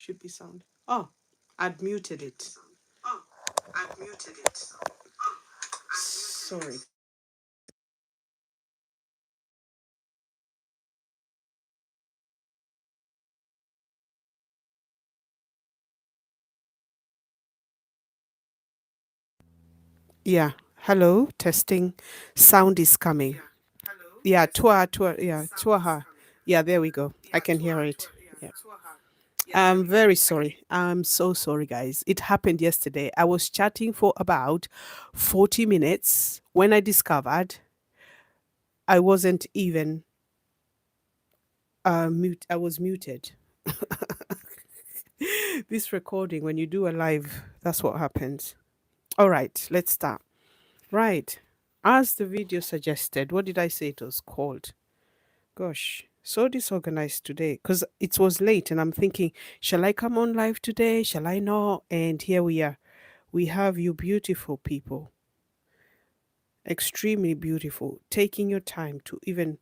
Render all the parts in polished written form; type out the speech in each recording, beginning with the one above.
Should be sound. Oh, I'd muted it. Oh, I've muted it. Sorry. Yeah. Hello. Testing. Sound is coming. Yeah. Tuaha. Yeah. There we go. I can hear it. Yeah. I'm very sorry. I'm so sorry, guys. It happened yesterday. I was chatting for about 40 minutes when I discovered I wasn't even mute. I was muted. This recording, when you do a live, that's what happens. All right, let's start. Right. As the video suggested, what did I say it was called? Gosh, so disorganized today because it was late and I'm thinking, shall I come on live today? Shall I not? And here we are. We have you beautiful people, extremely beautiful, taking your time to even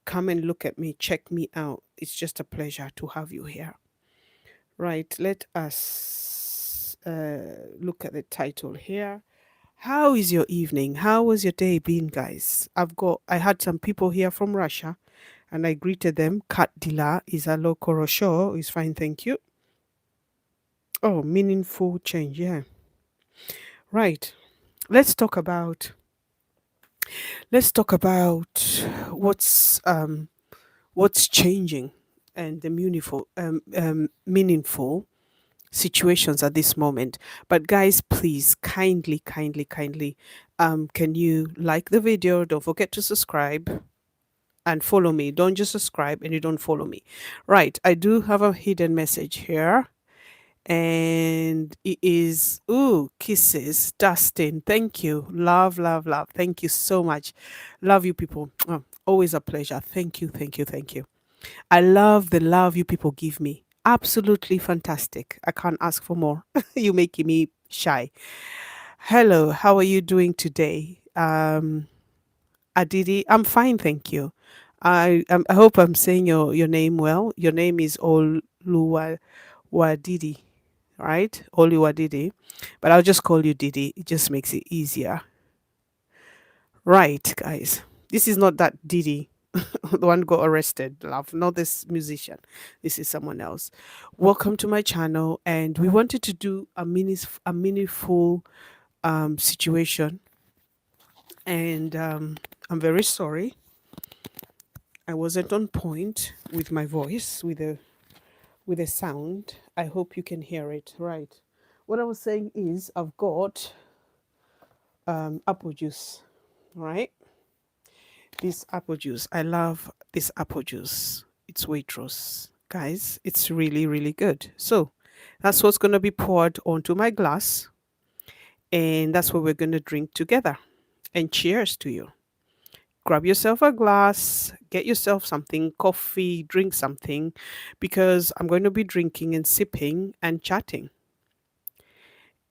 come and look at me, check me out. It's just a pleasure to have you here. Right, let us look at the title here. How is your evening? How was your day been, guys? I had some people here from Russia and I greeted them. Kat Dila is a local Korosho is fine, thank you. Oh, meaningful change, yeah. Right. Let's talk about let's talk about what's changing and the meaningful situations at this moment. But guys, please kindly can you like the video? Don't forget to subscribe and follow me. Don't just subscribe and you don't follow me. Right, I do have a hidden message here. And it is, ooh, kisses, Dustin. Thank you. Love. Thank you so much. Love you people. Oh, always a pleasure. Thank you. I love the love you people give me. Absolutely fantastic. I can't ask for more. You making me shy. Hello, how are you doing today? Aditi, I'm fine, thank you. I hope I'm saying your name well. Your name is Oluwadidi, right? Oluwadidi, but I'll just call you Didi. It just makes it easier, right, guys? This is not that Didi, the one who got arrested. Love, not this musician. This is someone else. Welcome to my channel, and we wanted to do a meaningful situation, and I'm very sorry I wasn't on point with my voice, with a sound. I hope you can hear it. Right. What I was saying is I've got apple juice, right? This apple juice. I love this apple juice. It's Waitrose. Guys, it's really good. So that's what's gonna be poured onto my glass, and that's what we're gonna drink together. And cheers to you. Grab yourself a glass, get yourself something, coffee, drink something, because I'm going to be drinking and sipping and chatting.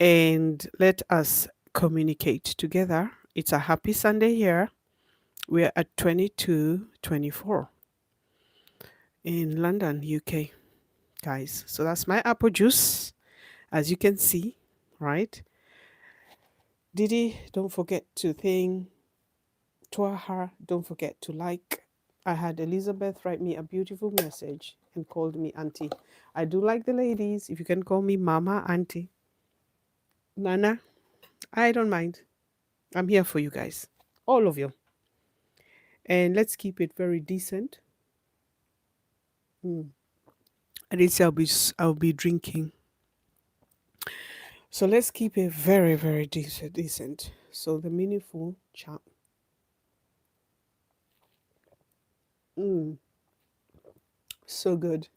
And let us communicate together. It's a happy Sunday here. We're at 22:24 in London, UK, guys. So that's my apple juice, as you can see, right? Didi, don't forget to think. Twaha, don't forget to like. I had Elizabeth write me a beautiful message and called me auntie. I do like the ladies. If you can call me mama, auntie, Nana, I don't mind. I'm here for you guys, all of you. And let's keep it very decent. Mm. I did say I'll be drinking. So let's keep it very decent. So the meaningful chat. Mm, so good.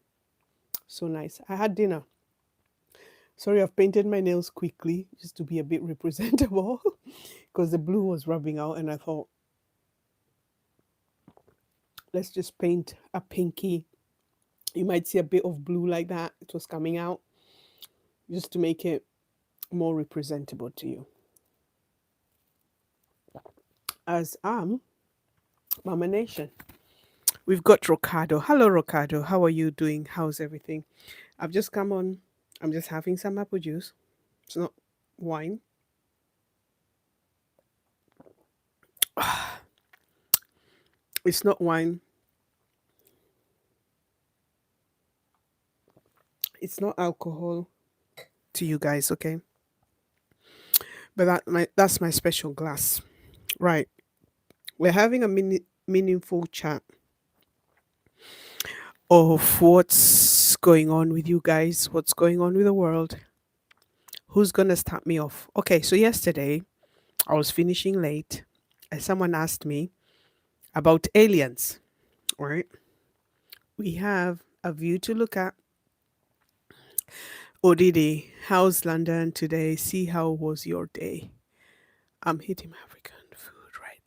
So nice. I had dinner. Sorry, I've painted my nails quickly just to be a bit representable because the blue was rubbing out, and I thought, let's just paint a pinky. You might see a bit of blue like that. It was coming out just to make it more representable to you. As Mama Nation. We've got Rocado. Hello, Rocado. How are you doing? How's everything? I've just come on. I'm just having some apple juice. It's not wine. It's not wine. It's not alcohol to you guys, okay? But that's my special glass. Right. We're having a meaningful chat of what's going on with you guys, what's going on with the world. Who's gonna start me off? Okay, so yesterday I was finishing late and someone asked me about aliens, right? We have a view to look at. Odidi, how's London today? See how was your day? I'm hitting African food, right?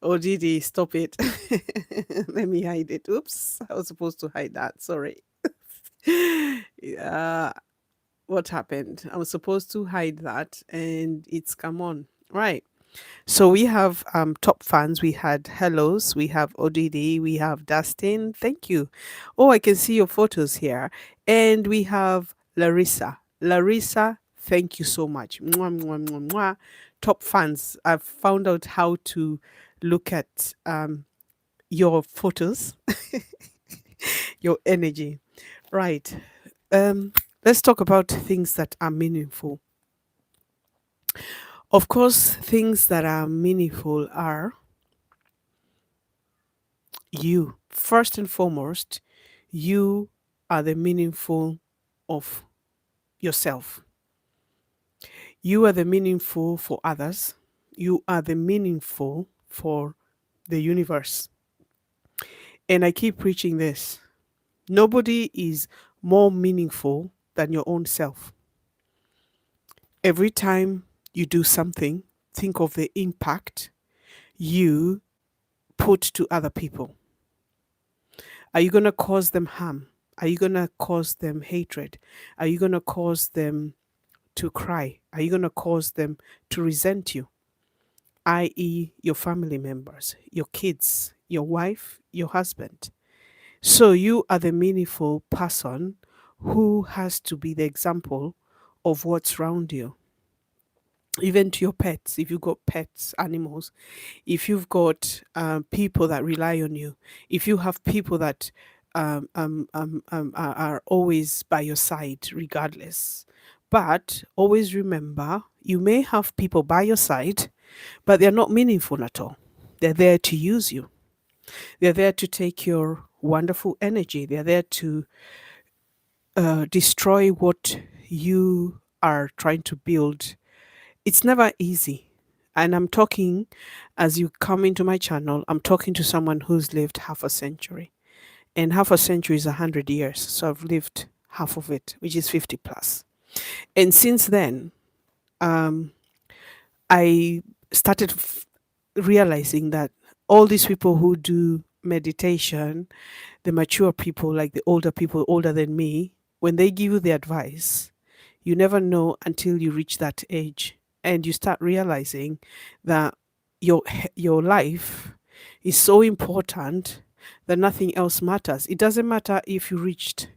Odidi, stop it. Let me hide it. Oops, I was supposed to hide that. Sorry. Yeah, what happened? I was supposed to hide that and it's come on. Right. So we have top fans. We had Hellos, we have ODD, we have Dustin. Thank you. Oh, I can see your photos here. And we have Larissa. Larissa, thank you so much. Mwah, mwah, mwah, mwah. Top fans. I've found out how to look at your photos, your energy. Right. Let's talk about things that are meaningful. Of course, things that are meaningful are you. First and foremost, you are the meaningful of yourself. You are the meaningful for others. You are the meaningful for the universe. And I keep preaching this. Nobody is more meaningful than your own self. Every time you do something, think of the impact you put to other people. Are you going to cause them harm? Are you going to cause them hatred? Are you going to cause them to cry? Are you going to cause them to resent you? I.e., your family members, your kids, your wife, your husband. So you are the meaningful person who has to be the example of what's around you. Even to your pets, if you've got pets, animals, if you've got people that rely on you, if you have people that are always by your side, regardless. But always remember, you may have people by your side, but they're not meaningful at all. They're there to use you. They're there to take your wonderful energy. They're there to destroy what you are trying to build. It's never easy. And I'm talking, as you come into my channel, I'm talking to someone who's lived half a century. And half a century is 100 years. So I've lived half of it, which is 50 plus. And since then, um, I started realizing that all these people who do meditation, the mature people, like the older people older than me, when they give you the advice, you never know until you reach that age and you start realizing that your life is so important that nothing else matters. It doesn't matter if you reached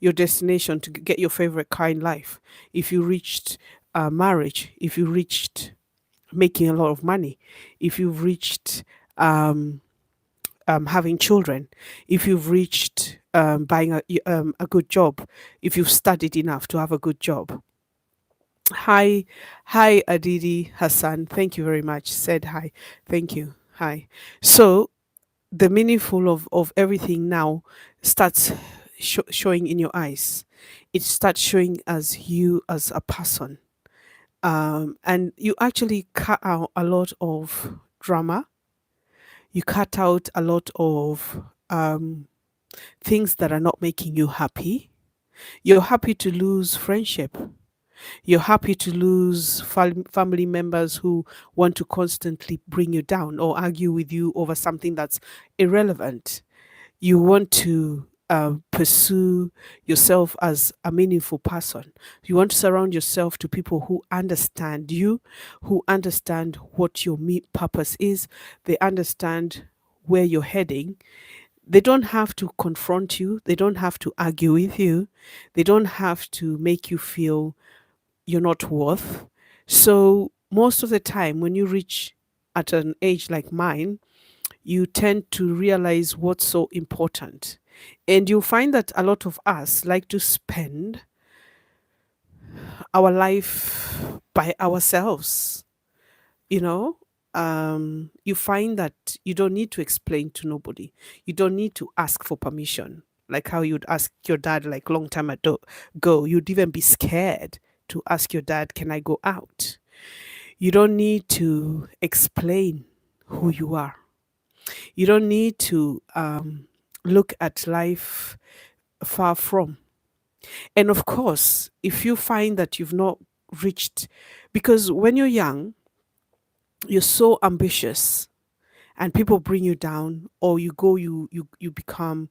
your destination to get your favorite car in life, if you reached marriage, if you reached making a lot of money, if you've reached um, having children, if you've reached buying a good job, if you've studied enough to have a good job. Hi, hi, Aditi Hassan. Thank you very much. Said hi. Thank you. Hi. So the meaningful of everything now starts showing in your eyes. It starts showing as you as a person, and you actually cut out a lot of drama. You cut out a lot of things that are not making you happy. You're happy to lose friendship. You're happy to lose family members who want to constantly bring you down or argue with you over something that's irrelevant. You want to pursue yourself as a meaningful person. You want to surround yourself to people who understand you, who understand what your purpose is. They understand where you're heading. They don't have to confront you. They don't have to argue with you. They don't have to make you feel you're not worth. So most of the time, when you reach at an age like mine, you tend to realize what's so important. And you'll find that a lot of us like to spend our life by ourselves, you know? You find that you don't need to explain to nobody. You don't need to ask for permission, like how you'd ask your dad like long time ago. You'd even be scared to ask your dad, "Can I go out?" You don't need to explain who you are. You don't need to look at life far from. And of course, if you find that you've not reached, because when you're young, you're so ambitious and people bring you down, or you become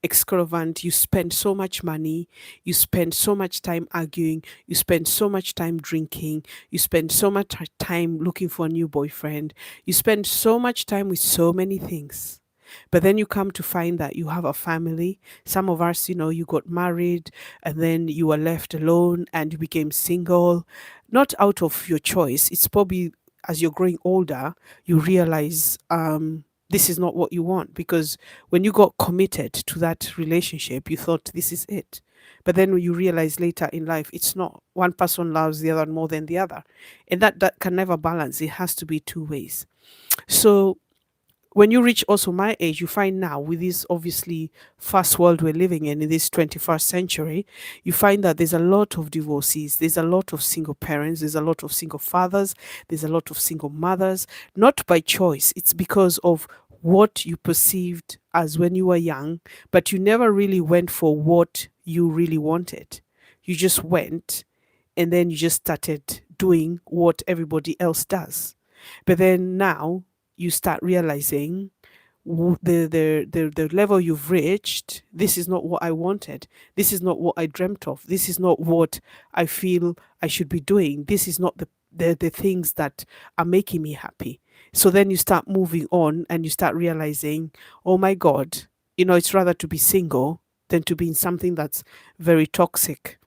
extravagant. You spend so much money, you spend so much time arguing, you spend so much time drinking, you spend so much time looking for a new boyfriend, you spend so much time with so many things. But then you come to find that you have a family. Some of us, you got married and then you were left alone and you became single, not out of your choice. It's probably as you're growing older, you realize this is not what you want, because when you got committed to that relationship, you thought this is it. But then when you realize later in life, it's not. One person loves the other more than the other. And that can never balance. It has to be two ways. So when you reach also my age, you find now with this obviously fast world we're living in this 21st century, you find that there's a lot of divorcees, there's a lot of single parents, there's a lot of single fathers, there's a lot of single mothers, not by choice. It's because of what you perceived as when you were young, but you never really went for what you really wanted. You just went and then you just started doing what everybody else does. But then now you start realizing the level you've reached, this is not what I wanted. This is not what I dreamt of. This is not what I feel I should be doing. This is not the things that are making me happy. So then you start moving on and you start realizing, oh my God, it's rather to be single than to be in something that's very toxic.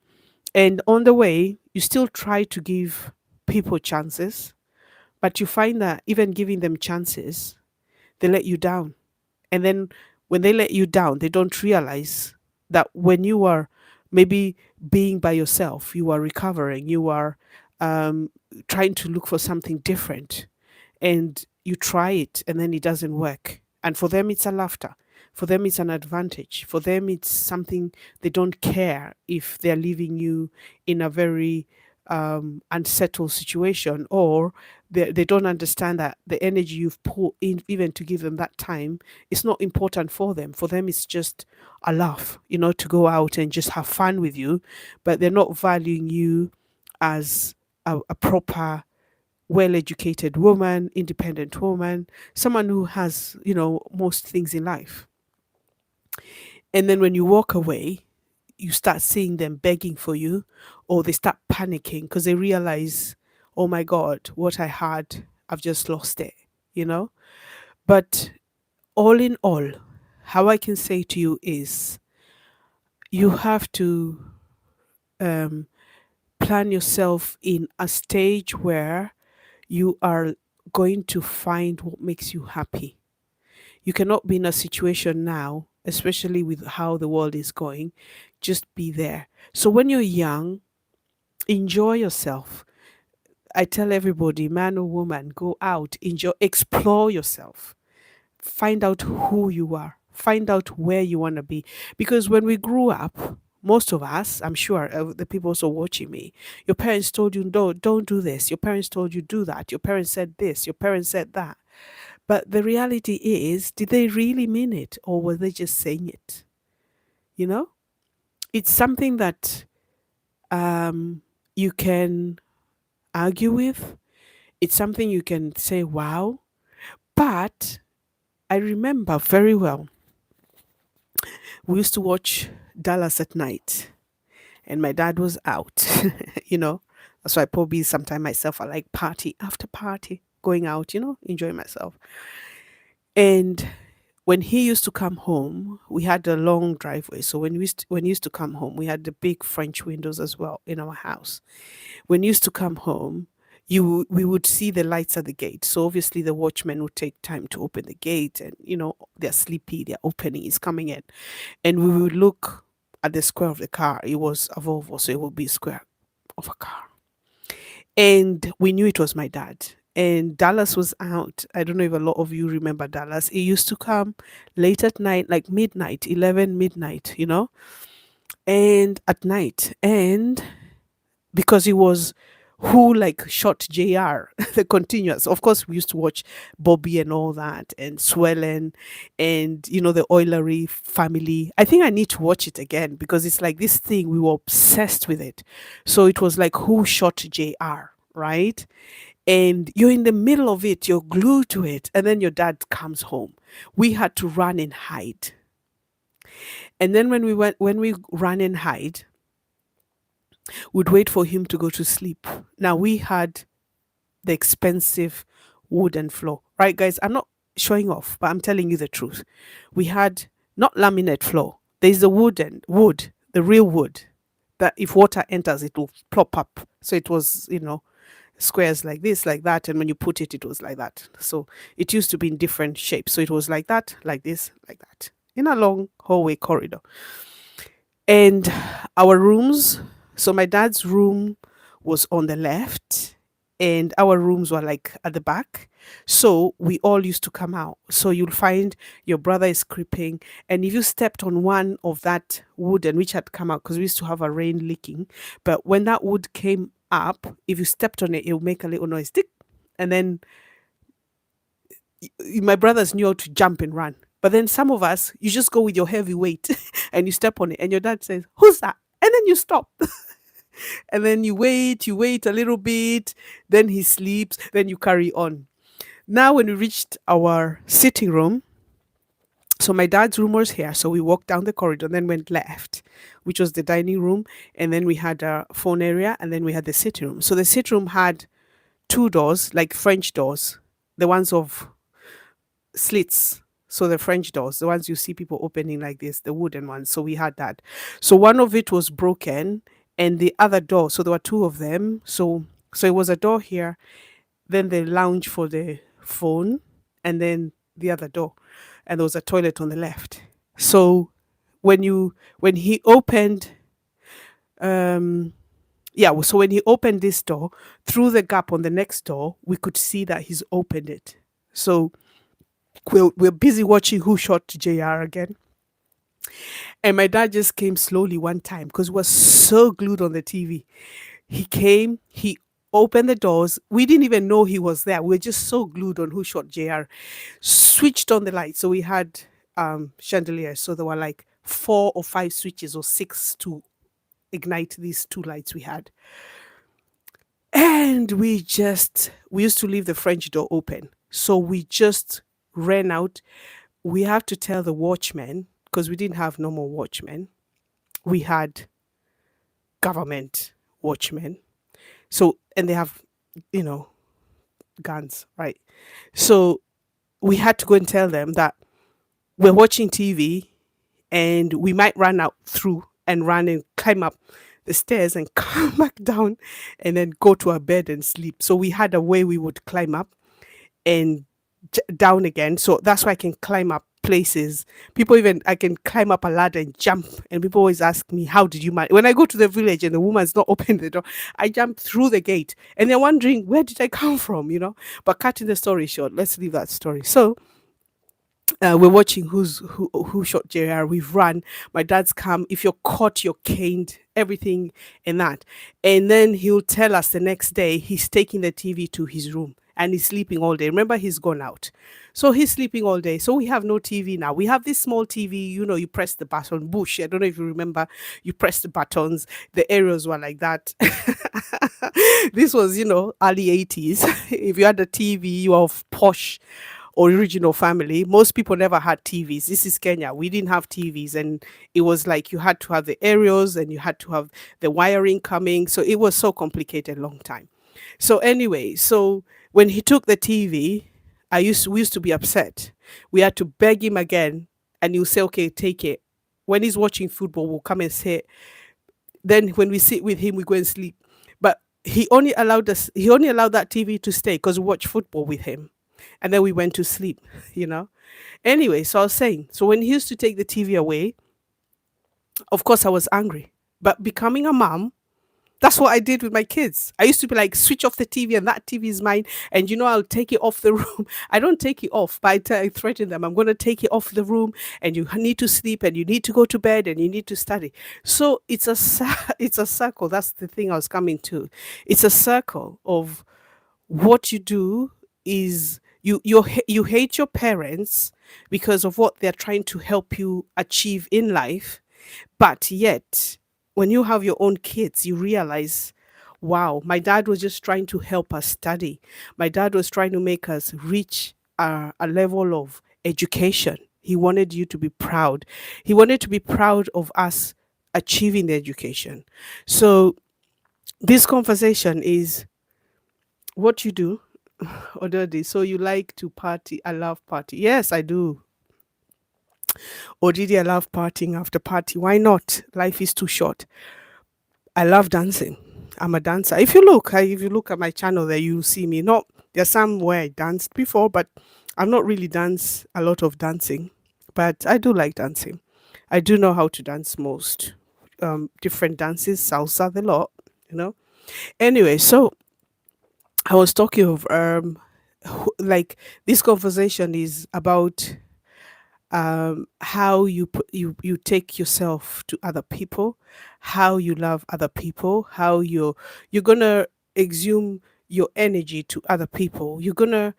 And on the way, you still try to give people chances, but you find that even giving them chances, they let you down. And then when they let you down, they don't realize that when you are maybe being by yourself, you are recovering, you are trying to look for something different, and you try it and then it doesn't work. And for them, it's a laughter. For them, it's an advantage. For them, it's something they don't care if they're leaving you in a very unsettled situation, or they don't understand that the energy you've put in, even to give them that time, is not important for them. For them, it's just a laugh, to go out and just have fun with you, but they're not valuing you as a proper well educated woman, independent woman, someone who has, most things in life. And then when you walk away, you start seeing them begging for you, or they start panicking because they realize, oh my God, what I had, I've just lost it, you know? But all in all, how I can say to you is you have to um, plan yourself in a stage where you are going to find what makes you happy. You cannot be in a situation now, especially with how the world is going, just be there. So when you're young, enjoy yourself. I tell everybody, man or woman, go out, enjoy, explore yourself, find out who you are, find out where you want to be. Because when we grew up, most of us, I'm sure the people also watching me, your parents told you, don't do this. Your parents told you, do that. Your parents said this. Your parents said that. But the reality is, did they really mean it, or were they just saying it? You know, it's something that you can argue with. It's something you can say, wow. But I remember very well We used to watch Dallas at night, and my dad was out. you know, that's why probably sometimes myself I like party after party, going out, enjoying myself. And when he used to come home, we had a long driveway. So when he used to come home, we had the big French windows as well in our house. When he used to come home, we would see the lights at the gate. So obviously the watchman would take time to open the gate, and they're sleepy, they're opening, he's coming in, and we would look at the square of the car. It was a Volvo, so it would be square of a car, and we knew it was my dad. And Dallas was out. I don't know if a lot of you remember Dallas. It used to come late at night, like midnight, 11 midnight, and at night. And because it was who like shot JR, the continuous. Of course, we used to watch Bobby and all that, and Swellen, and the Oilery family. I think I need to watch it again because it's like this thing, we were obsessed with it. So it was like who shot JR, right? And you're in the middle of it, you're glued to it, and then your dad comes home. We had to run and hide. And then when we ran and hide, we'd wait for him to go to sleep. Now we had the expensive wooden floor, right, guys? I'm not showing off, but I'm telling you the truth. We had not laminate floor. There's the wood, the real wood, that if water enters, it will plop up. So it was, squares like this, like that, and when you put it, it was like that. So it used to be in different shapes. So it was like that, like this, like that, in a long hallway corridor. And our rooms, so my dad's room was on the left, and our rooms were like at the back. So we all used to come out. So you'll find your brother is creeping, and if you stepped on one of that wooden which had come out, because we used to have a rain leaking, but when that wood came up, if you stepped on it, it would make a little noise, tick, and then my brothers knew how to jump and run. But then some of us, you just go with your heavy weight and you step on it, and your dad says, "Who's that?" And then you stop. And then you wait a little bit, then he sleeps, then you carry on. Now, when we reached our sitting room, so my dad's room was here. So we walked down the corridor, then went left, which was the dining room. And then we had a phone area, and then we had the sitting room. So the sitting room had two doors, like French doors, the ones of slits. So the French doors, the ones you see people opening like this, the wooden ones. So we had that. So one of it was broken, and the other door. So there were two of them. So it was a door here, then the lounge for the phone, and then the other door, and there was a toilet on the left. So when he opened, so when he opened this door, through the gap on the next door, we could see that he's opened it. So we're busy watching Who Shot JR again. And my dad just came slowly one time because we were so glued on the TV. He came, he opened the doors. We didn't even know he was there. We were just so glued on Who Shot JR. Switched on the light. So we had chandeliers. So there were like 4 or 5 switches or 6 to ignite these 2 lights we had. And we used to leave the French door open. So we just ran out. We have to tell the watchman, because we didn't have normal watchmen. We had government watchmen. So, and they have, guns, right? So we had to go and tell them that we're watching TV and we might run out through and run and climb up the stairs and come back down and then go to our bed and sleep. So we had a way we would climb up and down again. So that's why I can climb up places. I can climb up a ladder and jump. And people always ask me, how did you manage? When I go to the village and the woman's not opening the door, I jump through the gate and they're wondering, where did I come from? But cutting the story short, let's leave that story. So we're watching who shot JR. We've run. My dad's come. If you're caught, you're caned. Everything in that. And then he'll tell us the next day he's taking the TV to his room and he's sleeping all day. Remember, he's gone out. So he's sleeping all day. So we have no TV now. We have this small TV, you press the button. Bush, I don't know if you remember, you press the buttons. The aerials were like that. This was, early 80s. If you had a TV, you were of posh original family. Most people never had TVs. This is Kenya. We didn't have TVs, and it was like you had to have the aerials and you had to have the wiring coming. So it was so complicated long time. So anyway, so when he took the TV, we used to be upset. We had to beg him again, and he'll say, "Okay, take it." When he's watching football, we'll come and say, then when we sit with him, we go and sleep. But he only allowed that TV to stay because we watch football with him. And then we went to sleep, you know. Anyway, so I was saying, so when he used to take the TV away, of course I was angry. But becoming a mom, that's what I did with my kids. I used to be like, switch off the TV and that TV is mine. And I'll take it off the room. I don't take it off, but I threaten them. I'm going to take it off the room and you need to sleep and you need to go to bed and you need to study. So it's a circle. That's the thing I was coming to. It's a circle of what you do is you hate your parents because of what they're trying to help you achieve in life, but yet, when you have your own kids, you realize, wow, my dad was just trying to help us study. My dad was trying to make us reach a level of education. He wanted you to be proud. He wanted to be proud of us achieving the education. So, this conversation is what you do, Ododi. So, you like to party. I love party. Yes, I do. Or did I love partying after party? Why not? Life is too short. I love dancing. I'm a dancer. If you look at my channel there, you see me. Not There's some where I danced before, but I've not really danced a lot of dancing. But I do like dancing. I do know how to dance most different dances, salsa, the lot, you know. Anyway, so I was talking of like this conversation is about how you take yourself to other people, how you love other people, how you're gonna exhume your energy to other people. You're gonna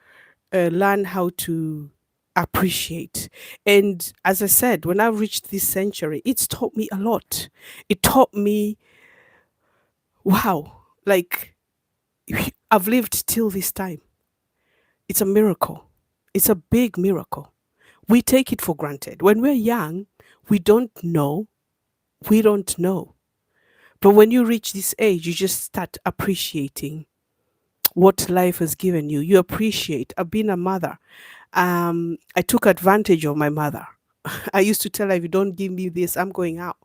learn how to appreciate. And as I said, when I reached this century, it's taught me a lot. It taught me, wow, like I've lived till this time. It's a miracle. It's a big miracle. We take it for granted. When we're young, we don't know. We don't know. But when you reach this age, you just start appreciating what life has given you. You appreciate. I've been a mother. I took advantage of my mother. I used to tell her, if you don't give me this, I'm going out.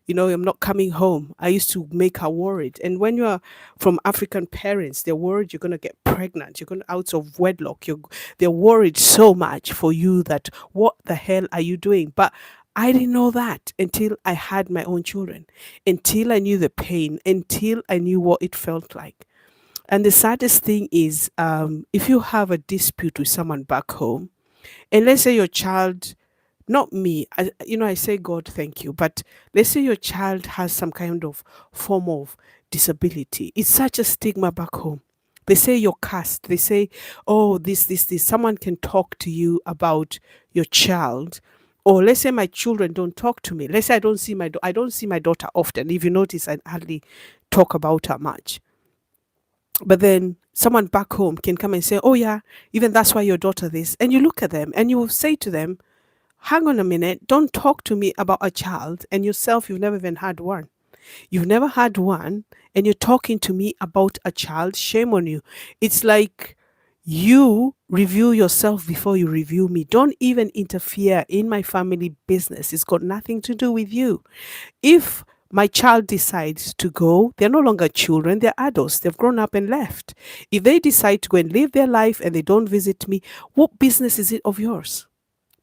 I'm not coming home. I used to make her worried. And when you're from African parents, they're worried you're going to get pregnant. You're going out of wedlock. They're worried so much for you that what the hell are you doing? But I didn't know that until I had my own children, until I knew the pain, until I knew what it felt like. And the saddest thing is, if you have a dispute with someone back home, and let's say your child, not me, I say God, thank you, but let's say your child has some kind of form of disability. It's such a stigma back home. They say you're cast. They say, oh, this. Someone can talk to you about your child. Or let's say my children don't talk to me. Let's say I don't see my daughter often. If you notice, I hardly talk about her much. But then someone back home can come and say, oh yeah, even that's why your daughter this. And you look at them and you will say to them, hang on a minute, don't talk to me about a child and yourself, you've never even had one. You've never had one and you're talking to me about a child. Shame on you. It's like you review yourself before you review me. Don't even interfere in my family business. It's got nothing to do with you. If my child decides to go, they're no longer children, they're adults. They've grown up and left. If they decide to go and live their life and they don't visit me, what business is it of yours?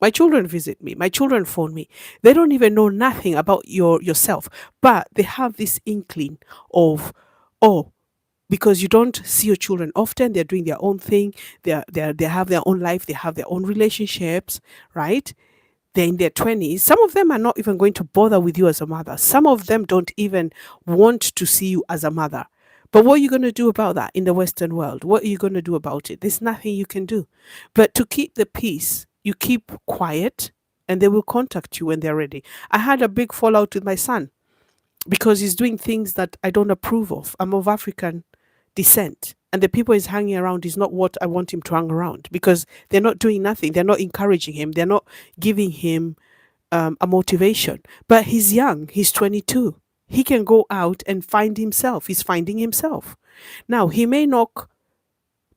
My children visit me. My children phone me. They don't even know nothing about yourself, but they have this inkling of, oh, because you don't see your children often, they're doing their own thing. They have their own life. They have their own relationships, right? They're in their 20s. Some of them are not even going to bother with you as a mother. Some of them don't even want to see you as a mother. But what are you going to do about that in the Western world? What are you going to do about it? There's nothing you can do. But to keep the peace, you keep quiet and they will contact you when they're ready. I had a big fallout with my son because he's doing things that I don't approve of. I'm of African descent. And the people he's hanging around is not what I want him to hang around, because they're not doing nothing. They're not encouraging him. They're not giving him a motivation. But he's young. He's 22. He can go out and find himself. He's finding himself. Now, he may knock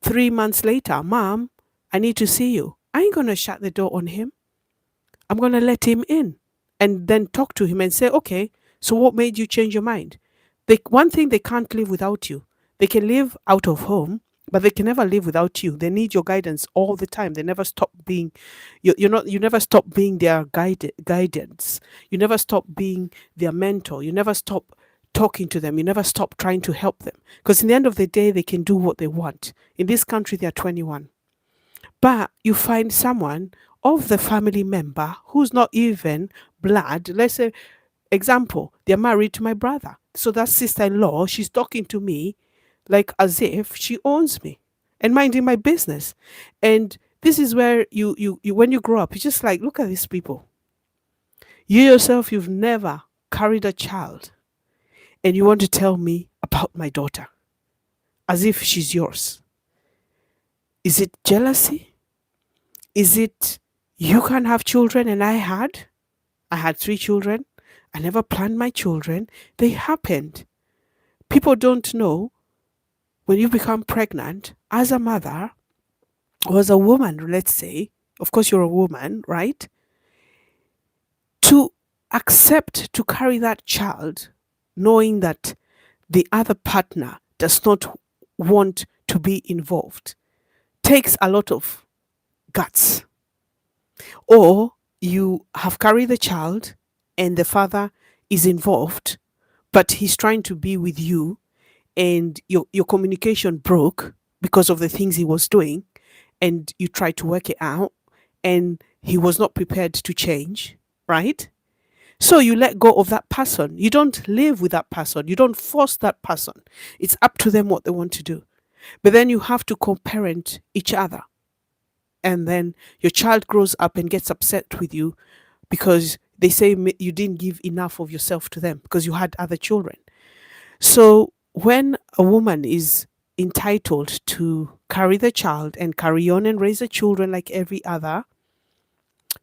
3 months later, Mom, I need to see you. I ain't going to shut the door on him. I'm going to let him in and then talk to him and say, okay, so what made you change your mind? One thing, they can't live without you. They can live out of home, but they can never live without you. They need your guidance all the time. They never stop being, you never stop being their guidance. You never stop being their mentor. You never stop talking to them. You never stop trying to help them. Because in the end of the day, they can do what they want. In this country, they are 21. But you find someone of the family member who's not even blood. Let's say, example, they're married to my brother. So that sister-in-law, she's talking to me like as if she owns me and minding my business. And this is where you when you grow up, you just like, look at these people. You yourself, you've never carried a child, and you want to tell me about my daughter as if she's yours. Is it jealousy? Is it you can't have children and I had? I had 3 children. I never planned my children. They happened. People don't know when you become pregnant as a mother or as a woman, let's say, of course you're a woman, right? To accept to carry that child, knowing that the other partner does not want to be involved, takes a lot of guts. Or you have carried the child and the father is involved, but he's trying to be with you, and your communication broke because of the things he was doing, and you tried to work it out, and he was not prepared to change, right? So you let go of that person. You don't live with that person. You don't force that person. It's up to them what they want to do. But then you have to co-parent each other. And then your child grows up and gets upset with you because they say you didn't give enough of yourself to them because you had other children. So when a woman is entitled to carry the child and carry on and raise the children like every other,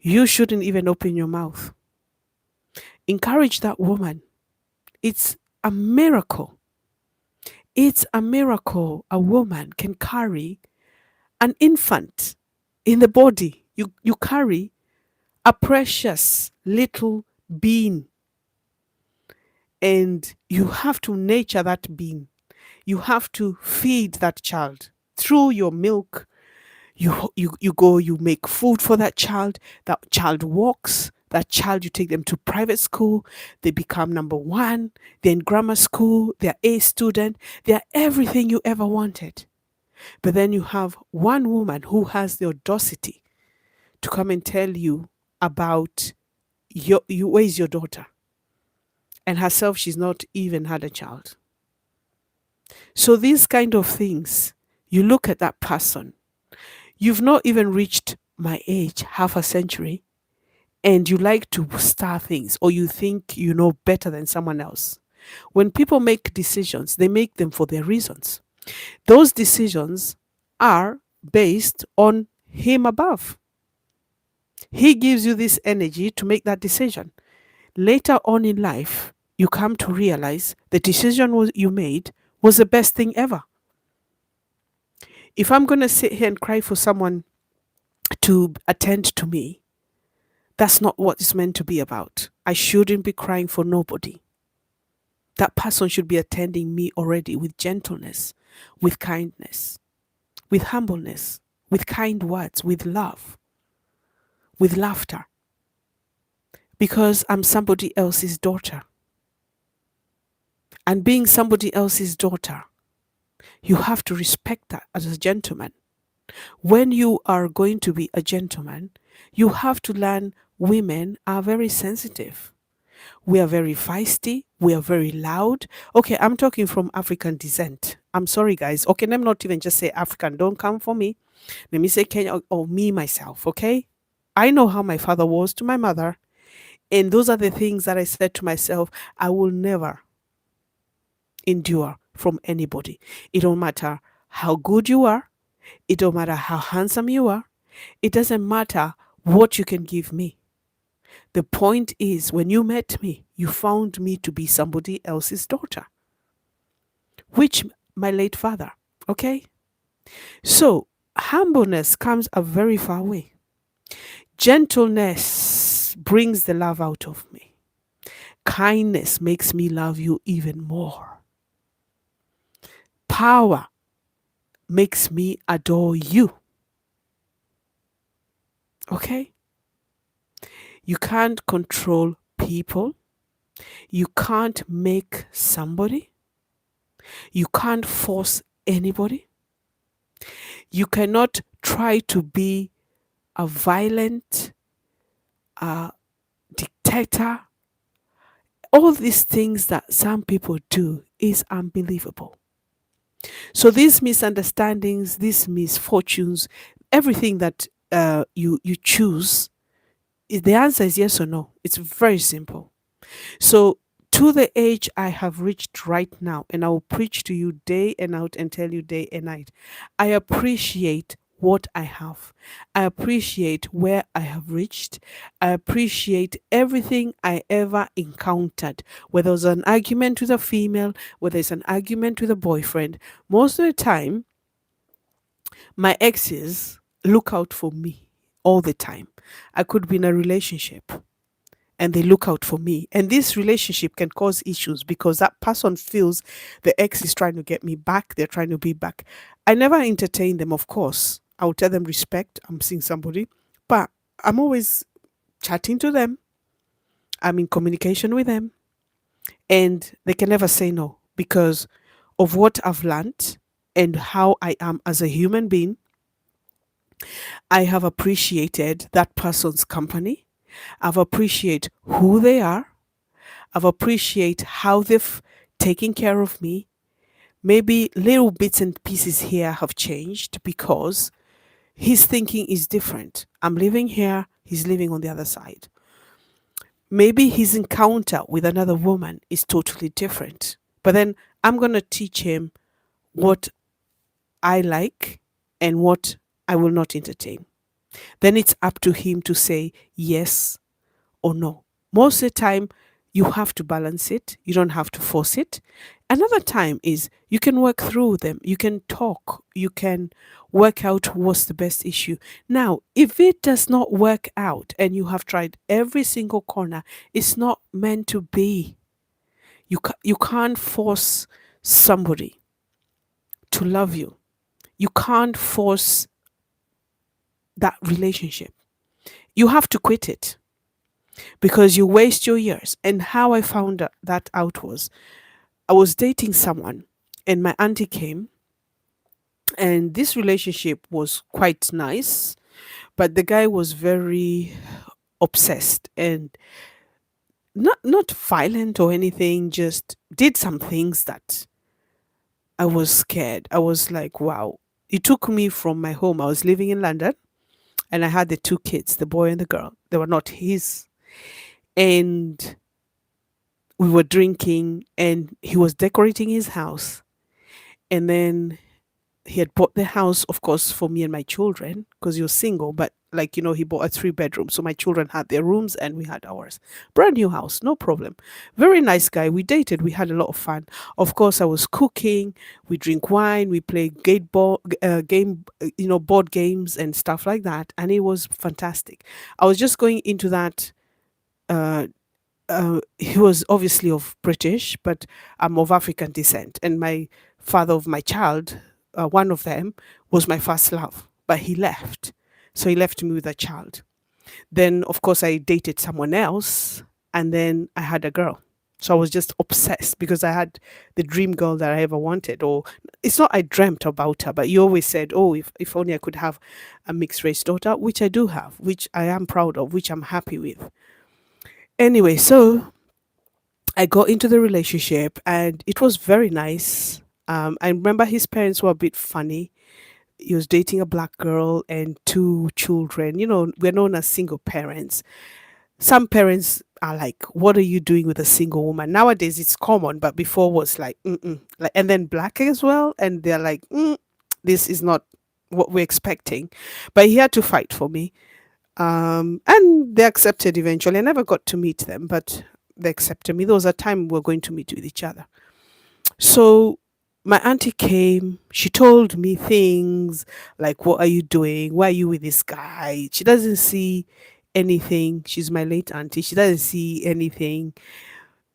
you shouldn't even open your mouth. Encourage that woman. It's a miracle. It's a miracle a woman can carry an infant in the body. You carry a precious little being, and you have to nurture that being. You have to feed that child through your milk. You go, you make food for that child. That child walks. That child, you take them to private school. They become number one. They're in grammar school. They're A student. They're everything you ever wanted. But then you have one woman who has the audacity to come and tell you about where's your daughter? And herself, she's not even had a child. So these kind of things, you look at that person, you've not even reached my age, half a century, and you like to star things, or you think you know better than someone else. When people make decisions, they make them for their reasons. Those decisions are based on him above. He gives you this energy to make that decision. Later on in life, you come to realize the decision you made was the best thing ever. If I'm going to sit here and cry for someone to attend to me, that's not what it's meant to be about. I shouldn't be crying for nobody. That person should be attending me already with gentleness, with kindness, with humbleness, with kind words, with love, with laughter. Because I'm somebody else's daughter. And being somebody else's daughter, you have to respect that as a gentleman. When you are going to be a gentleman, you have to learn women are very sensitive. We are very feisty. We are very loud. Okay, I'm talking from African descent. I'm sorry, guys. Okay, let me not even just say African. Don't come for me. Let me say Kenya or me, myself, okay? I know how my father was to my mother. And those are the things that I said to myself, I will never endure from anybody. It don't matter how good you are. It don't matter how handsome you are. It doesn't matter what you can give me. The point is, when you met me, you found me to be somebody else's daughter, which my late father. Okay? So, humbleness comes a very far way. Gentleness brings the love out of me. Kindness makes me love you even more. Power makes me adore you. Okay? You can't control people. You can't make somebody. You can't force anybody. You cannot try to be a violent dictator. All these things that some people do is unbelievable. So these misunderstandings, these misfortunes, everything that you choose, the answer is yes or no. It's very simple. So, to the age I have reached right now, and I will preach to you day and out and tell you day and night, I appreciate what I have. I appreciate where I have reached. I appreciate everything I ever encountered. Whether it's an argument with a female, whether it's an argument with a boyfriend, most of the time, my exes look out for me all the time. I could be in a relationship and they look out for me. And this relationship can cause issues because that person feels the ex is trying to get me back. They're trying to be back. I never entertain them, of course. I will tell them respect. I'm seeing somebody, but I'm always chatting to them. I'm in communication with them, and they can never say no because of what I've learned and how I am as a human being. I have appreciated that person's company. I've appreciated who they are. I've appreciated how they've taken care of me. Maybe little bits and pieces here have changed because his thinking is different. I'm living here, he's living on the other side. Maybe his encounter with another woman is totally different. But then I'm going to teach him what I like and what I will not entertain. Then it's up to him to say yes or no. Most of the time, you have to balance it. You don't have to force it. Another time is you can work through them. You can talk. You can work out what's the best issue. Now, if it does not work out and you have tried every single corner, it's not meant to be. You can't force somebody to love you. You can't force that relationship. You have to quit it because you waste your years. And how I found that out was I was dating someone and my auntie came, and this relationship was quite nice, but the guy was very obsessed and not violent or anything, just did some things that I was scared. I was like, wow. It took me from my home. I was living in London and I had the two kids, the boy and the girl. They were not his. And we were drinking and he was decorating his house. And then he had bought the house, of course, for me and my children because he was single, but like, he bought a 3 bedroom. So my children had their rooms and we had ours. Brand new house, no problem. Very nice guy. We dated, we had a lot of fun. Of course, I was cooking, we drink wine, we play board games and stuff like that. And it was fantastic. I was just going into that. He was obviously of British, but I'm of African descent. And my father of my child, one of them, was my first love, but he left. So he left me with a child. Then, of course, I dated someone else, and then I had a girl. So I was just obsessed because I had the dream girl that I ever wanted. Or it's not I dreamt about her, but you always said, oh, if only I could have a mixed race daughter, which I do have, which I am proud of, which I'm happy with. Anyway, so I got into the relationship and it was very nice. I remember his parents were a bit funny. He was dating a black girl and two children. We're known as single parents. Some parents are like, what are you doing with a single woman? Nowadays it's common, but before was like, mm-mm. Like, and then black as well. And they're like, this is not what we're expecting. But he had to fight for me. And they accepted eventually. I never got to meet them, but they accepted me. There was a time we were going to meet with each other. So my auntie came, she told me things like, what are you doing? Why are you with this guy? She doesn't see anything. She's my late auntie. She doesn't see anything.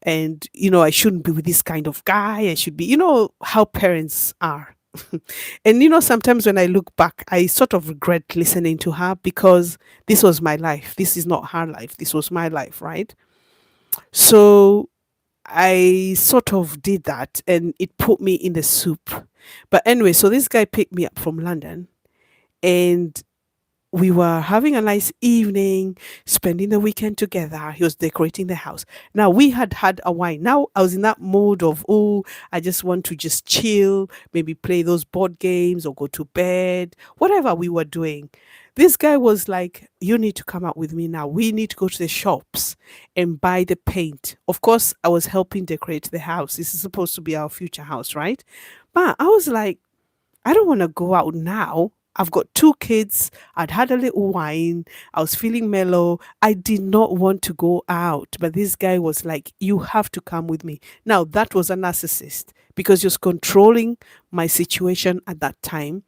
And, I shouldn't be with this kind of guy. I should be, how parents are. And, sometimes when I look back, I sort of regret listening to her because this was my life. This is not her life. This was my life, right? So I sort of did that and it put me in the soup. But anyway, so this guy picked me up from London and we were having a nice evening, spending the weekend together. He was decorating the house. Now we had had a wine. Now I was in that mode of, oh, I just want to just chill, maybe play those board games or go to bed, whatever we were doing. This guy was like, you need to come out with me now. We need to go to the shops and buy the paint. Of course, I was helping decorate the house. This is supposed to be our future house, right? But I was like, I don't want to go out now. I've got two kids. I'd had a little wine. I was feeling mellow. I did not want to go out. But this guy was like, you have to come with me. Now, that was a narcissist because he was controlling my situation at that time.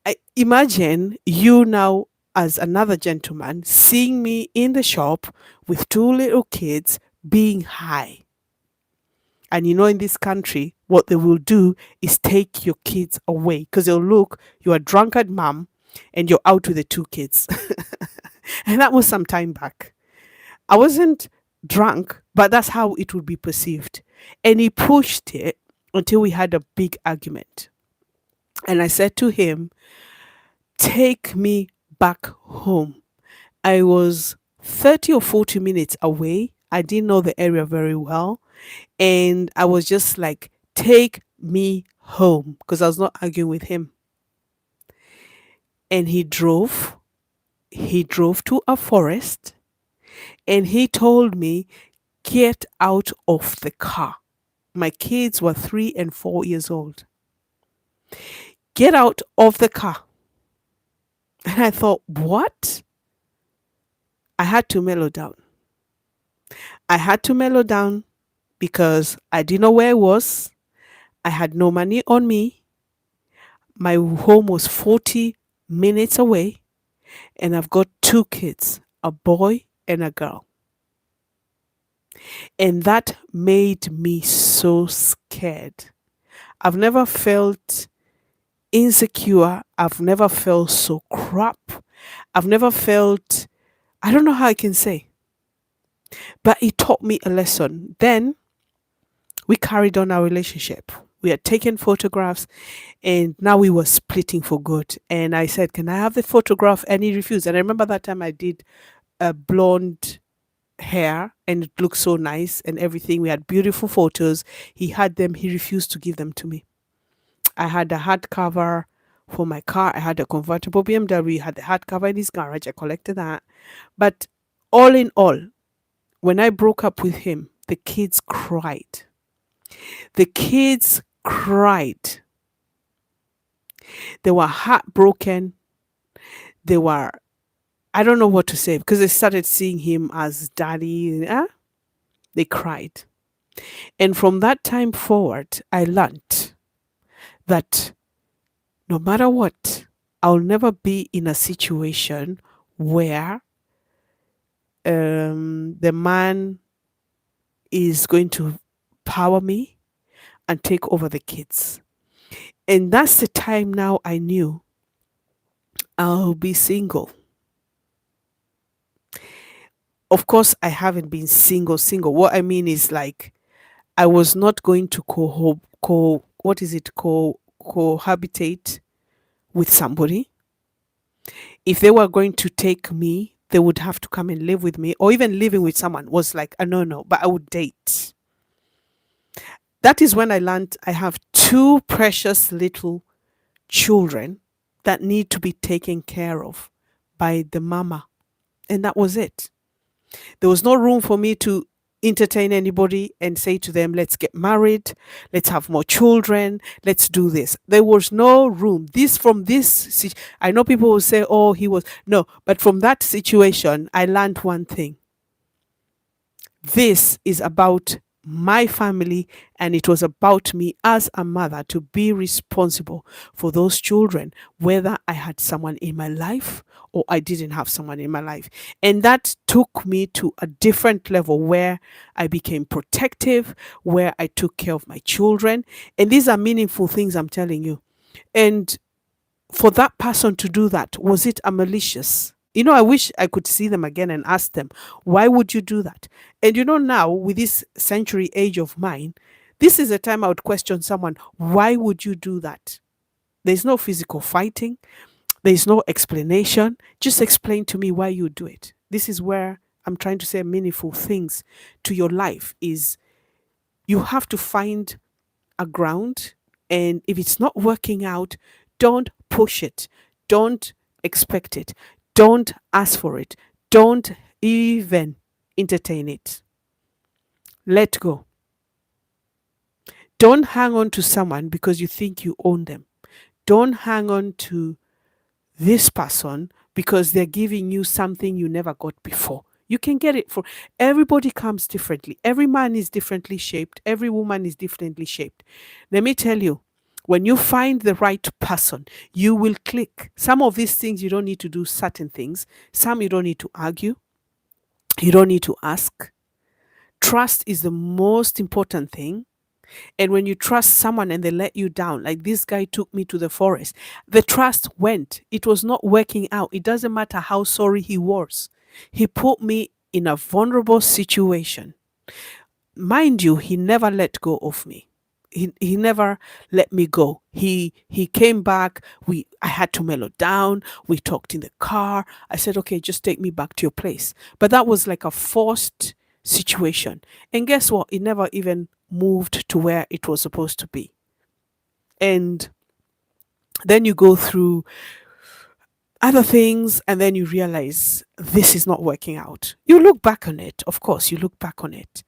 I imagine you now as another gentleman seeing me in the shop with two little kids being high. And in this country, what they will do is take your kids away because they'll look, you're a drunkard mom and you're out with the two kids. And that was some time back. I wasn't drunk, but that's how it would be perceived. And he pushed it until we had a big argument. And I said to him, take me back home. I was 30 or 40 minutes away. I didn't know the area very well. And I was just like, take me home because I was not arguing with him. And he drove to a forest and he told me, get out of the car. My kids were 3 and 4 years old. Get out of the car. And I thought, what? I had to mellow down. I had to mellow down because I didn't know where I was. I had no money on me. My home was 40 minutes away. And I've got two kids, a boy and a girl. And that made me so scared. I've never felt insecure. I've never felt so crap. I've never felt, I don't know how I can say, but it taught me a lesson. Then we carried on our relationship. We had taken photographs and now we were splitting for good. And I said, can I have the photograph? And he refused. And I remember that time I did a blonde hair and it looked so nice and everything. We had beautiful photos. He had them. He refused to give them to me. I had a hardcover for my car. I had a convertible BMW. Had the hardcover in his garage. I collected that. But all in all, when I broke up with him, the kids cried. The kids cried. They were heartbroken. They were, I don't know what to say because they started seeing him as daddy. They cried. And from that time forward, I learned that no matter what, I'll never be in a situation where the man is going to power me and take over the kids. And that's the time now I knew I'll be single. Of course, I haven't been single. What I mean is like I was not going to cohabitate with somebody. If they were going to take me, they would have to come and live with me, or even living with someone was like a no, but I would date. That is when I learned I have two precious little children that need to be taken care of by the mama. And that was it. There was no room for me to entertain anybody and say to them, let's get married, let's have more children, let's do this. There was no room. I know people will say, oh, he was. No, but from that situation, I learned one thing. This is about my family, and it was about me as a mother to be responsible for those children, whether I had someone in my life or I didn't have someone in my life. And that took me to a different level where I became protective, where I took care of my children. And these are meaningful things, I'm telling you. And for that person to do that, was it a malicious? I wish I could see them again and ask them, why would you do that? And now with this century age of mine, this is a time I would question someone, why would you do that? There's no physical fighting, there's no explanation. Just explain to me why you do it. This is where I'm trying to say meaningful things to your life is you have to find a ground. And if it's not working out, don't push it. Don't expect it. Don't ask for it. Don't even entertain it. Let go. Don't hang on to someone because you think you own them. Don't hang on to this person because they're giving you something you never got before. You can get it for everybody comes differently. Every man is differently shaped. Every woman is differently shaped. Let me tell you, when you find the right person, you will click. Some of these things you don't need to do certain things. Some you don't need to argue. You don't need to ask. Trust is the most important thing. And when you trust someone and they let you down, like this guy took me to the forest, the trust went. It was not working out. It doesn't matter how sorry he was. He put me in a vulnerable situation. Mind you, he never let go of me. He never let me go. He came back. I had to mellow down. We talked in the car. I said, okay, just take me back to your place. But that was like a forced situation. And guess what? It never even moved to where it was supposed to be. And then you go through other things and then you realize this is not working out. You look back on it. Of course, you look back on it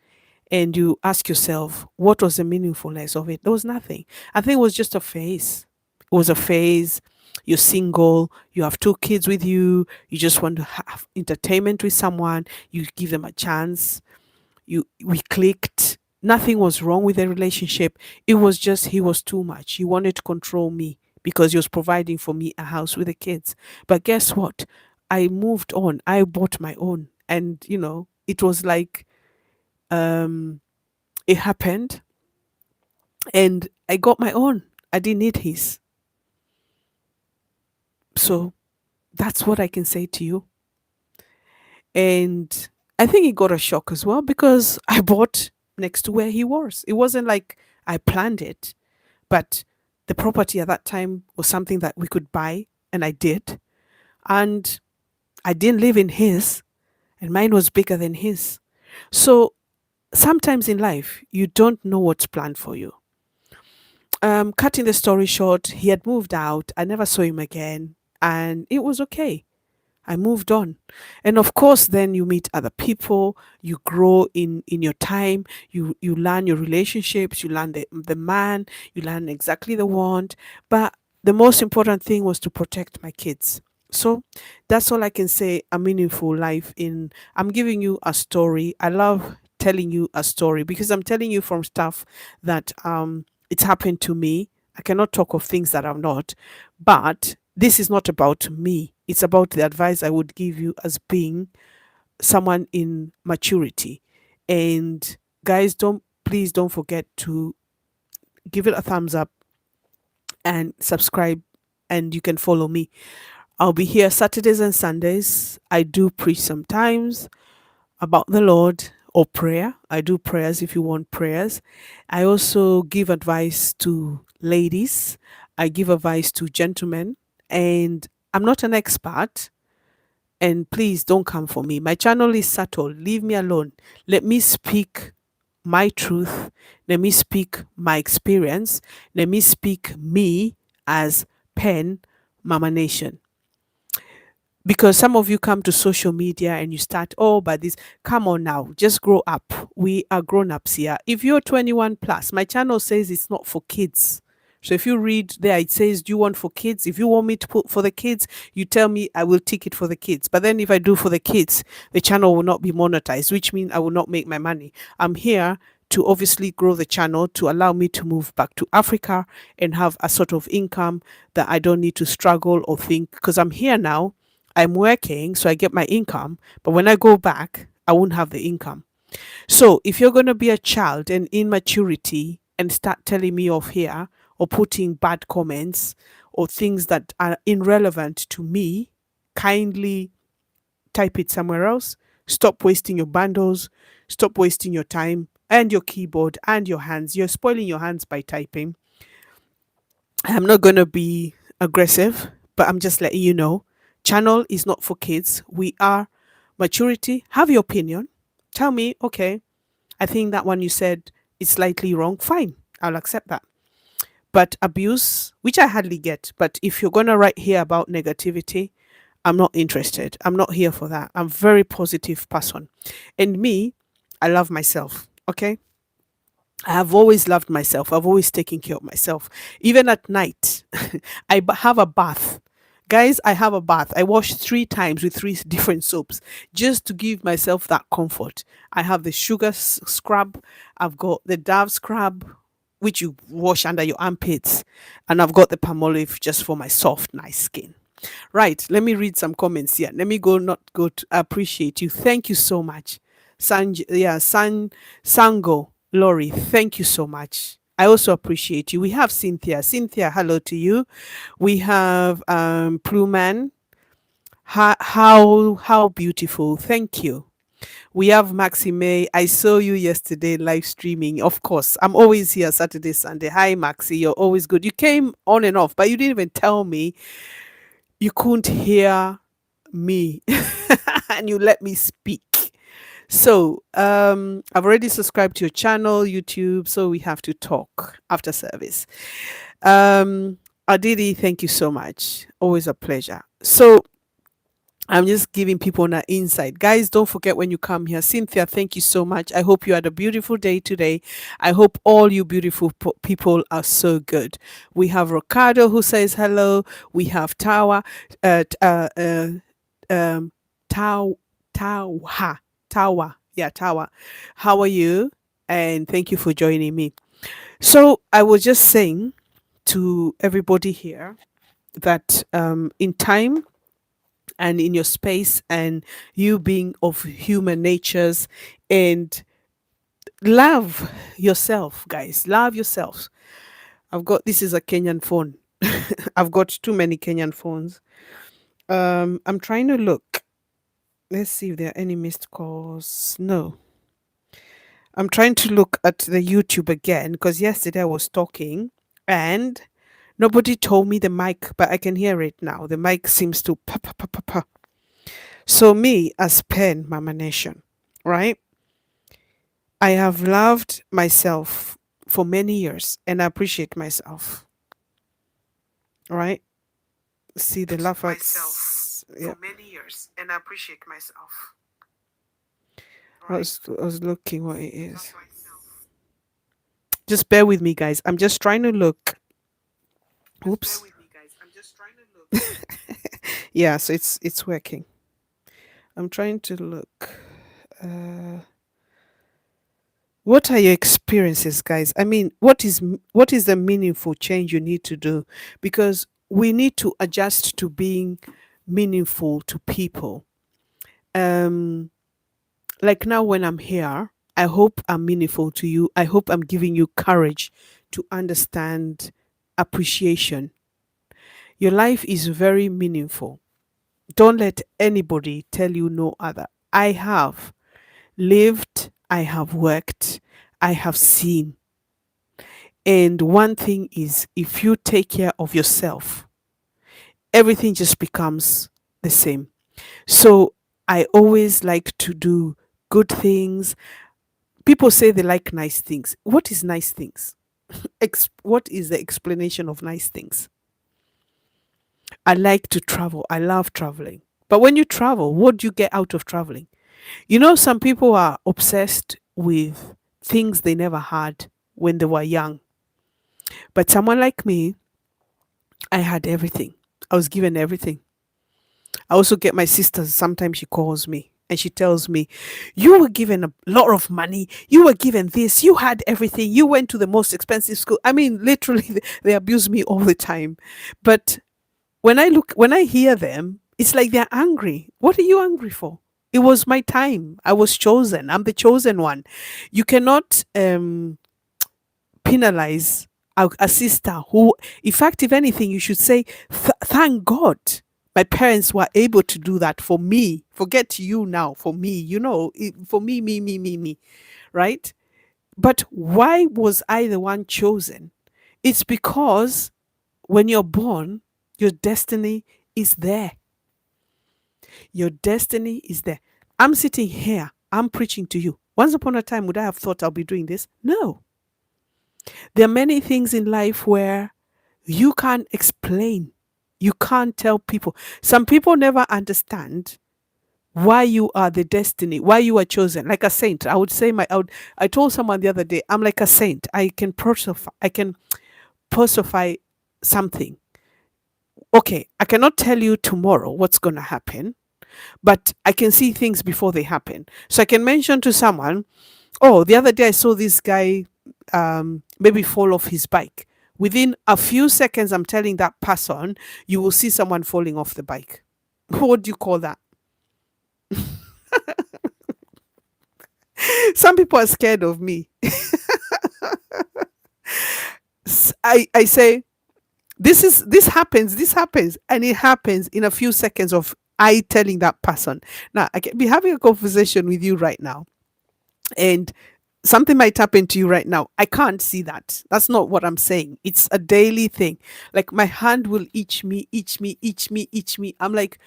and you ask yourself, what was the meaningfulness of it? There was nothing. I think it was just a phase. It was a phase. You're single, you have two kids with you, you just want to have entertainment with someone, you give them a chance. We clicked. Nothing was wrong with the relationship. It was just he was too much. He wanted to control me because he was providing for me a house with the kids. But guess what? I moved on. I bought my own. And it was like it happened and I got my own. I didn't need his. So that's what I can say to you. And I think he got a shock as well because I bought next to where he was. It wasn't like I planned it, but the property at that time was something that we could buy, and I did. And I didn't live in his, and mine was bigger than his. So sometimes in life, you don't know what's planned for you. Cutting the story short, he had moved out. I never saw him again, and it was okay. I moved on. And of course, then you meet other people, you grow in your time, you learn your relationships, you learn the man, you learn exactly the want. But the most important thing was to protect my kids. So that's all I can say. A meaningful life in I'm giving you a story. I love telling you a story because I'm telling you from stuff that it's happened to me. I cannot talk of things that are not, but this is not about me. It's about the advice I would give you as being someone in maturity. And guys, please don't forget to give it a thumbs up and subscribe, and you can follow me. I'll be here Saturdays and Sundays. I do preach sometimes about the Lord or prayer. I do prayers if you want prayers. I also give advice to ladies. I give advice to gentlemen. And I'm not an expert. And please don't come for me. My channel is subtle. Leave me alone. Let me speak my truth. Let me speak my experience. Let me speak me as Pen Mama Nation. Because some of you come to social media and you start, oh, but this, come on now, just grow up. We are grown ups here. If you're 21 plus, my channel says it's not for kids. So if you read there, it says, do you want for kids? If you want me to put for the kids, you tell me, I will tick it for the kids. But then if I do for the kids, the channel will not be monetized, which means I will not make my money. I'm here to obviously grow the channel to allow me to move back to Africa and have a sort of income that I don't need to struggle or think, because I'm here now, I'm working, so I get my income. But when I go back, I won't have the income. So if you're going to be a child and immaturity and start telling me off here or putting bad comments or things that are irrelevant to me, kindly type it somewhere else. Stop wasting your bundles. Stop wasting your time and your keyboard and your hands. You're spoiling your hands by typing. I'm not going to be aggressive, but I'm just letting you know. Channel is not for kids. We are maturity. Have your opinion. Tell me, okay, I think that one you said is slightly wrong. Fine, I'll accept that. But abuse, which I hardly get, but if you're going to write here about negativity, I'm not interested. I'm not here for that. I'm a very positive person. And me, I love myself. Okay. I have always loved myself. I've always taken care of myself. Even at night, have a bath. Guys, I have a bath. I wash 3 times with 3 different soaps just to give myself that comfort. I have the sugar scrub. I've got the Dove scrub, which you wash under your armpits. And I've got the Palmolive just for my soft, nice skin. Right. Let me read some comments here. Let me go, not go to appreciate you. Thank you so much. Sango, Lori, thank you so much. I also appreciate you. We have Cynthia. Cynthia, hello to you. We have Pluman. How beautiful. Thank you. We have Maxime. I saw you yesterday live streaming. Of course, I'm always here Saturday, Sunday. Hi, Maxi. You're always good. You came on and off, but you didn't even tell me you couldn't hear me and you let me speak. So, I've already subscribed to your channel, YouTube, so we have to talk after service. Aditi, thank you so much. Always a pleasure. So, I'm just giving people an insight. Guys, don't forget when you come here. Cynthia, thank you so much. I hope you had a beautiful day today. I hope all you beautiful people are so good. We have Ricardo who says hello. We have Tawa, Tawa. Yeah, Tawa. How are you? And thank you for joining me. So I was just saying to everybody here that in time and in your space and you being of human natures and love yourself, guys. Love yourself. I've got this is a Kenyan phone. I've got too many Kenyan phones. I'm trying to look. Let's see if there are any missed calls. No. I'm trying to look at the YouTube again because yesterday I was talking and nobody told me the mic, but I can hear it now. The mic seems to pa pa pa pa pa. So me as Pen Mama Nation, right? I have loved myself for many years and I appreciate myself. Right? See the laugh myself for many years and I appreciate myself. I was looking what it is. Just bear with me, guys. I'm just trying to look. Oops. Yeah, so it's working. I'm trying to look. What are your experiences, guys? I mean, what is the meaningful change you need to do? Because we need to adjust to being meaningful to people. Like now when I'm here, I hope I'm meaningful to you. I hope I'm giving you courage to understand appreciation. Your life is very meaningful. Don't let anybody tell you no other. I have lived, I have worked, I have seen. And one thing is, if you take care of yourself, everything just becomes the same. So I always like to do good things. People say they like nice things. What is nice things? What is the explanation of nice things? I like to travel. I love traveling. But when you travel, what do you get out of traveling? You know, some people are obsessed with things they never had when they were young. But someone like me, I had everything. I was given everything. I also get my sister, sometimes she calls me and she tells me, "You were given a lot of money. You were given this. You had everything. You went to the most expensive school." I mean, literally, they abuse me all the time. But when I hear them, it's like they're angry. What are you angry for? It was my time. I was chosen. I'm the chosen one. You cannot penalize a sister who, in fact, if anything, you should say, thank God my parents were able to do that for me. Forget you now, for me, for me, me, right? But why was I the one chosen? It's because when you're born, your destiny is there. Your destiny is there. I'm sitting here, I'm preaching to you. Once upon a time, would I have thought I'll be doing this? No. There are many things in life where you can't explain. You can't tell people. Some people never understand why you are the destiny, why you are chosen. Like a saint. I would say I told someone the other day, I'm like a saint. I can personify something. Okay, I cannot tell you tomorrow what's gonna happen, but I can see things before they happen. So I can mention to someone, oh, the other day I saw this guy maybe fall off his bike. Within a few seconds, I'm telling that person, you will see someone falling off the bike. What do you call that? Some people are scared of me. I say, this happens, and it happens in a few seconds of I telling that person. Now, I can be having a conversation with you right now, and something might happen to you right now. I can't see that. That's not what I'm saying. It's a daily thing. Like my hand will itch me, itch me, itch me, itch me. I'm like,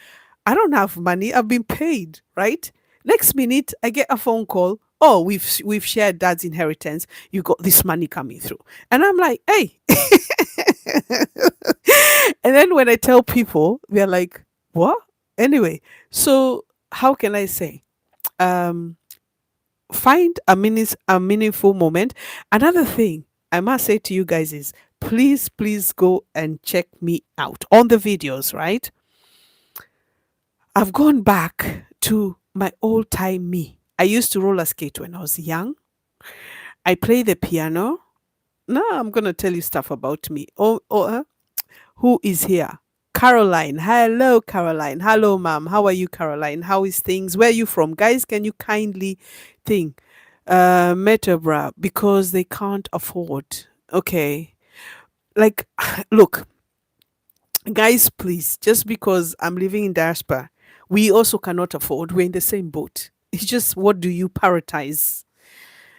I don't have money. I've been paid, right? Next minute, I get a phone call. Oh, we've shared dad's inheritance. You got this money coming through, and I'm like, hey. And then when I tell people, they're like, what? Anyway, so how can I say? Um, find a meaningful moment. Another thing I must say to you guys is, please go and check me out on the videos, right? I've gone back to my old time me. I used to roller skate when I was young. I play the piano. Now I'm going to tell you stuff about me. Who is here? Caroline. Hello, Caroline. Hello, ma'am. How are you, Caroline? How is things? Where are you from? Guys, can you kindly think? Metabra, because they can't afford. Okay. Like, look, guys, please, just because I'm living in diaspora, we also cannot afford. We're in the same boat. It's just, what do you prioritize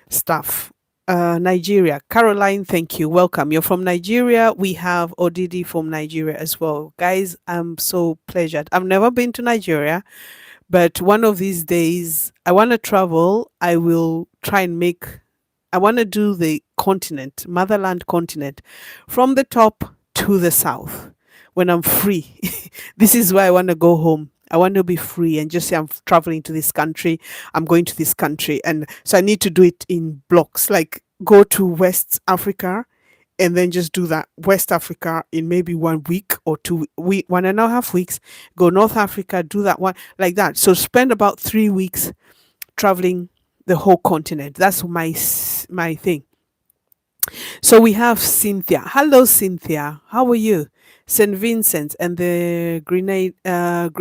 stuff? Nigeria. Caroline, thank you. Welcome. You're from Nigeria. We have Odidi from Nigeria as well. Guys, I'm so pleasured. I've never been to Nigeria, but one of these days I want to travel. I will try and I want to do the continent, motherland continent, from the top to the south when I'm free. This is why I want to go home. I want to be free and just say I'm traveling to this country. I'm going to this country. And so I need to do it in blocks, like go to West Africa and then just do that West Africa in maybe 1 week or 2 week, 1.5 weeks, go North Africa, do that one like that. So spend about 3 weeks traveling the whole continent. That's my thing. So we have Cynthia. Hello, Cynthia. How are you? St. Vincent and the Grenadians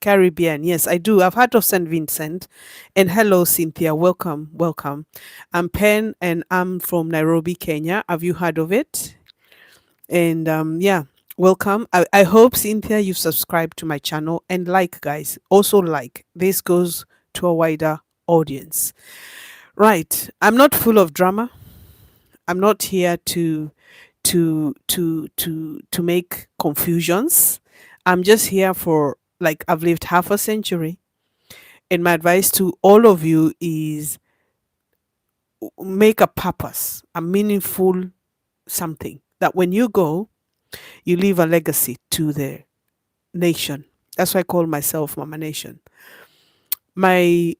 Caribbean. Yes, I do. I've heard of St. Vincent. And hello, Cynthia. Welcome, welcome. I'm Pen and I'm from Nairobi, Kenya. Have you heard of it? And yeah, welcome. I hope, Cynthia, you've subscribed to my channel and like, guys. Also like. This goes to a wider audience. Right. I'm not full of drama. I'm not here to make confusions. I'm just here for, like, I've lived half a century, and my advice to all of you is make a purpose, a meaningful something that when you go, you leave a legacy to the nation, That's why I call myself Mama Nation. My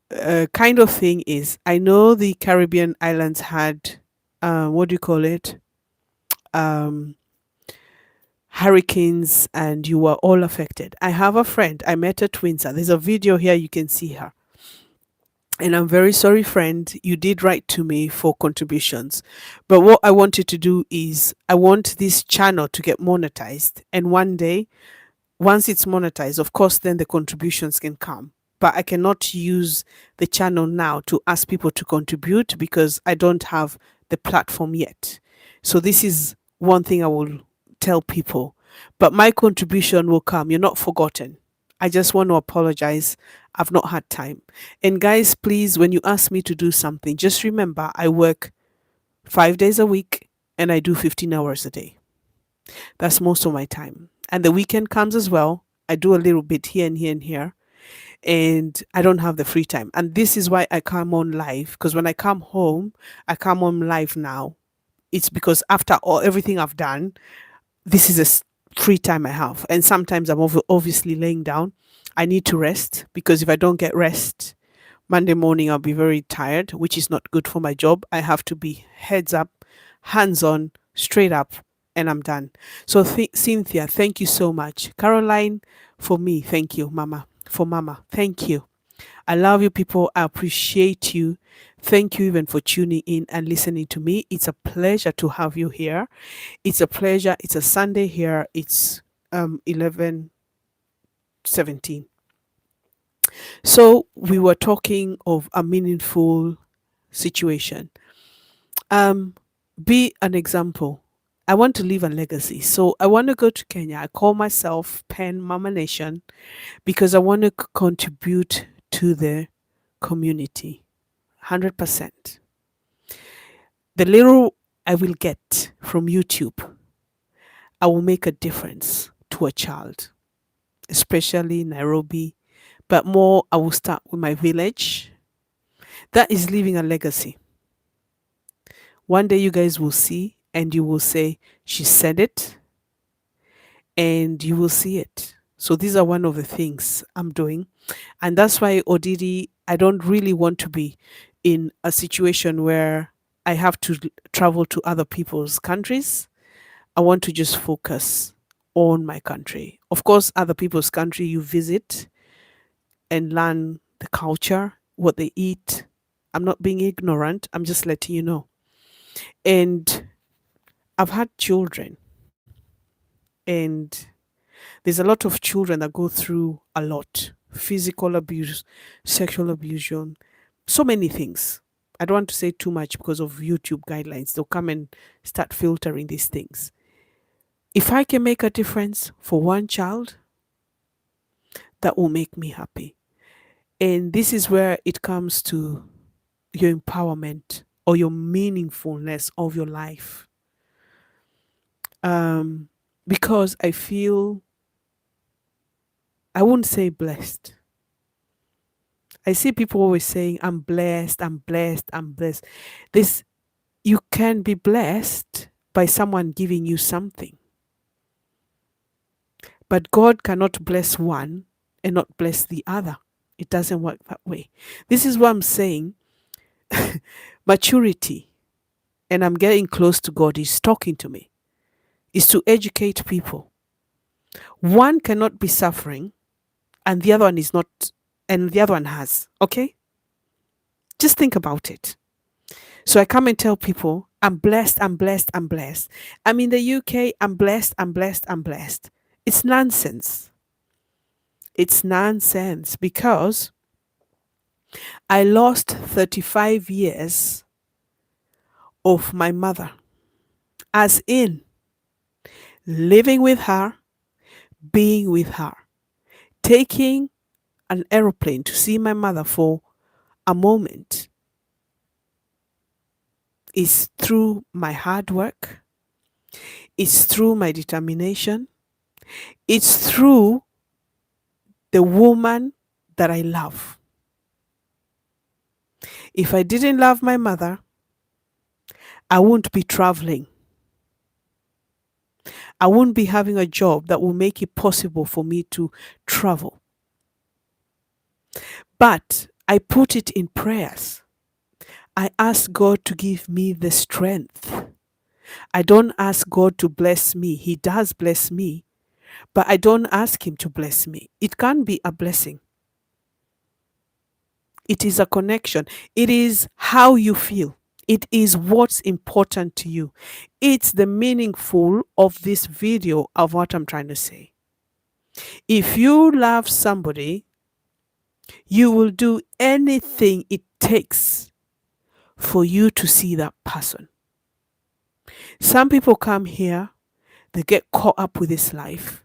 kind of thing is, I know the Caribbean islands had, what do you call it? Um, Hurricanes, and you were all affected. I have a friend, I met her twins. There's a video here, you can see her. And I'm very sorry, friend, you did write to me for contributions. But what I wanted to do is, I want this channel to get monetized. And one day, once it's monetized, of course, then the contributions can come. But I cannot use the channel now to ask people to contribute because I don't have the platform yet. So this is one thing I will tell people. But my contribution will come. You're not forgotten. I just want to apologize. I've not had time. And guys, please, when you ask me to do something, just remember I work 5 days a week and I do 15 hours a day. That's most of my time. And the weekend comes as well. I do a little bit here and here and here. And I don't have the free time. And this is why I come on live. Because when I come home, I come on live now. It's because after all everything I've done, this is a free time I have. And sometimes I'm obviously laying down. I need to rest because if I don't get rest, Monday morning I'll be very tired, which is not good for my job. I have to be heads up, hands on, straight up, and I'm done. So, Cynthia, thank you so much. Caroline, for me, thank you. Mama, for Mama, thank you. I love you, people. I appreciate you. Thank you even for tuning in and listening to me. It's a pleasure to have you here. It's a pleasure. It's a Sunday here. It's 11:17. So we were talking of a meaningful situation. Um, be an example. I want to leave a legacy. So I want to go to Kenya. I call myself Pen Mama Nation because I want to contribute to the community 100%. The little I will get from YouTube, I will make a difference to a child, especially Nairobi, but more, I will start with my village. That is leaving a legacy. One day you guys will see and you will say, she said it, and you will see it. So these are one of the things I'm doing. And that's why Odidi, I don't really want to be in a situation where I have to travel to other people's countries. I want to just focus on my country. Of course, other people's country you visit and learn the culture, what they eat. I'm not being ignorant. I'm just letting you know. And I've had children, and there's a lot of children that go through a lot: physical abuse, sexual abuse, so many things. I don't want to say too much because of YouTube guidelines. They'll come and start filtering these things. If I can make a difference for one child, that will make me happy. And this is where it comes to your empowerment or your meaningfulness of your life. Because I feel, I wouldn't say blessed. I see people always saying, I'm blessed, I'm blessed, I'm blessed. This, you can be blessed by someone giving you something. But God cannot bless one and not bless the other. It doesn't work that way. This is what I'm saying. Maturity, and I'm getting close to God, He's talking to me, is to educate people. One cannot be suffering and the other one is not, and the other one has. Okay? Just think about it. So I come and tell people, I'm blessed, I'm blessed, I'm blessed. I'm in the UK, I'm blessed, I'm blessed, I'm blessed. It's nonsense. It's nonsense because I lost 35 years of my mother, as in living with her, being with her, taking an aeroplane to see my mother for a moment is through my hard work, it's through my determination, it's through the woman that I love. If I didn't love my mother, I wouldn't be traveling. I won't be having a job that will make it possible for me to travel. But I put it in prayers. I ask God to give me the strength. I don't ask God to bless me. He does bless me, but I don't ask Him to bless me. It can be a blessing. It is a connection. It is how you feel. It is what's important to you. It's the meaningful of this video of what I'm trying to say. If you love somebody, you will do anything it takes for you to see that person. Some people come here, they get caught up with this life.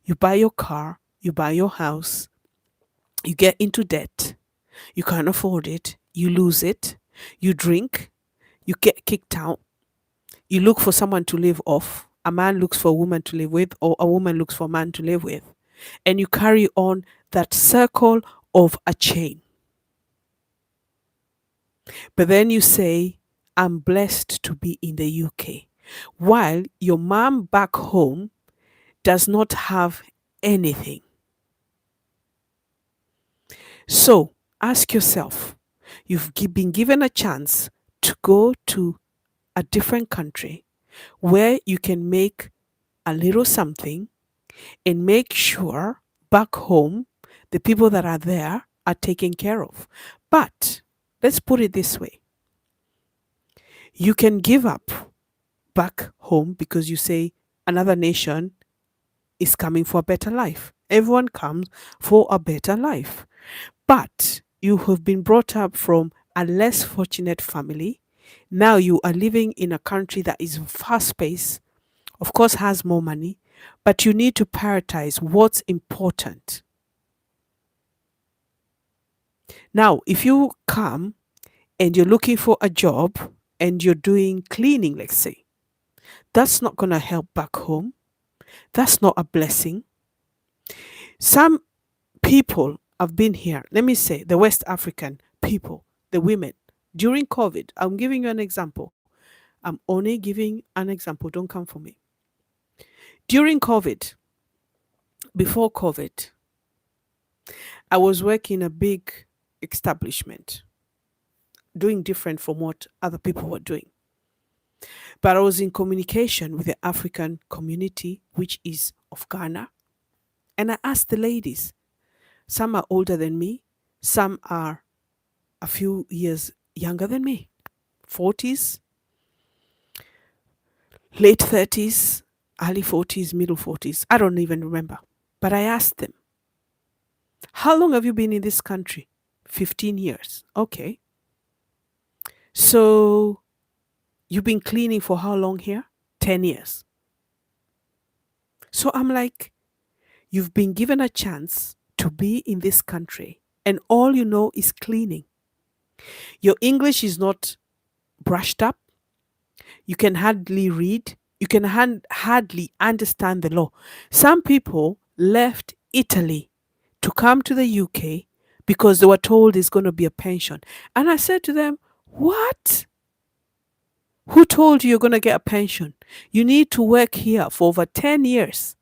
You buy your car, you buy your house, you get into debt, you can't afford it, you lose it, you drink, you get kicked out, you look for someone to live off. A man looks for a woman to live with, or a woman looks for a man to live with. And you carry on that circle of a chain. But then you say, I'm blessed to be in the UK. While your mom back home does not have anything. So ask yourself, you've been given a chance to go to a different country where you can make a little something and make sure back home the people that are there are taken care of. But let's put it this way. You can give up back home because you say another nation is coming for a better life. Everyone comes for a better life. But you have been brought up from a less fortunate family. Now you are living in a country that is fast paced, of course, has more money, but you need to prioritize what's important. Now, if you come and you're looking for a job and you're doing cleaning, let's say, that's not going to help back home. That's not a blessing. Some people have been here, let me say, the West African people, the women, during COVID. I'm giving you an example. I'm only giving an example. Don't come for me. During COVID, before COVID, I was working in a big establishment, doing different from what other people were doing. But I was in communication with the African community, which is of Ghana. And I asked the ladies, some are older than me, some are a few years younger than me, 40s, late 30s, early 40s, middle 40s. I don't even remember. But I asked them, how long have you been in this country? 15 years. Okay. So you've been cleaning for how long here? 10 years. So I'm like, you've been given a chance to be in this country and all you know is cleaning. Your English is not brushed up. You can hardly read. You can hardly understand the law. Some people left Italy to come to the UK because they were told there's going to be a pension. And I said to them, what? Who told you you're going to get a pension? You need to work here for over 10 years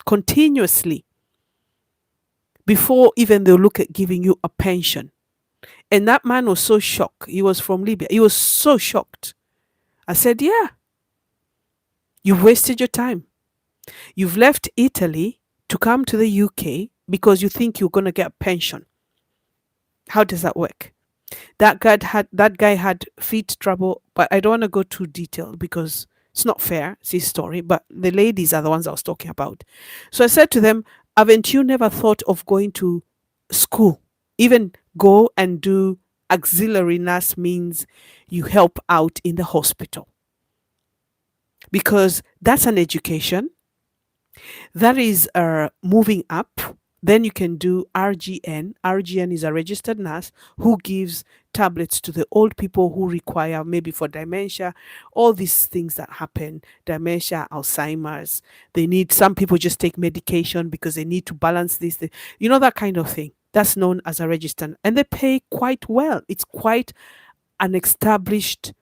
continuously before even they'll look at giving you a pension. And that man was so shocked. He was from Libya. He was so shocked. I said, yeah, you've wasted your time. You've left Italy to come to the UK because you think you're going to get a pension. How does that work? That guy had feet trouble, but I don't want to go too detailed because it's not fair. It's his story, but the ladies are the ones I was talking about. So I said to them, haven't you never thought of going to school? Even go and do auxiliary nurse means you help out in the hospital. Because that's an education. That is moving up. Then you can do RGN. RGN is a registered nurse who gives tablets to the old people who require maybe for dementia, all these things that happen, dementia, Alzheimer's. They need, some people just take medication because they need to balance this, you know, that kind of thing. That's known as a registered, and they pay quite well. It's quite an established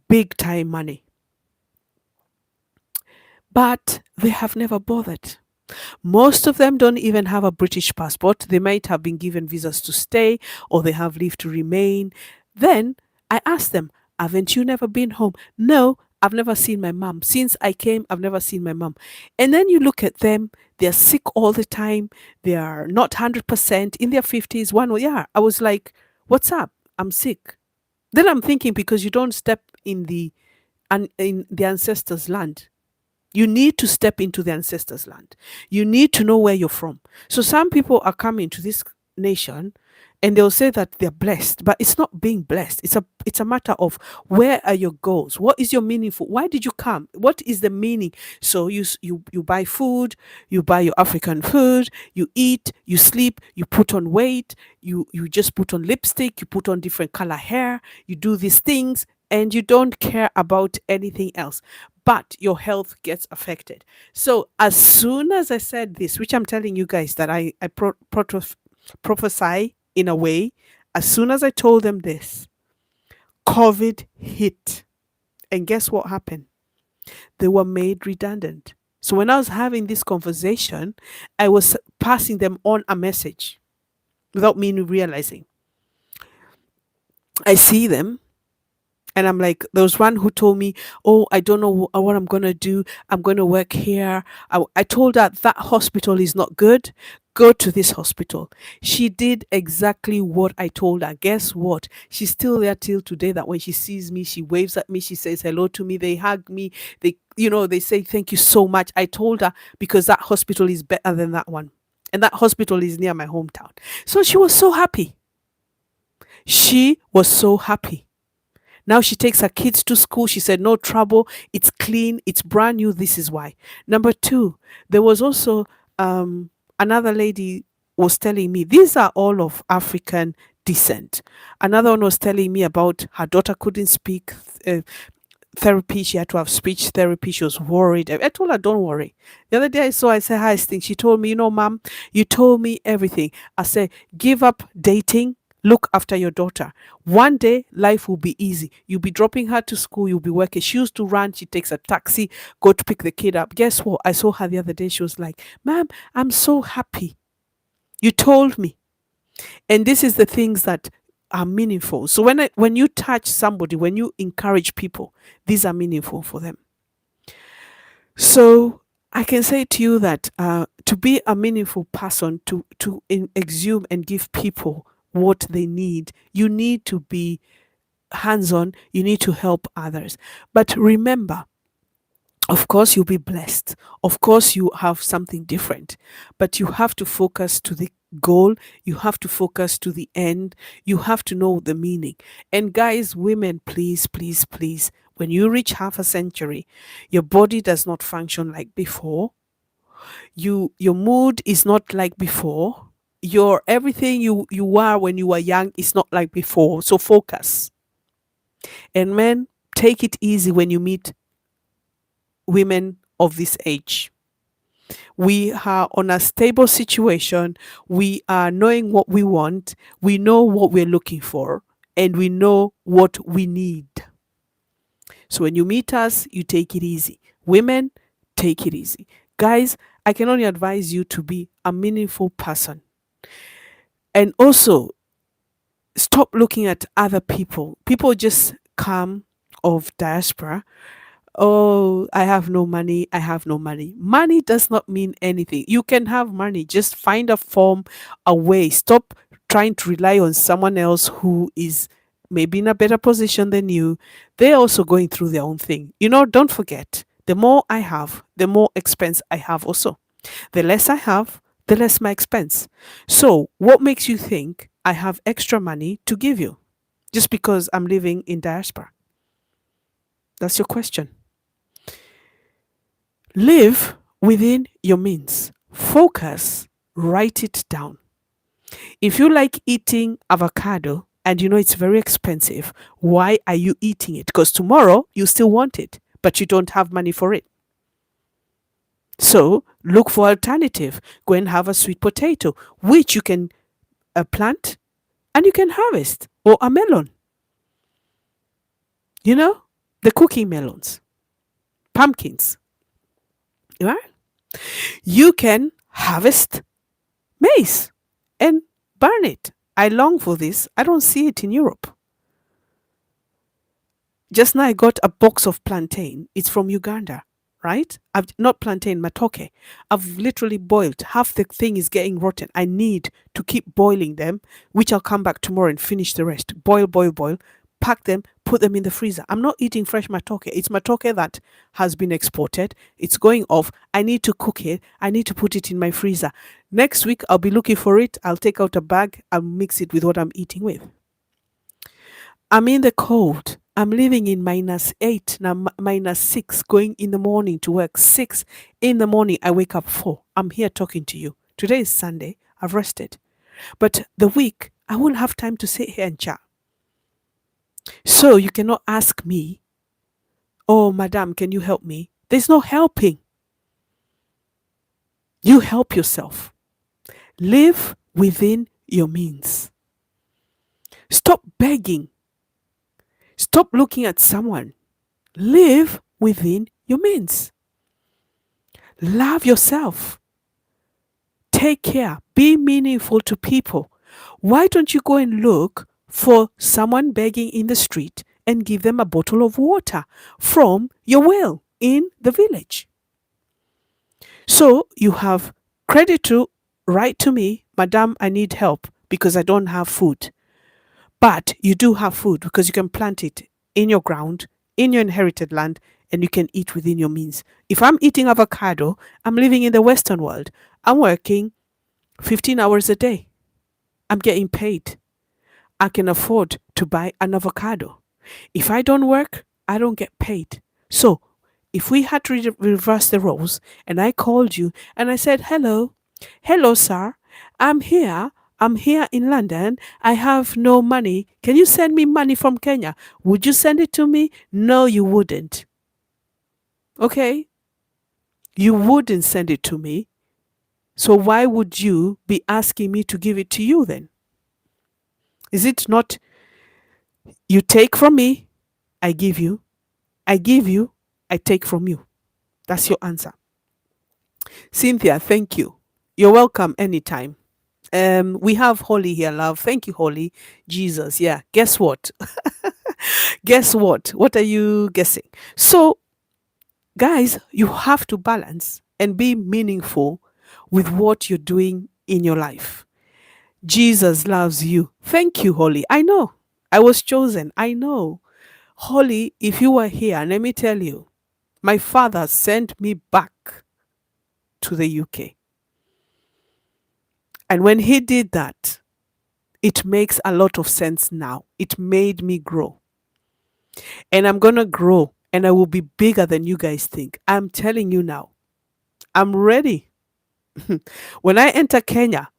big time money. but they have never bothered. Most of them don't even have a British passport. They might have been given visas to stay or they have leave to remain. Then I asked them, haven't you never been home? No, I've never seen my mom. Since I came, I've never seen my mom. And then you look at them, they're sick all the time. They are not 100% in their 50s. One, yeah, I was like, what's up? I'm sick. Then I'm thinking, because you don't step in the ancestors' land. You need to step into the ancestors' land. You need to know where you're from. So some people are coming to this nation and they'll say that they're blessed, but it's not being blessed. It's a matter of, where are your goals? What is your meaningful? Why did you come? What is the meaning? So you buy food, you buy your African food, you eat, you sleep, you put on weight, you just put on lipstick, you put on different color hair, you do these things and you don't care about anything else, but your health gets affected. So as soon as I said this, which I'm telling you guys that prophesy in a way, as soon as I told them this, COVID hit. And guess what happened? They were made redundant. So when I was having this conversation, I was passing them on a message without me realizing. I see them. And I'm like, there was one who told me, oh, I don't know what I'm going to do. I'm going to work here. I told her that hospital is not good. Go to this hospital. She did exactly what I told her. Guess what? She's still there till today, that when she sees me, she waves at me. She says hello to me. They hug me. They say, thank you so much. I told her, because that hospital is better than that one. And that hospital is near my hometown. So she was so happy. She was so happy. Now she takes her kids to school. She said, no trouble. It's clean. It's brand new. This is why. Number two, there was also another lady was telling me, these are all of African descent. Another one was telling me about her daughter couldn't speak therapy. She had to have speech therapy. She was worried. I told her, don't worry. The other day I said, hi, thing. She told me, mom, you told me everything. I said, give up dating. Look after your daughter. One day, life will be easy. You'll be dropping her to school. You'll be working. She used to run. She takes a taxi, go to pick the kid up. Guess what? I saw her the other day. She was like, ma'am, I'm so happy. You told me. And this is the things that are meaningful. So when you touch somebody, when you encourage people, these are meaningful for them. So I can say to you that to be a meaningful person, to exhume and give people what they need, you need to be hands on, you need to help others. But remember, of course, you'll be blessed. Of course, you have something different, but you have to focus to the goal. You have to focus to the end. You have to know the meaning. And guys, women, please, please, please, when you reach half a century, your body does not function like before. Your mood is not like before. Your everything you were when you were young is not like before. So focus. And men, take it easy when you meet women of this age. We are on a stable situation. We are knowing what we want. We know what we're looking for. And we know what we need. So when you meet us, you take it easy. Women, take it easy. Guys, I can only advise you to be a meaningful person. And also, stop looking at other people. People just come of diaspora. Oh, I have no money. I have no money. Money does not mean anything. You can have money. Just find a form, a way. Stop trying to rely on someone else who is maybe in a better position than you. They're also going through their own thing. Don't forget, the more I have, the more expense I have also. The less I have, the less my expense. So, what makes you think I have extra money to give you just because I'm living in diaspora? That's your question. Live within your means. Focus, write it down. If you like eating avocado and you know it's very expensive, why are you eating it? Because tomorrow you still want it, but you don't have money for it. So look for alternative. Go and have a sweet potato, which you can plant and you can harvest, or a melon. The cooking melons, pumpkins. Right? You can harvest maize and burn it. I long for this. I don't see it in Europe. Just now I got a box of plantain. It's from Uganda, right? I've not plantain, matoke. I've literally boiled. Half the thing is getting rotten. I need to keep boiling them, which I'll come back tomorrow and finish the rest. Boil, boil, boil. Pack them, put them in the freezer. I'm not eating fresh matoke. It's matoke that has been exported. It's going off. I need to cook it. I need to put it in my freezer. Next week, I'll be looking for it. I'll take out a bag. I'll mix it with what I'm eating with. I'm in the cold. I'm living in -8, now -6, going in the morning to work. 6 in the morning, I wake up 4. I'm here talking to you. Today is Sunday. I've rested. But the week, I won't have time to sit here and chat. So you cannot ask me, oh, madam, can you help me? There's no helping. You help yourself. Live within your means. Stop begging. Stop looking at someone. Live within your means. Love yourself. Take care. Be meaningful to people. Why don't you go and look for someone begging in the street and give them a bottle of water from your well in the village? So you have credit to write to me, Madam, I need help because I don't have food. But you do have food because you can plant it in your ground, in your inherited land, and you can eat within your means. If I'm eating avocado, I'm living in the Western world. I'm working 15 hours a day. I'm getting paid. I can afford to buy an avocado. If I don't work, I don't get paid. So if we had to reverse the roles and I called you and I said, hello, sir, I'm here. I'm here in London. I have no money. Can you send me money from Kenya? Would you send it to me? No, you wouldn't. Okay? You wouldn't send it to me. So why would you be asking me to give it to you then? Is it not you take from me, I give you, I give you, I take from you? That's your answer. Cynthia, thank you. You're welcome anytime. We have Holly here, love. Thank you, Holly. Jesus, yeah. Guess what? Guess what? What are you guessing? So, guys, you have to balance and be meaningful with what you're doing in your life. Jesus loves you. Thank you, Holly. I know. I was chosen. I know. Holly, if you were here, let me tell you, my father sent me back to the UK. And when he did that, it makes a lot of sense now. It made me grow. And I'm going to grow and I will be bigger than you guys think. I'm telling you now. I'm ready. When I enter Kenya,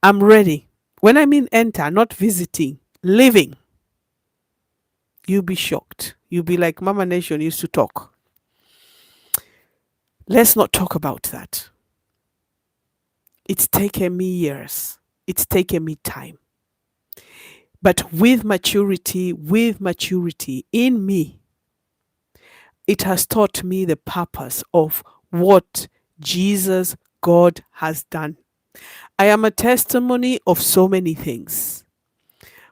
I'm ready. When I mean enter, not visiting, living, you'll be shocked. You'll be like Mama Nation used to talk. Let's not talk about that. It's taken me years. It's taken me time. But with maturity in me, it has taught me the purpose of what Jesus, God, has done. I am a testimony of so many things.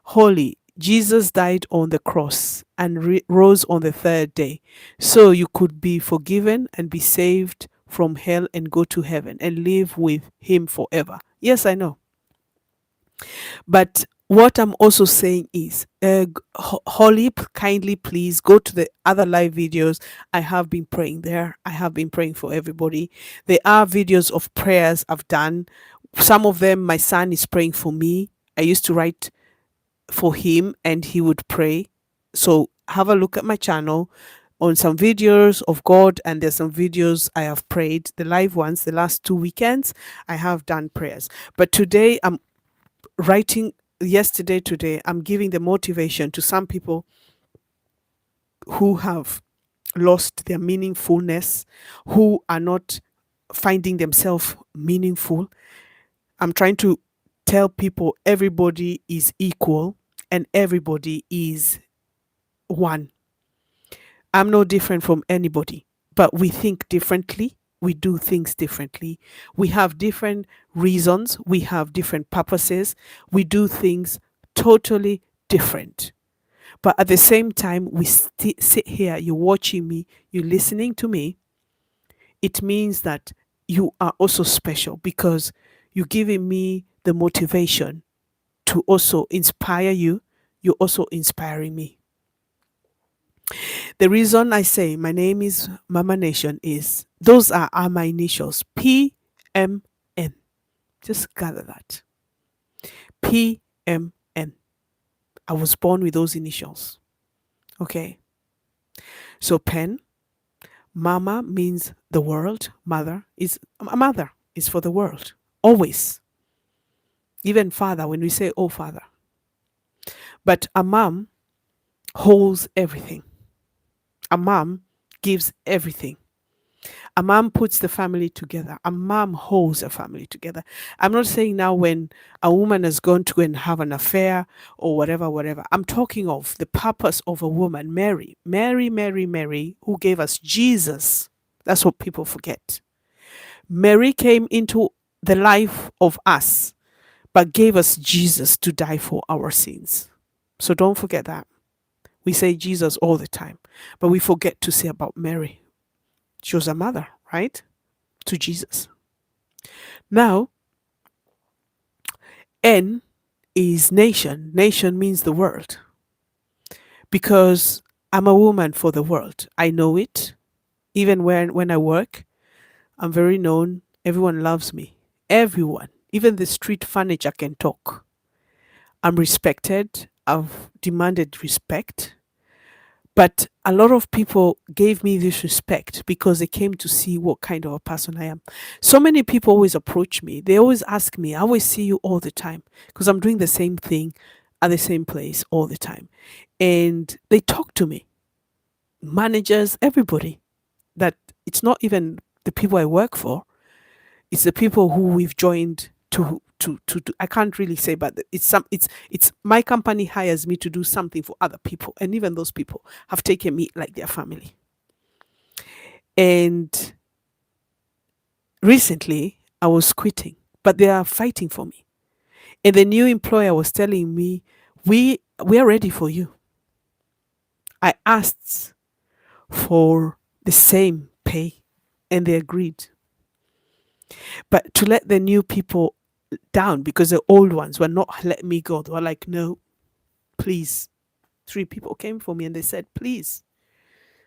Holy, Jesus died on the cross and rose on the third day, so you could be forgiven and be saved from hell and go to heaven and live with him forever. Yes, I know. But what I'm also saying is, Holly, kindly please go to the other live videos. I have been praying there. I have been praying for everybody. There are videos of prayers I've done. Some of them, my son is praying for me. I used to write for him and he would pray. So have a look at my channel on some videos of God, and there's some videos I have prayed. The live ones, the last 2 weekends, I have done prayers. But today I'm writing today, I'm giving the motivation to some people who have lost their meaningfulness, who are not finding themselves meaningful. I'm trying to tell people everybody is equal and everybody is one. I'm no different from anybody, but we think differently. we do things differently. We have different reasons, we have different purposes, we do things totally different. But at the same time, we sit here, you're watching me, you're listening to me. It means that you are also special because you're giving me the motivation to also inspire you. You're also inspiring me. The reason I say my name is Mama Nation is are my initials, PMN. Just gather that. PMN. I was born with those initials. Okay. So pen, mama means the world. Mother is a mother is for the world. Always. Even father, when we say, oh, father. But a mom holds everything. A mom gives everything. A mom puts the family together. A mom holds a family together. I'm not saying now when a woman has gone to go and have an affair or whatever, whatever. I'm talking of the purpose of a woman, Mary. Mary, who gave us Jesus. That's what people forget. Mary came into the life of us, but gave us Jesus to die for our sins. So don't forget that. We say Jesus all the time, but we forget to say about Mary. She was a mother, right? To Jesus. Now, N is nation. Nation means the world. Because I'm a woman for the world. I know it. Even when I work, I'm very known. Everyone loves me. Everyone. Even the street furniture can talk. I'm respected. I've demanded respect. But a lot of people gave me this respect because they came to see what kind of a person I am. So many people always approach me. They always ask me, I always see you all the time because I'm doing the same thing at the same place all the time. And they talk to me, managers, everybody, that it's not even the people I work for, it's the people who we've joined to I can't really say, but it's my company hires me to do something for other people, and even those people have taken me like their family. And recently I was quitting, but they are fighting for me. And the new employer was telling me, we are ready for you. I asked for the same pay and they agreed. But to let the new people down because the old ones were not letting me go. They were like, no, please. 3 people came for me and they said, please,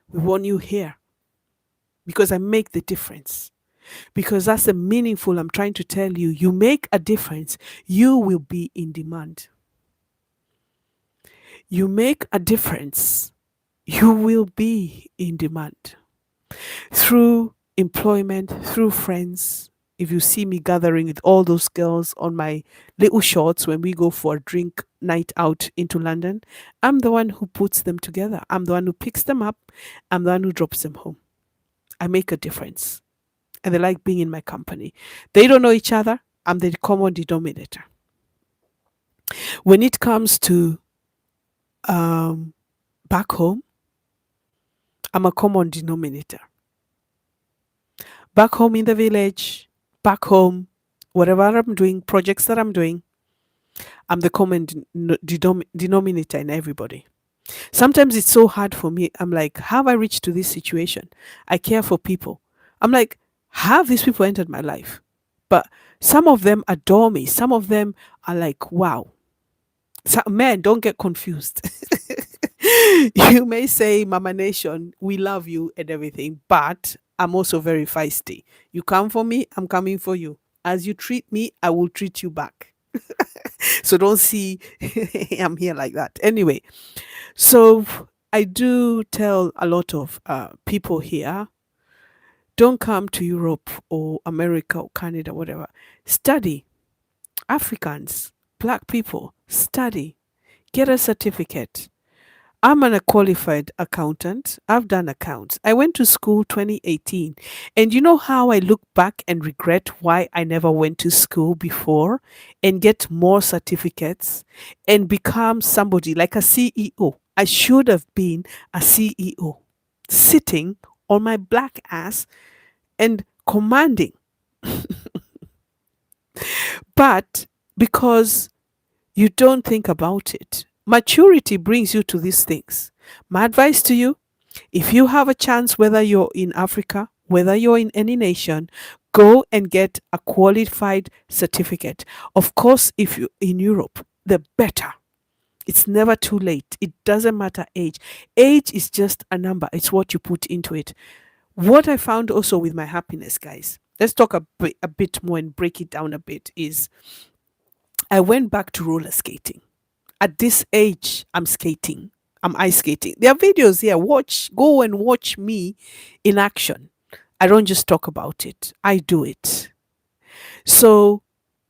we want you here because I make the difference. Because that's the meaningful I'm trying to tell you. You make a difference, you will be in demand. You make a difference, you will be in demand. Through employment, through friends. If you see me gathering with all those girls on my little shorts when we go for a drink night out into London, I'm the one who puts them together. I'm the one who picks them up. I'm the one who drops them home. I make a difference. And they like being in my company. They don't know each other. I'm the common denominator. When it comes to back home, I'm a common denominator. Back home in the village, back home, whatever I'm doing, projects that I'm doing, I'm the common denominator in everybody. Sometimes it's so hard for me. I'm like, have I reached to this situation? I care for people. I'm like, have these people entered my life? But some of them adore me. Some of them are like, wow. So, man, don't get confused. You may say, Mama Nation, we love you and everything, but I'm also very feisty. You come for me, I'm coming for you. As you treat me, I will treat you back. So don't see I'm here like that. Anyway, so I do tell a lot of people here, don't come to Europe or America or Canada, whatever. Study. Africans, black people, study. Get a certificate. I'm a qualified accountant. I've done accounts. I went to school 2018. And you know how I look back and regret why I never went to school before and get more certificates and become somebody like a CEO. I should have been a CEO sitting on my black ass and commanding, but because you don't think about it. Maturity brings you to these things. My advice to you, if you have a chance, whether you're in Africa, whether you're in any nation, go and get a qualified certificate. Of course, if you're in Europe, the better. It's never too late. It doesn't matter age. Age is just a number, it's what you put into it. What I found also with my happiness, guys, let's talk a bit more and break it down a bit, is I went back to roller skating. At this age, I'm skating. I'm ice skating. There are videos here. Go and watch me in action. I don't just talk about it, I do it. So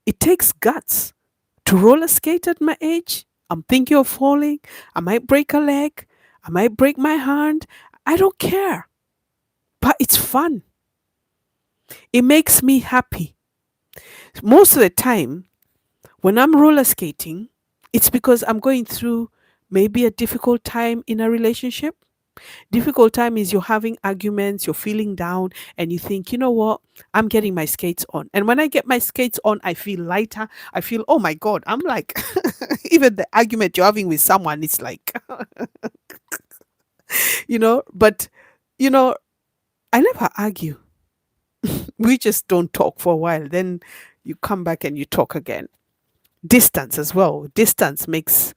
it takes guts to roller skate at my age. I'm thinking of falling. I might break a leg. I might break my hand. I don't care. But it's fun. It makes me happy. Most of the time, when I'm roller skating, it's because I'm going through maybe a difficult time in a relationship. Difficult time is you're having arguments, you're feeling down, and you think, you know what? I'm getting my skates on. And when I get my skates on, I feel lighter. I feel, oh my God, I'm like, even the argument you're having with someone, it's like, but, you know, I never argue. We just don't talk for a while. Then you come back and you talk again. Distance as well. Distance makes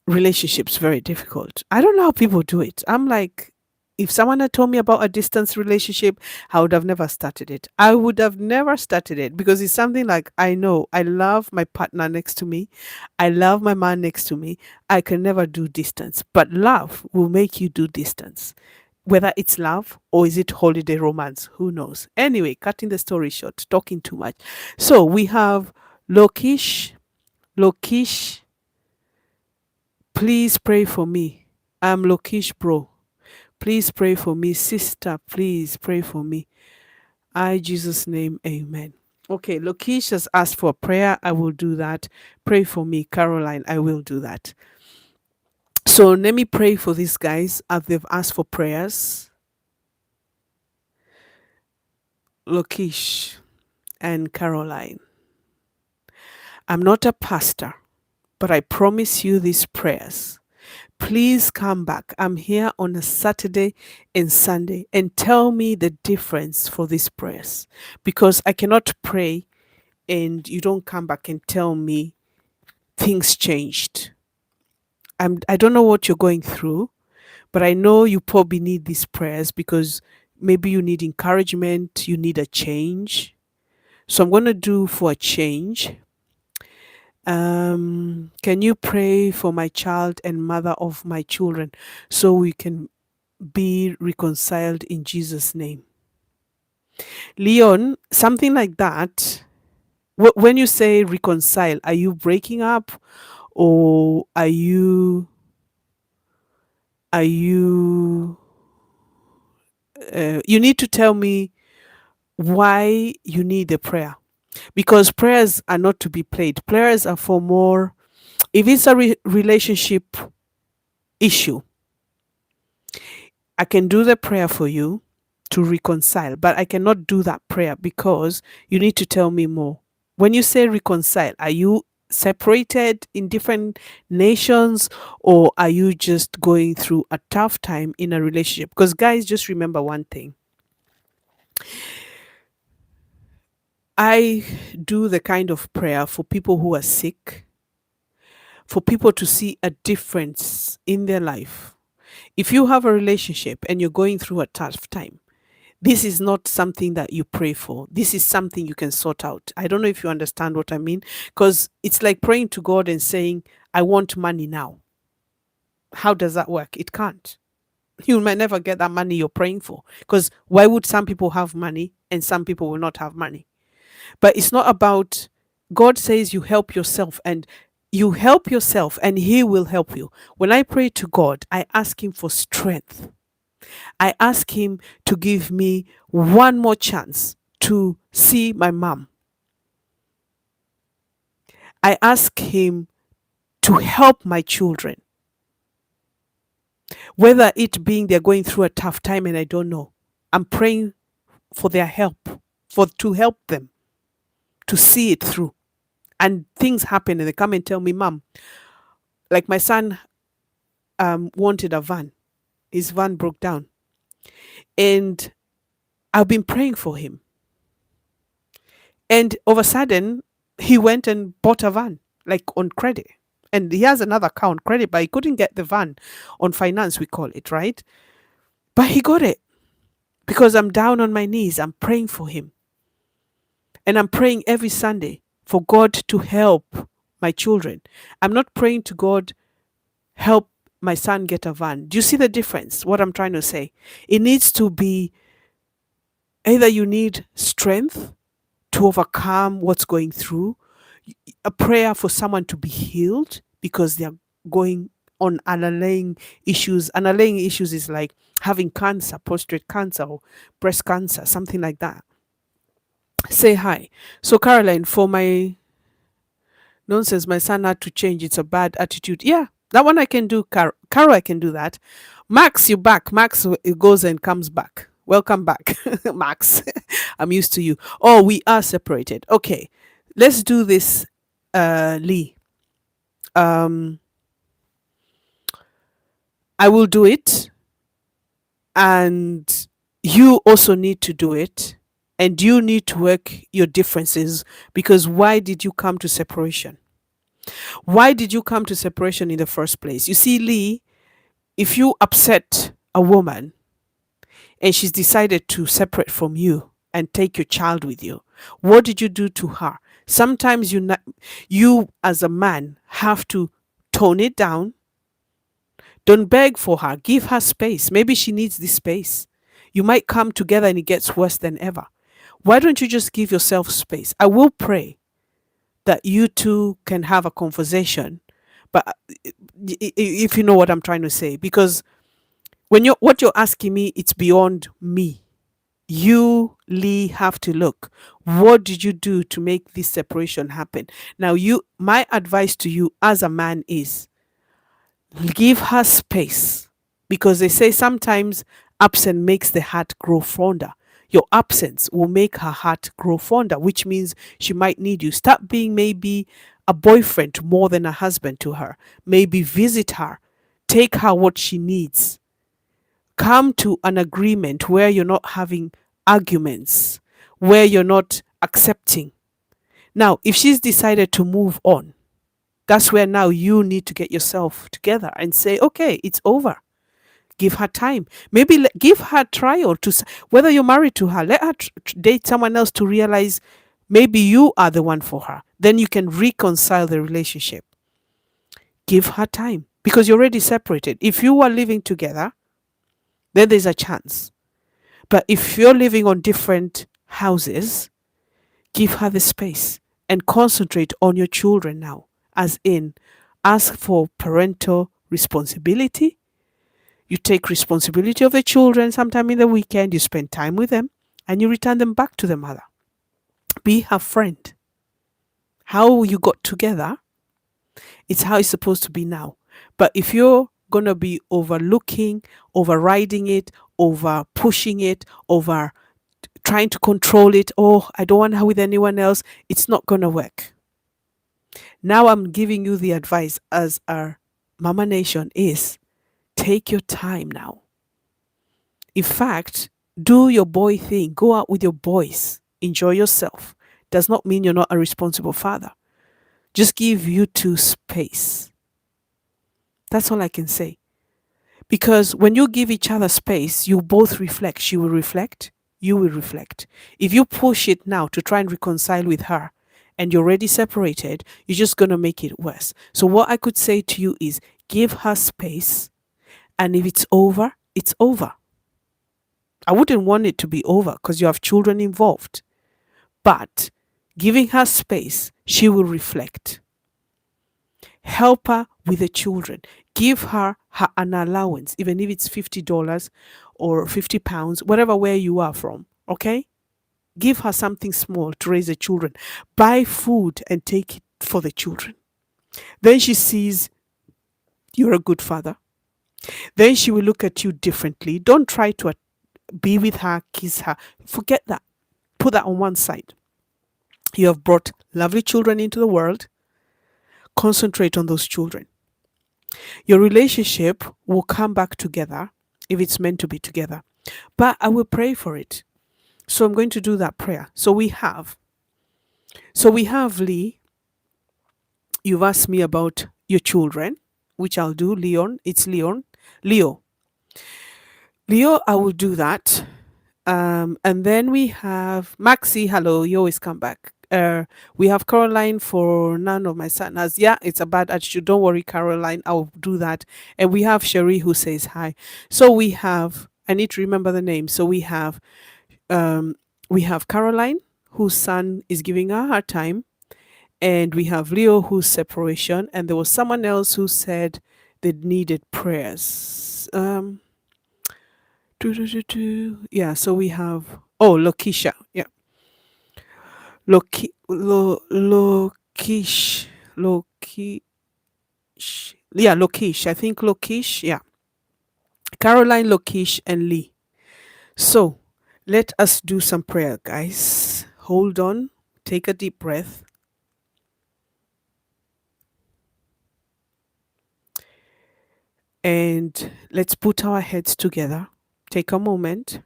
relationships very difficult. I don't know how people do it. I'm like, if someone had told me about a distance relationship, I would have never started it. I would have never started it because it's something like, I know I love my partner next to me. I love my man next to me. I can never do distance, but love will make you do distance. Whether it's love or is it holiday romance, who knows? Anyway, cutting the story short, talking too much. So we have Lokish. Lokish, please pray for me. I'm Lokish, bro. Please pray for me. Sister, please pray for me. I, Jesus' name, amen. Okay, Lokish has asked for a prayer. I will do that. Pray for me, Caroline. I will do that. So let me pray for these guys as they've asked for prayers. Lokish and Caroline. I'm not a pastor, but I promise you these prayers. Please come back. I'm here on a Saturday and Sunday and tell me the difference for these prayers, because I cannot pray and you don't come back and tell me things changed. I don't know what you're going through, but I know you probably need these prayers because maybe you need encouragement, you need a change. So I'm going to do for a change. Can you pray for my child and mother of my children so we can be reconciled in Jesus' name? Leon, something like that. When you say reconcile, are you breaking up, or are you you need to tell me why you need the prayer, because prayers are not to be played. Prayers are for more. If it's a relationship issue, I can do the prayer for you to reconcile, but I cannot do that prayer because you need to tell me more. When you say reconcile, are you separated in different nations, or are you just going through a tough time in a relationship? Because, guys, just remember one thing. I do the kind of prayer for people who are sick, for people to see a difference in their life. If you have a relationship and you're going through a tough time, this is not something that you pray for. This is something you can sort out. I don't know if you understand what I mean, because it's like praying to God and saying, I want money now. How does that work? It can't. You might never get that money you're praying for, because why would some people have money and some people will not have money? But it's not about, God says you help yourself, and you help yourself and he will help you. When I pray to God, I ask him for strength. I ask him to give me one more chance to see my mom. I ask him to help my children. Whether it being they're going through a tough time and I don't know, I'm praying for their help, for to help them to see it through. And things happen and they come and tell me, Mom, like my son wanted a van. His van broke down. And I've been praying for him. And all of a sudden, he went and bought a van, like on credit. And he has another account, credit, but he couldn't get the van on finance, we call it, right? But he got it because I'm down on my knees. I'm praying for him. And I'm praying every Sunday for God to help my children. I'm not praying to God, help my son get a van. Do you see the difference? What I'm trying to say? It needs to be either you need strength to overcome what's going through, a prayer for someone to be healed because they're going on underlying issues. Underlying issues is like having cancer, prostate cancer, or breast cancer, something like that. Say hi. So, Caroline, for my nonsense, my son had to change. It's a bad attitude. Yeah, that one I can do. Carol, I can do that. Max, you back. Max goes and comes back. Welcome back, Max. I'm used to you. Oh, we are separated. Okay, let's do this, Lee. Um, I will do it, and you also need to do it, and you need to work your differences because why did you come to separation? Why did you come to separation in the first place? You see, Lee, if you upset a woman and she's decided to separate from you and take your child with you, what did you do to her? Sometimes you as a man have to tone it down. Don't beg for her. Give her space. Maybe she needs this space. You might come together and it gets worse than ever. Why don't you just give yourself space? I will pray that you two can have a conversation. But if you know what I'm trying to say, because when what you're asking me, it's beyond me. You, Lee, have to look. What did you do to make this separation happen? Now, my advice to you as a man is give her space because they say sometimes absence makes the heart grow fonder. Your absence will make her heart grow fonder, which means she might need you. Stop being maybe a boyfriend more than a husband to her. Maybe visit her, take her what she needs. Come to an agreement where you're not having arguments, where you're not accepting. Now, if she's decided to move on, that's where now you need to get yourself together and say, okay, it's over. Give her time. Maybe give her a trial to whether you're married to her. Let her date someone else to realize maybe you are the one for her. Then you can reconcile the relationship. Give her time because you're already separated. If you are living together, then there's a chance. But if you're living on different houses, give her the space and concentrate on your children now, as in ask for parental responsibility. You take responsibility of the children sometime in the weekend, you spend time with them, and you return them back to the mother. Be her friend. How you got together, it's how it's supposed to be now. But if you're going to be overlooking, overriding it, over pushing it, over trying to control it, oh, I don't want her with anyone else, it's not going to work. Now I'm giving you the advice as our Mama Nation is, take your time now. In fact, do your boy thing. Go out with your boys. Enjoy yourself. Does not mean you're not a responsible father. Just give you two space. That's all I can say. Because when you give each other space, you both reflect. She will reflect. You will reflect. If you push it now to try and reconcile with her and you're already separated, you're just going to make it worse. So what I could say to you is give her space. And if it's over, it's over. I wouldn't want it to be over because you have children involved. But giving her space, she will reflect. Help her with the children. Give her an allowance, even if it's $50 or £50, whatever where you are from. Okay? Give her something small to raise the children. Buy food and take it for the children. Then she sees you're a good father. Then she will look at you differently. Don't try to be with her, kiss her. Forget that. Put that on one side. You have brought lovely children into the world. Concentrate on those children. Your relationship will come back together if it's meant to be together. But I will pray for it. So I'm going to do that prayer. So we have Lee. You've asked me about your children, which I'll do. Leon. It's Leon. Leo. Leo, I will do that. And then we have Maxi. Hello, you always come back. We have Caroline for none of my sadness. Yeah, it's a bad attitude. Don't worry, Caroline. I'll do that. And we have Sherry who says hi. So we have. I need to remember the name. So um we have Caroline whose son is giving her a hard time, and we have Leo whose separation, and there was someone else who said they needed prayers. Yeah, so we have Lokisha. Yeah. Lokish. Lokish. Yeah, Lokish. I think Lokish. Yeah. Caroline, Lokish, and Lee. So let us do some prayer, guys. Hold on. Take a deep breath. And let's put our heads together. Take a moment.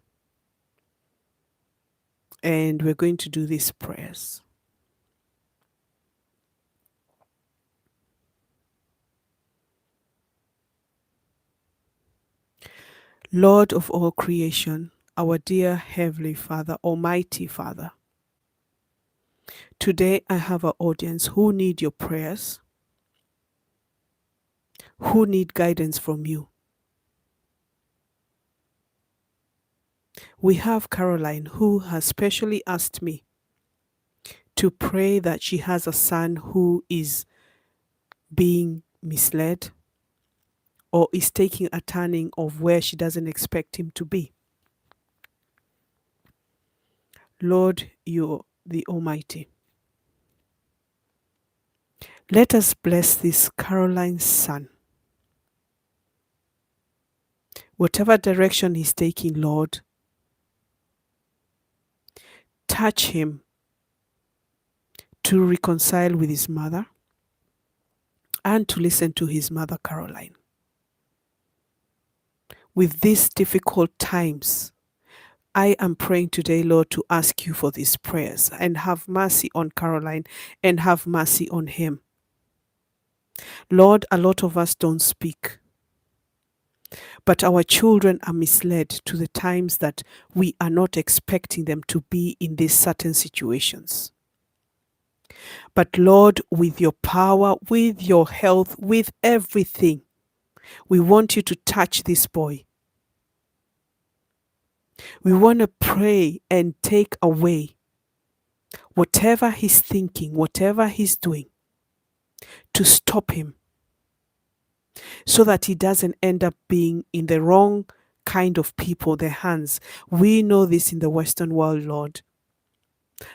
And we're going to do these prayers. Lord of all creation, our dear Heavenly Father, Almighty Father, today I have an audience who need your prayers, who need guidance from you. We have Caroline who has specially asked me to pray that she has a son who is being misled or is taking a turning of where she doesn't expect him to be. Lord, you're the Almighty. Let us bless this Caroline's son. Whatever direction he's taking, Lord, touch him to reconcile with his mother and to listen to his mother, Caroline. With these difficult times, I am praying today, Lord, to ask you for these prayers and have mercy on Caroline and have mercy on him. Lord, a lot of us don't speak, but our children are misled to the times that we are not expecting them to be in these certain situations. But Lord, with your power, with your health, with everything, we want you to touch this boy. We want to pray and take away whatever he's thinking, whatever he's doing, to stop him so that he doesn't end up being in the wrong kind of people, their hands. We know this in the Western world, Lord.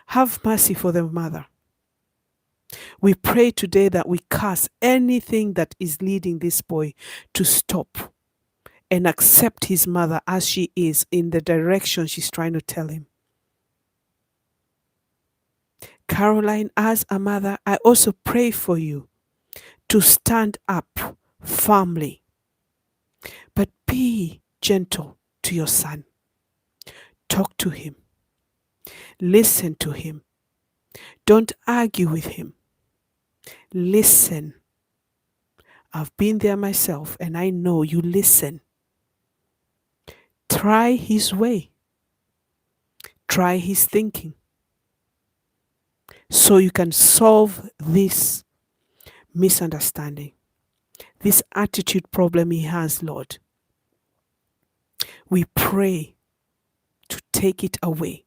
Have mercy for them, Mother. We pray today that we curse anything that is leading this boy to stop and accept his mother as she is in the direction she's trying to tell him. Caroline, as a mother, I also pray for you to stand up firmly, but be gentle to your son. Talk to him. Listen to him. Don't argue with him. Listen. I've been there myself and I know you listen. Try his way. Try his thinking. So you can solve this misunderstanding, this attitude problem he has, Lord. We pray to take it away.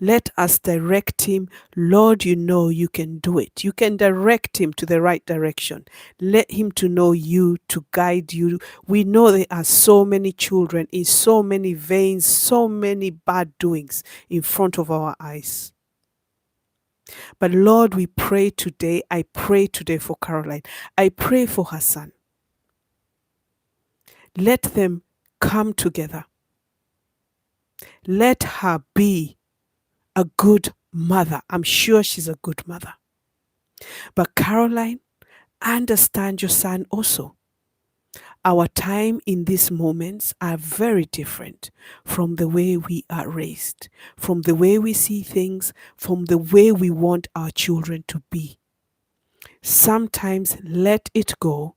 Let us direct him. Lord, you know you can do it. You can direct him to the right direction. Let him to know you, to guide you. We know there are so many children in so many veins, so many bad doings in front of our eyes. But Lord, we pray today. I pray today for Caroline. I pray for her son. Let them come together. Let her be a good mother. I'm sure she's a good mother. But Caroline, understand your son also. Our time in these moments are very different from the way we are raised, from the way we see things, from the way we want our children to be. Sometimes let it go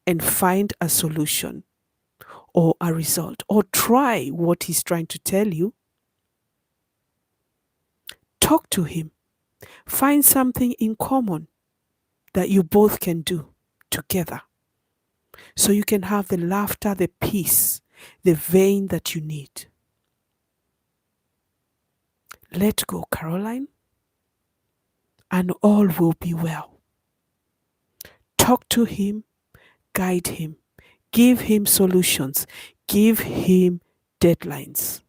and find a solution or a result, or try what he's trying to tell you. Talk to him. Find something in common that you both can do together, so you can have the laughter, the peace, the vein that you need. Let go, Caroline, and all will be well. Talk to him, guide him, give him solutions, give him deadlines.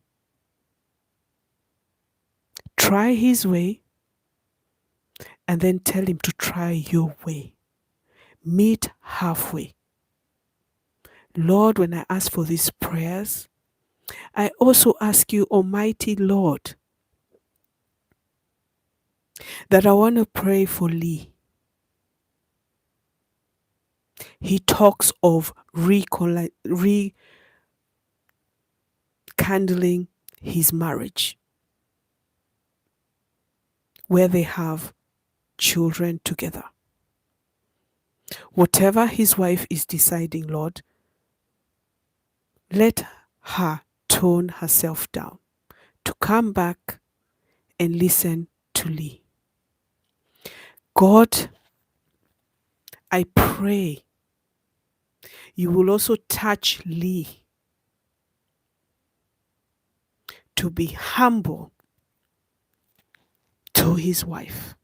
Try his way, and then tell him to try your way. Meet halfway. Lord, when I ask for these prayers, I also ask you, Almighty Lord, that I want to pray for Lee. He talks of rekindling his marriage, where they have children together. Whatever his wife is deciding, Lord, let her tone herself down to come back and listen to Lee. God, I pray you will also touch Lee to be humble to his wife.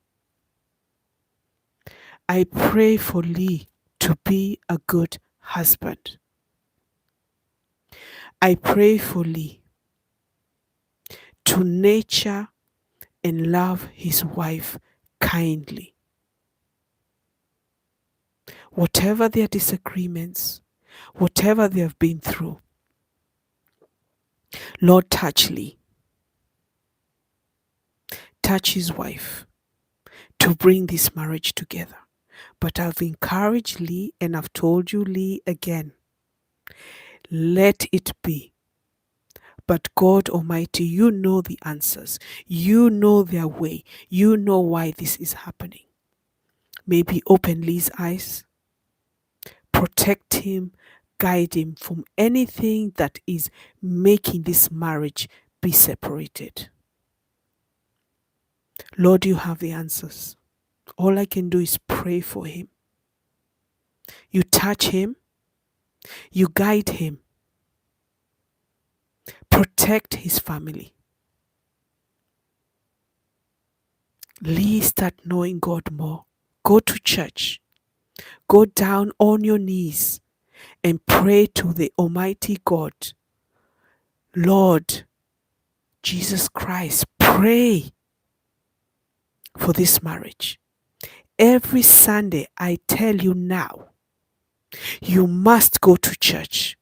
I pray for Lee to be a good husband. I pray for Lee to nurture and love his wife kindly. Whatever their disagreements, whatever they have been through, Lord, touch Lee. Touch his wife to bring this marriage together. But I've encouraged Lee, and I've told you, Lee, again, let it be. But God Almighty, you know the answers. You know their way. You know why this is happening. Maybe open Lee's eyes, protect him, guide him from anything that is making this marriage be separated. Lord, you have the answers. All I can do is pray for him. You touch him, you guide him, protect his family. Lee, start knowing God more. Go to church. Go down on your knees and pray to the Almighty God. Lord Jesus Christ, pray for this marriage. Every Sunday, I tell you now, you must go to church.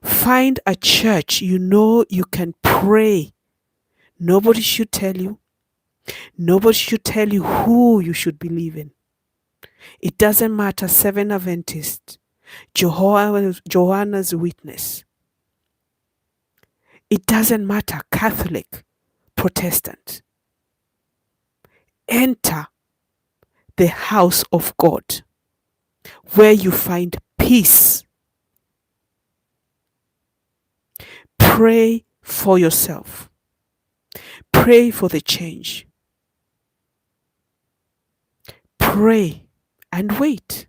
Find a church you know you can pray. Nobody should tell you. Nobody should tell you who you should believe in. It doesn't matter, Seventh Adventist, Jehovah's Witness. It doesn't matter, Catholic, Protestant. Enter the house of God where you find peace. Pray for yourself. Pray for the change. Pray and wait.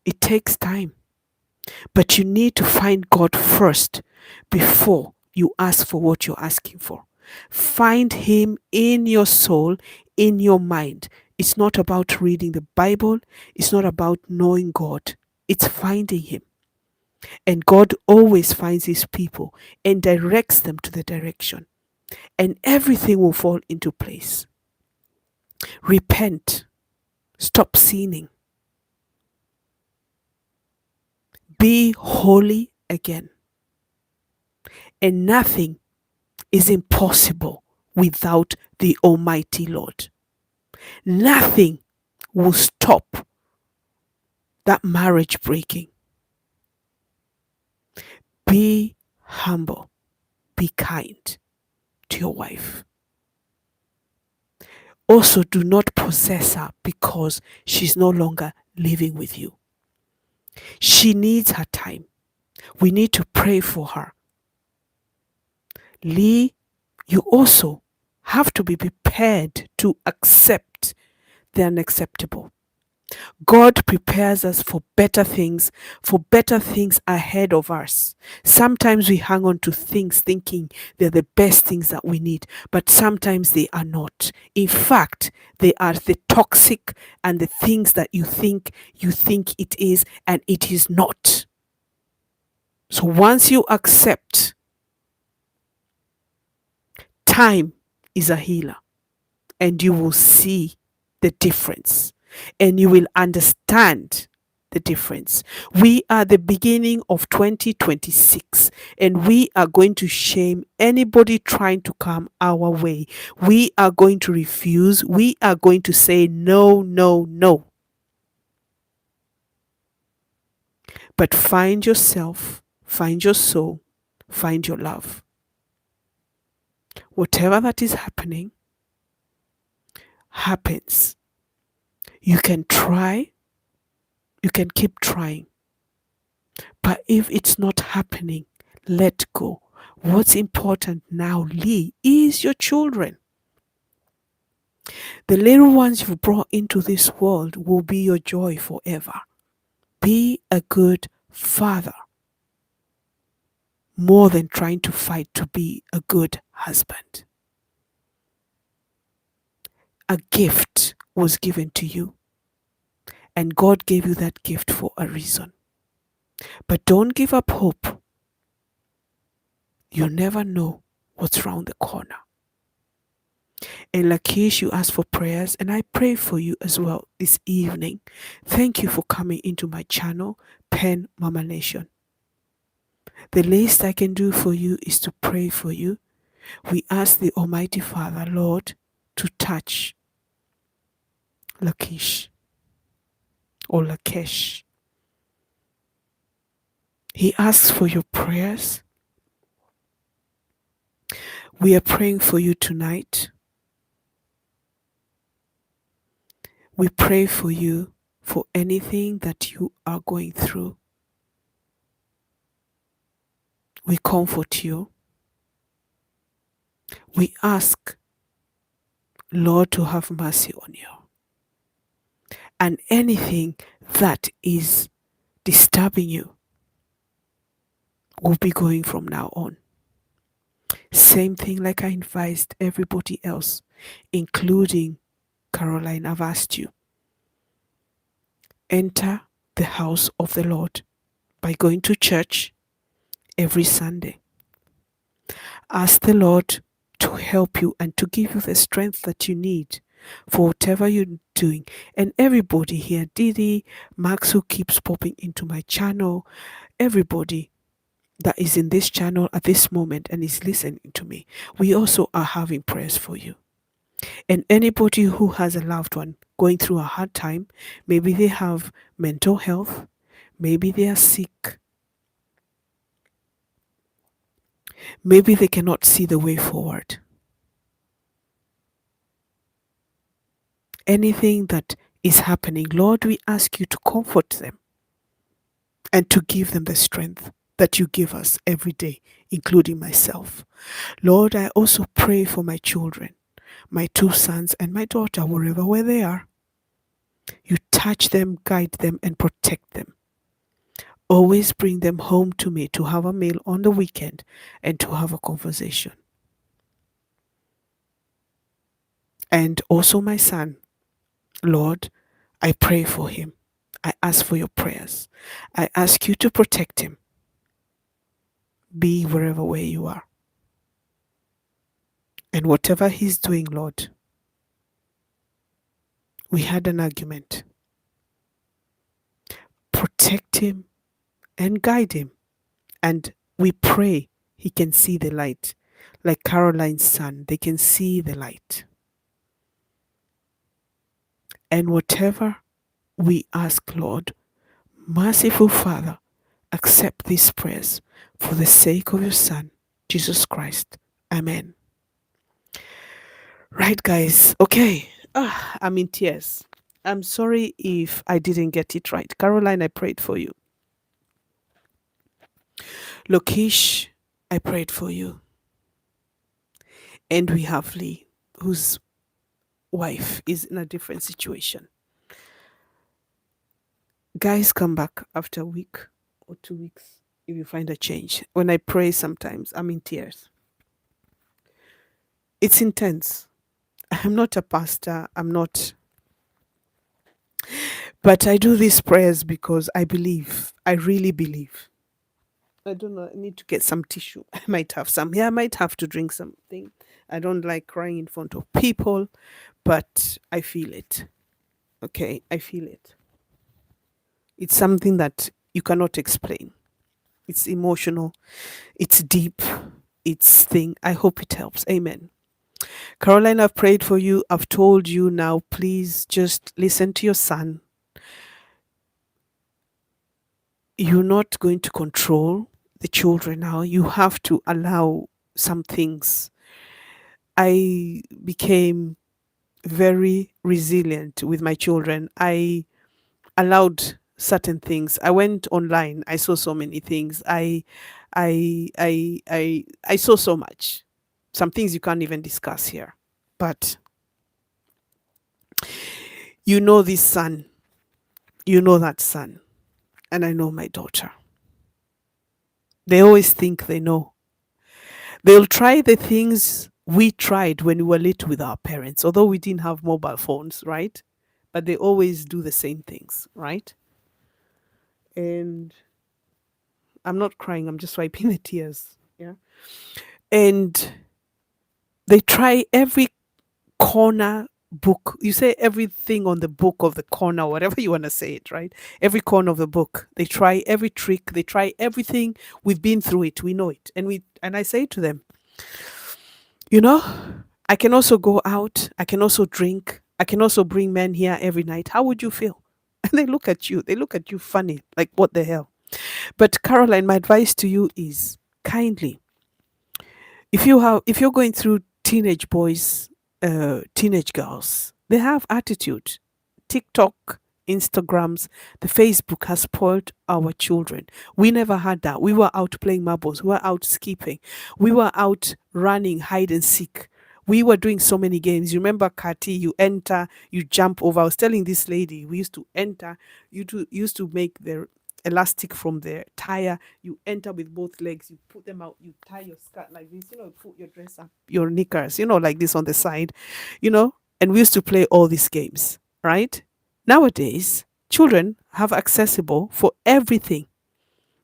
It takes time. But you need to find God first before you ask for what you're asking for. Find Him in your soul, in your mind. It's not about reading the Bible. It's not about knowing God. It's finding Him. And God always finds His people and directs them to the direction. And everything will fall into place. Repent. Stop sinning. Be holy again. And nothing is impossible without the Almighty Lord. Nothing will stop that marriage breaking. Be humble. Be kind to your wife. Also, do not possess her because she's no longer living with you. She needs her time. We need to pray for her. Lee, you also have to be prepared to accept the unacceptable. God prepares us for better things ahead of us. Sometimes we hang on to things thinking they're the best things that we need, but sometimes they are not. In fact, they are the toxic and the things that you think it is, and it is not. So once you accept, time is a healer, and you will see the difference, and you will understand the difference. We are the beginning of 2026, and we are going to shame anybody trying to come our way. We are going to refuse. We are going to say no, no, no. But find yourself, find your soul, find your love. Whatever that is happening, happens. You can try, you can keep trying. But if it's not happening, let go. What's important now, Lee, is your children. The little ones you've brought into this world will be your joy forever. Be a good father more than trying to fight to be a good husband. A gift was given to you, and God gave you that gift for a reason. But don't give up hope. You never know what's round the corner. And Lakesh, you asked for prayers, and I pray for you as well this evening. Thank you for coming into my channel, Pen Mama Nation. The least I can do for you is to pray for you. We ask the Almighty Father, Lord, to touch Lakesh or Lakesh. He asks for your prayers. We are praying for you tonight. We pray for you for anything that you are going through. We comfort you. We ask, Lord, to have mercy on you. And anything that is disturbing you will be going from now on. Same thing like I advised everybody else, including Caroline. I've asked you, enter the house of the Lord by going to church every Sunday. Ask the Lord to help you and to give you the strength that you need for whatever you're doing. And everybody here, Didi, Max, who keeps popping into my channel, everybody that is in this channel at this moment and is listening to me, we also are having prayers for you. And anybody who has a loved one going through a hard time, maybe they have mental health, maybe they are sick, maybe they cannot see the way forward. Anything that is happening, Lord, we ask you to comfort them and to give them the strength that you give us every day, including myself. Lord, I also pray for my children, my 2 sons and my daughter, wherever where they are. You touch them, guide them, and protect them. Always bring them home to me to have a meal on the weekend and to have a conversation. And also my son, Lord, I pray for him. I ask for your prayers. I ask you to protect him. Be wherever where you are. And whatever he's doing, Lord, we had an argument. Protect him and guide him. And we pray he can see the light. Like Caroline's son, they can see the light. And whatever we ask, Lord, merciful Father, accept these prayers for the sake of your Son, Jesus Christ. Amen. Right, guys. Okay. I'm in tears. I'm sorry if I didn't get it right. Caroline, I prayed for you. Lokesh, I prayed for you. And we have Lee, whose wife is in a different situation. Guys, come back after a week or 2 weeks if you find a change. When I pray, sometimes I'm in tears. It's intense. I'm not a pastor. I'm not. But I do these prayers because I believe. I really believe. I don't know. I need to get some tissue. I might have some. Yeah, I might have to drink something. I don't like crying in front of people, but I feel it. Okay, I feel it. It's something that you cannot explain. It's emotional. It's deep. It's thing. I hope it helps. Amen. Caroline, I've prayed for you. I've told you now, please just listen to your son. You're not going to control the children now. You have to allow some things. I became very resilient with my children. I allowed certain things. I went online. I saw so many things. I saw so much. Some things you can't even discuss here. But you know this son. You know that son. And I know my daughter. They always think they know. They'll try the things we tried when we were little with our parents, although we didn't have mobile phones, right? But they always do the same things, right? And I'm not crying, I'm just wiping the tears. Yeah. And they try every corner book. You say everything on the book of the corner, whatever you want to say it, right? Every corner of the book. They try every trick, they try everything. We've been through it, we know it. And I say to them, you know, I can also go out, I can also drink, I can also bring men here every night. How would you feel? And they look at you funny, like what the hell? But Caroline, my advice to you is kindly, if you're going through teenage boys, teenage girls, they have attitude. TikTok, Instagrams, the Facebook has spoiled our children. We never had that. We were out playing marbles, we were out skipping, we were out running hide and seek. We were doing so many games. You remember Kati, you enter, you jump over. I was telling this lady, we used to enter, used to make the elastic from the tire. You enter with both legs, you put them out, you tie your skirt like this, put your dress up, your knickers, like this on the side, and we used to play all these games, right? Nowadays, children have accessible for everything.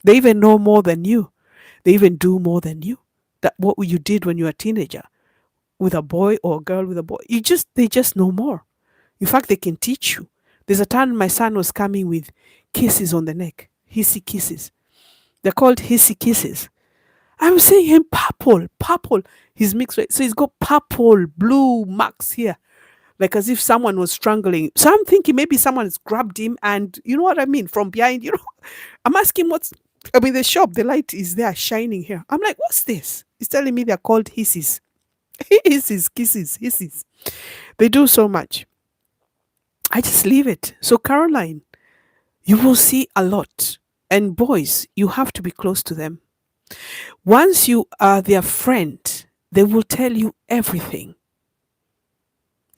They even know more than you. They even do more than you. That what you did when you were a teenager with a boy or a girl with a boy. They just know more. In fact, they can teach you. There's a time my son was coming with kisses on the neck, hissy kisses. They're called hissy kisses. I'm saying him purple, purple. He's mixed with, so he's got purple, blue marks here, like as if someone was strangling. So I'm thinking maybe someone has grabbed him, and you know what I mean, from behind. I'm asking the shop. The light is there shining here. I'm like, what's this? He's telling me they're called hisses. Hisses, kisses, hisses. They do so much. I just leave it. So Caroline, you will see a lot. And boys, you have to be close to them. Once you are their friend, they will tell you everything.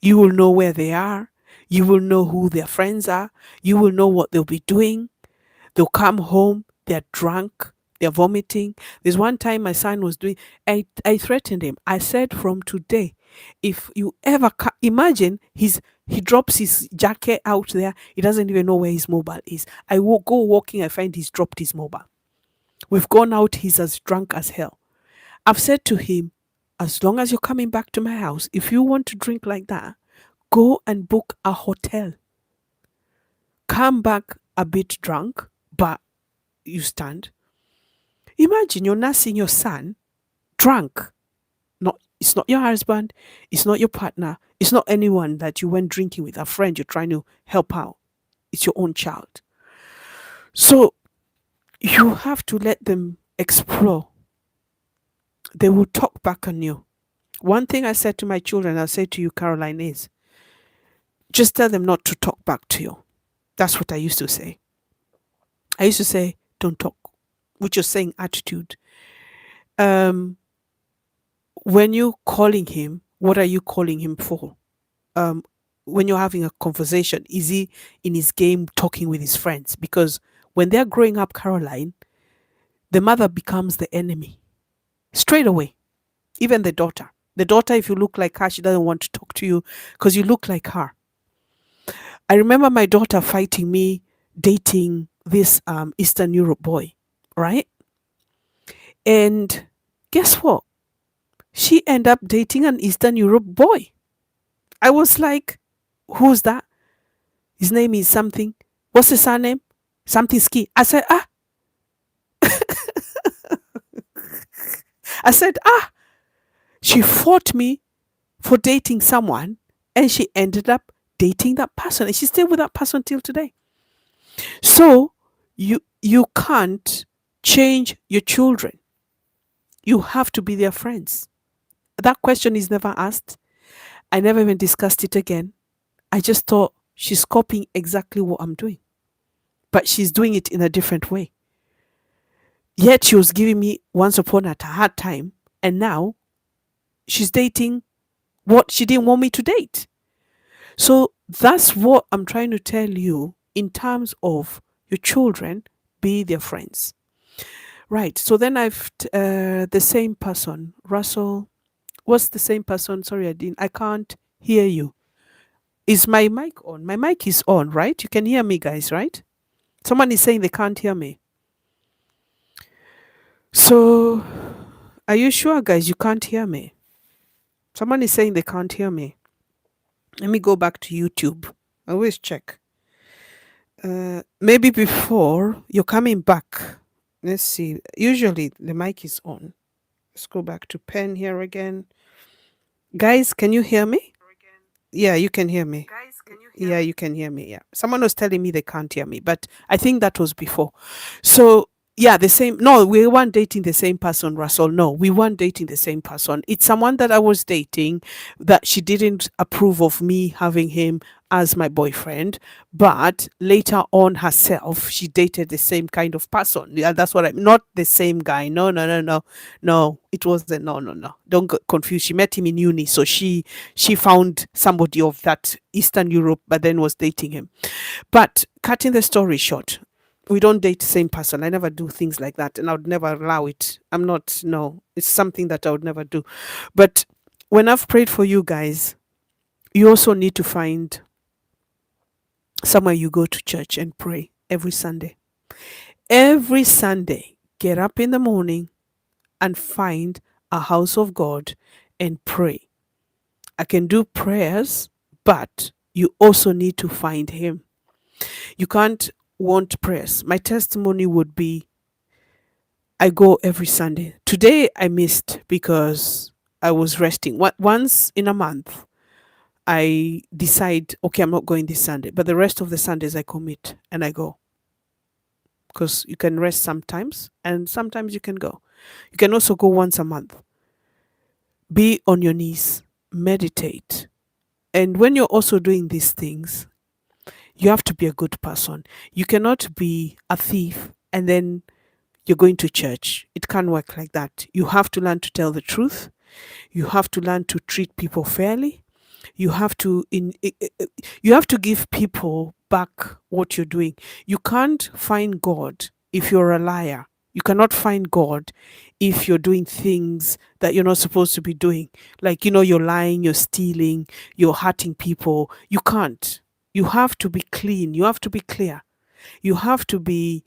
You will know where they are. You will know who their friends are. You will know what they'll be doing. They'll come home, they're drunk, they're vomiting. There's one time my son was doing, I threatened him. I said, from today, if you ever imagine he drops his jacket out there, he doesn't even know where his mobile is. I will go walking, I find he's dropped his mobile. We've gone out, he's as drunk as hell. I've said to him, as long as you're coming back to my house, if you want to drink like that, go and book a hotel. Come back a bit drunk, but you stand. Imagine you're nursing your son drunk. Not it's not your husband, it's not your partner, it's not anyone that you went drinking with, a friend you're trying to help out. It's your own child. So you have to let them explore. They will talk back on you. One thing I said to my children, I'll say to you, Caroline, is just tell them not to talk back to you. That's what I used to say. I used to say, don't talk, which is saying attitude. Um, when you're calling him, what are you calling him for? Um, when you're having a conversation, is he in his game talking with his friends? Because when they're growing up, Caroline, the mother becomes the enemy straight away. Even the daughter. The daughter, if you look like her, she doesn't want to talk to you because you look like her. I remember my daughter fighting me dating this Eastern Europe boy, right? And guess what? She ended up dating an Eastern Europe boy. I was like, who's that? His name is something. What's his surname? Something ski. I said, she fought me for dating someone and she ended up dating that person and she's still with that person till today. So you can't change your children. You have to be their friends. That question is never asked. I never even discussed it again. I just thought she's copying exactly what I'm doing. But she's doing it in a different way. Yet she was giving me once upon a hard time, and now she's dating what she didn't want me to date. So that's what I'm trying to tell you in terms of your children, be their friends. Right. So then the same person, Russell. What's the same person? Sorry, I can't hear you. Is my mic on? My mic is on, right? You can hear me, guys, right? Someone is saying they can't hear me. So, are you sure, guys, you can't hear me? Someone is saying they can't hear me. Let me go back to YouTube. I always check. Maybe before you're coming back. Let's see. Usually the mic is on. Let's go back to pen here again. Guys, can you hear me? Yeah, you can hear me. Yeah, you can hear me. Yeah. Someone was telling me they can't hear me, but I think that was before. So, yeah, the same. No, we weren't dating the same person, Russell. No, we weren't dating the same person. It's someone that I was dating that she didn't approve of me having him as my boyfriend, but later on herself, she dated the same kind of person. Yeah, that's what not the same guy. No, no, no, no, no. It wasn't. No, no, no. Don't get confused. She met him in uni, so she found somebody of that Eastern Europe, but then was dating him. But cutting the story short, we don't date the same person. I never do things like that, and I would never allow it. I'm not. No, it's something that I would never do. But when I've prayed for you guys, you also need to find somewhere you go to church and pray every Sunday. Every Sunday, get up in the morning and find a house of God and pray. I can do prayers, but you also need to find Him. You can't want prayers. My testimony would be I go every Sunday. Today I missed because I was resting. Once in a month, I decide, okay, I'm not going this Sunday, but the rest of the Sundays I commit and I go. Because you can rest sometimes and sometimes you can go. You can also go once a month. Be on your knees, meditate. And when you're also doing these things, you have to be a good person. You cannot be a thief and then you're going to church. It can't work like that. You have to learn to tell the truth. You have to learn to treat people fairly. You have to you have to give people back what you're doing. You can't find God if you're a liar. You cannot find God if you're doing things that you're not supposed to be doing. Like, you're lying, you're stealing, you're hurting people. You can't. You have to be clean. You have to be clear. You have to be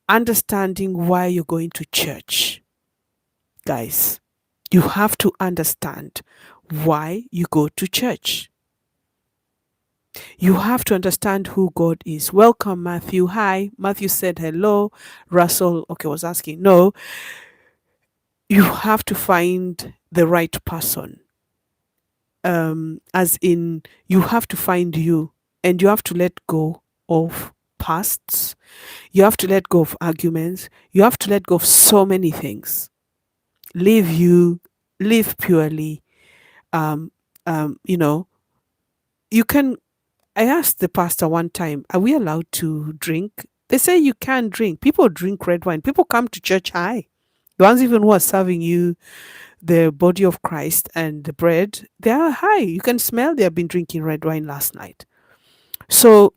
understanding why you're going to church. Guys, you have to understand why you go to church. You have to understand who God is. Welcome, Matthew. Hi. Matthew said hello. Russell, okay, was asking. No, you have to find the right person. As in, you have to find you and you have to let go of pasts. You have to let go of arguments. You have to let go of so many things. Live you, live purely. Um, you know, you can. I asked the pastor one time, are we allowed to drink? They say you can drink. People drink red wine. People come to church high. The ones even who are serving you the body of Christ and the bread, they are high. You can smell they have been drinking red wine last night. So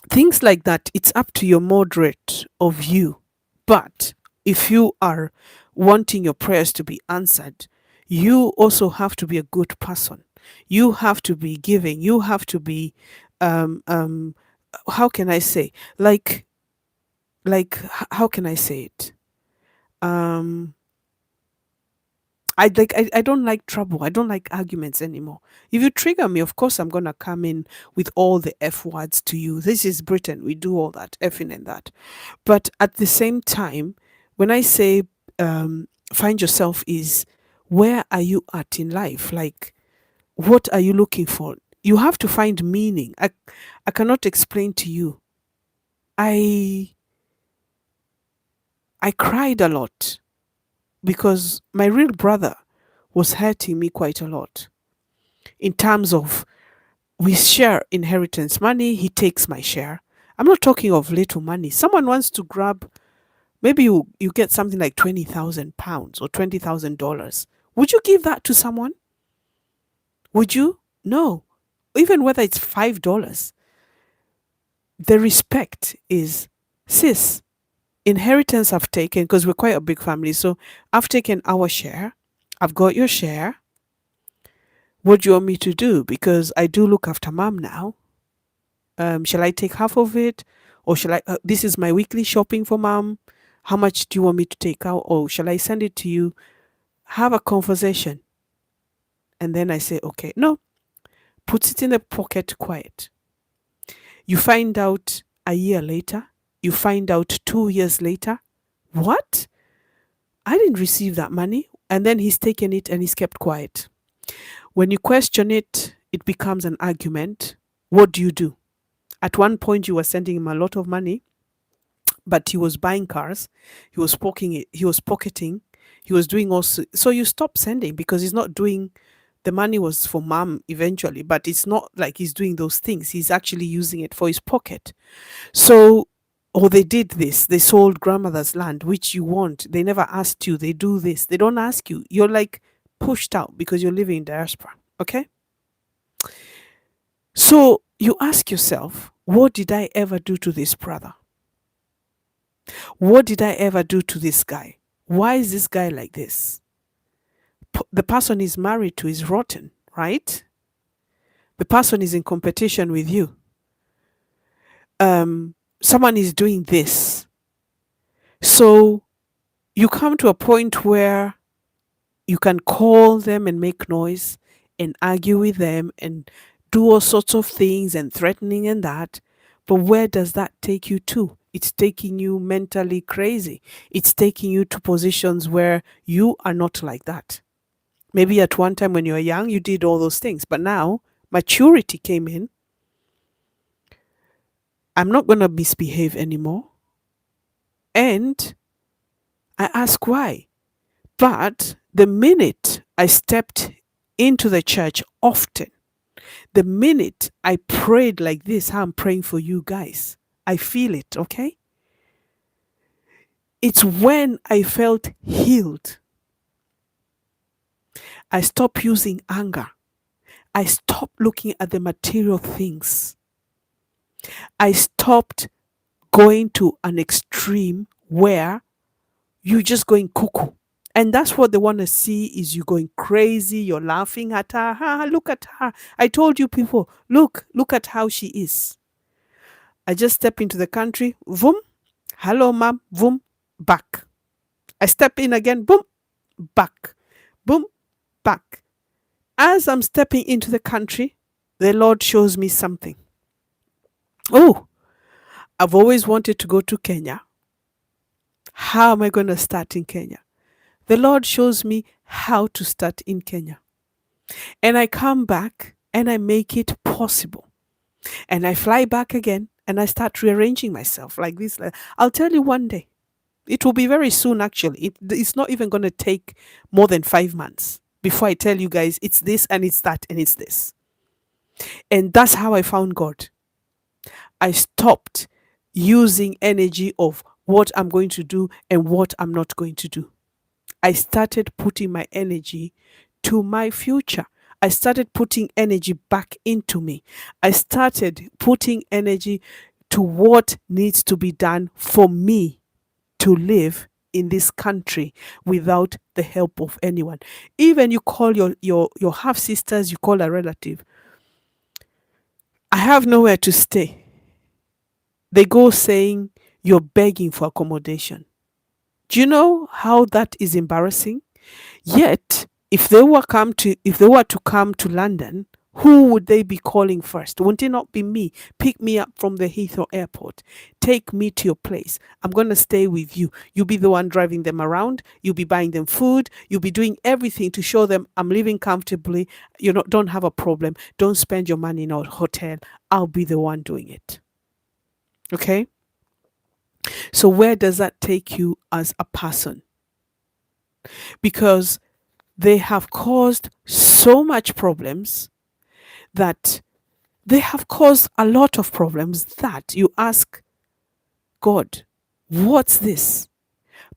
things like that, it's up to your moderate of you. But if you are wanting your prayers to be answered, you also have to be a good person. You have to be giving. You have to be, um, how can I say, how can I say it? Um, I don't like trouble. I don't like arguments anymore. If you trigger me, of course I'm gonna come in with all the F words to you. This is Britain. We do all that, effing and that. But at the same time, when I say find yourself is where are you at in life? Like what are you looking for? You have to find meaning. I cannot explain to you. I I cried a lot because my real brother was hurting me quite a lot in terms of we share inheritance money, he takes my share. I'm not talking of little money. Someone wants to grab, maybe you get something like £20,000 or $20,000. Would you give that to someone? Would you? No. Even whether it's $5, the respect is, sis, inheritance I've taken, because we're quite a big family. So I've taken our share. I've got your share. What do you want me to do? Because I do look after mom now. Shall I take half of it? Or shall I? This is my weekly shopping for mom. How much do you want me to take out? Or shall I send it to you? Have a conversation. And then I say, okay, no, puts it in the pocket quiet. You find out a year later. You find out 2 years later. What? I didn't receive that money. And then he's taken it and he's kept quiet. When you question it, it becomes an argument. What do you do? At one point, you were sending him a lot of money, but he was buying cars. He was pocketing it. He was pocketing. He was doing also. So you stop sending because he's not doing. The money was for mom eventually, but it's not like he's doing those things. He's actually using it for his pocket. So, or they did this. They sold grandmother's land, which you want. They never asked you. They do this. They don't ask you. You're like pushed out because you're living in diaspora. Okay. So you ask yourself, what did I ever do to this brother? What did I ever do to this guy? Why is this guy like this? The person he's married to is rotten, right? The person is in competition with you. Someone is doing this. So you come to a point where you can call them and make noise and argue with them and do all sorts of things and threatening and that. But where does that take you to? It's taking you mentally crazy. It's taking you to positions where you are not like that. Maybe at one time when you were young, you did all those things, but now maturity came in. I'm not going to misbehave anymore. And I ask why. But the minute I stepped into the church often, the minute I prayed like this, how I'm praying for you guys, I feel it, okay? It's when I felt healed. I stopped using anger. I stopped looking at the material things. I stopped going to an extreme where you're just going cuckoo. And that's what they want to see is you going crazy, you're laughing at her. Ha, look at her. I told you people, look at how she is. I just step into the country, boom, hello ma'am, boom, back. I step in again, boom, back, boom, back. As I'm stepping into the country, The Lord shows me something. Oh, I've always wanted to go to Kenya. How am I going to start in Kenya? The Lord shows me how to start in Kenya. And I come back and I make it possible. And I fly back again and I start rearranging myself like this. I'll tell you one day. It will be very soon, actually. It's not even going to take more than 5 months before I tell you guys it's this and it's that and it's this. And that's how I found God. I stopped using energy of what I'm going to do and what I'm not going to do. I started putting my energy to my future. I started putting energy back into me. I started putting energy to what needs to be done for me to live in this country without the help of anyone. Even you call your half sisters, you call a relative. I have nowhere to stay. They go saying you're begging for accommodation. Do you know how that is embarrassing? Yet, if they were to come to London, who would they be calling first? Wouldn't it not be me? Pick me up from the Heathrow airport. Take me to your place. I'm going to stay with you. You'll be the one driving them around. You'll be buying them food. You'll be doing everything to show them I'm living comfortably. Don't have a problem. Don't spend your money in a hotel. I'll be the one doing it. Okay? So where does that take you as a person? Because they have caused so much problems that they have caused a lot of problems that you ask God, what's this?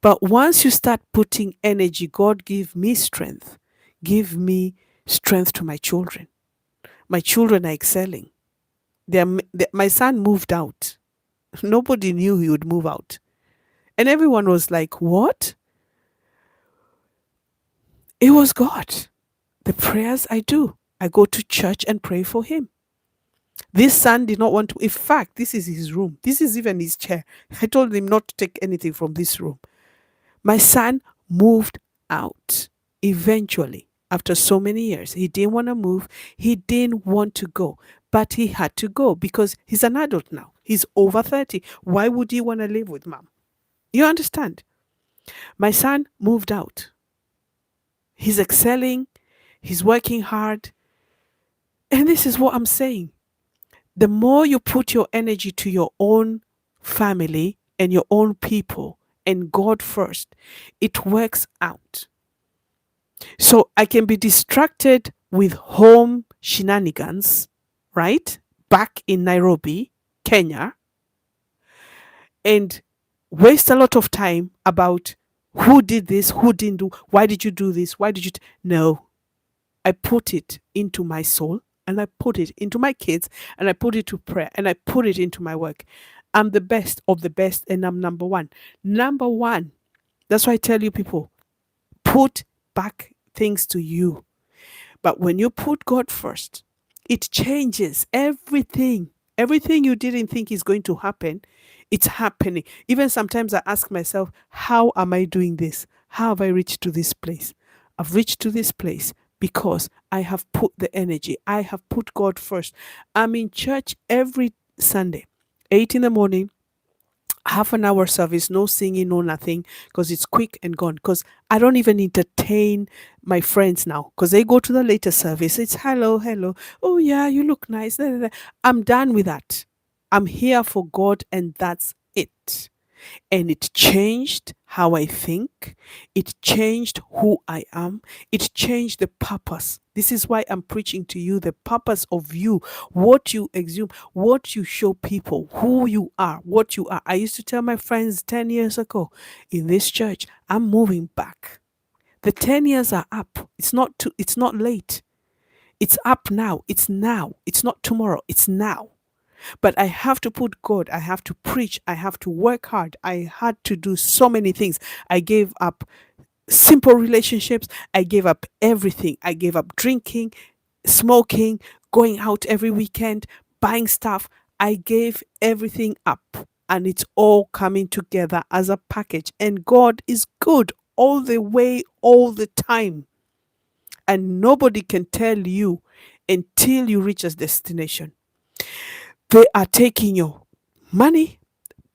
But once you start putting energy, God, give me strength. Give me strength to my children. My children are excelling. My son moved out. Nobody knew he would move out. And everyone was like, what? It was God. The prayers I do. I go to church and pray for him. This son did not want to. In fact, this is his room. This is even his chair. I told him not to take anything from this room. My son moved out eventually after so many years. He didn't want to move. He didn't want to go, but he had to go because he's an adult now. He's over 30. Why would he want to live with mom? You understand? My son moved out. He's excelling. He's working hard. And this is what I'm saying. The more you put your energy to your own family and your own people and God first, it works out. So I can be distracted with home shenanigans, right? Back in Nairobi, Kenya, and waste a lot of time about who did this, who didn't do, why did you do this, why did you. No, I put it into my soul and I put it into my kids and I put it to prayer and I put it into my work. I'm the best of the best and I'm number one. Number one. That's why I tell you people, put back things to you. But when you put God first, it changes everything. Everything you didn't think is going to happen, it's happening. Even sometimes I ask myself, how am I doing this? How have I reached to this place? I've reached to this place because I have put the energy. I have put God first. I'm in church every Sunday, 8 in the morning, half an hour service, no singing, no nothing, because it's quick and gone. Because I don't even entertain my friends now, because they go to the later service. It's hello, hello. Oh, yeah, you look nice. I'm done with that. I'm here for God, and that's it. And it changed how I think. It changed who I am. It changed the purpose. This is why I'm preaching to you the purpose of you, what you exhume, what you show people, who you are, what you are. I used to tell my friends 10 years ago in this church, I'm moving back. The 10 years are up. It's not late. It's up now. It's now. It's not tomorrow. It's now. But I have to put God, I have to preach, I have to work hard. I had to do so many things. I gave up simple relationships. I gave up everything. I gave up drinking, smoking, going out every weekend, buying stuff. I gave everything up. And it's all coming together as a package. And God is good all the way, all the time. And nobody can tell you until you reach a destination. They are taking your money,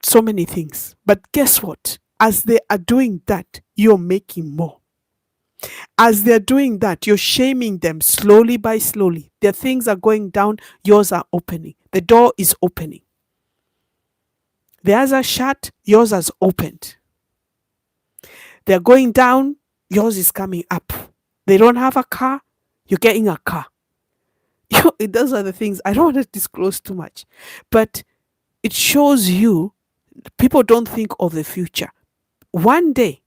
so many things. But guess what? As they are doing that, you're making more. As they're doing that, you're shaming them slowly by slowly. Their things are going down, yours are opening. The door is opening. Theirs are shut, yours has opened. They're going down, yours is coming up. They don't have a car, you're getting a car. Those are the things I don't want to disclose too much. But it shows you people don't think of the future. One day,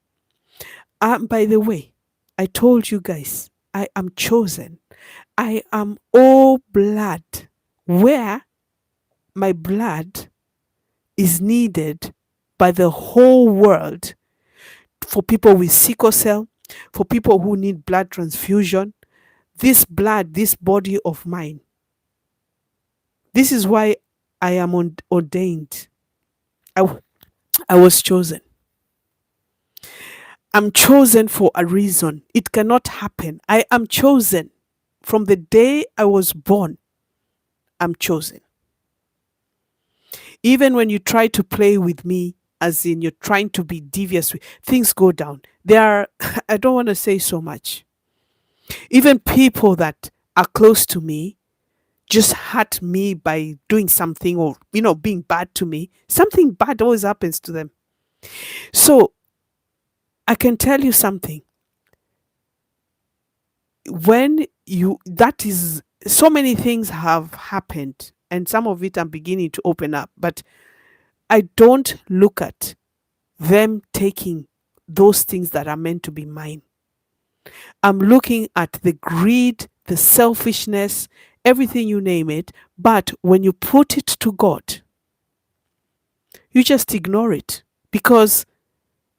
by the way, I told you guys, I am chosen. I am all blood, where my blood is needed by the whole world for people with sickle cell, for people who need blood transfusion. This blood, this body of mine, this is why I am ordained. I was chosen. I'm chosen for a reason. It cannot happen. I am chosen. From the day I was born, I'm chosen. Even when you try to play with me, as in you're trying to be devious, things go down. There are, I don't want to say so much. Even people that are close to me just hurt me by doing something, or, being bad to me. Something bad always happens to them. So I can tell you something. That is, so many things have happened, and some of it I'm beginning to open up, but I don't look at them taking those things that are meant to be mine. I'm looking at the greed, the selfishness, everything, you name it. But when you put it to God, you just ignore it, because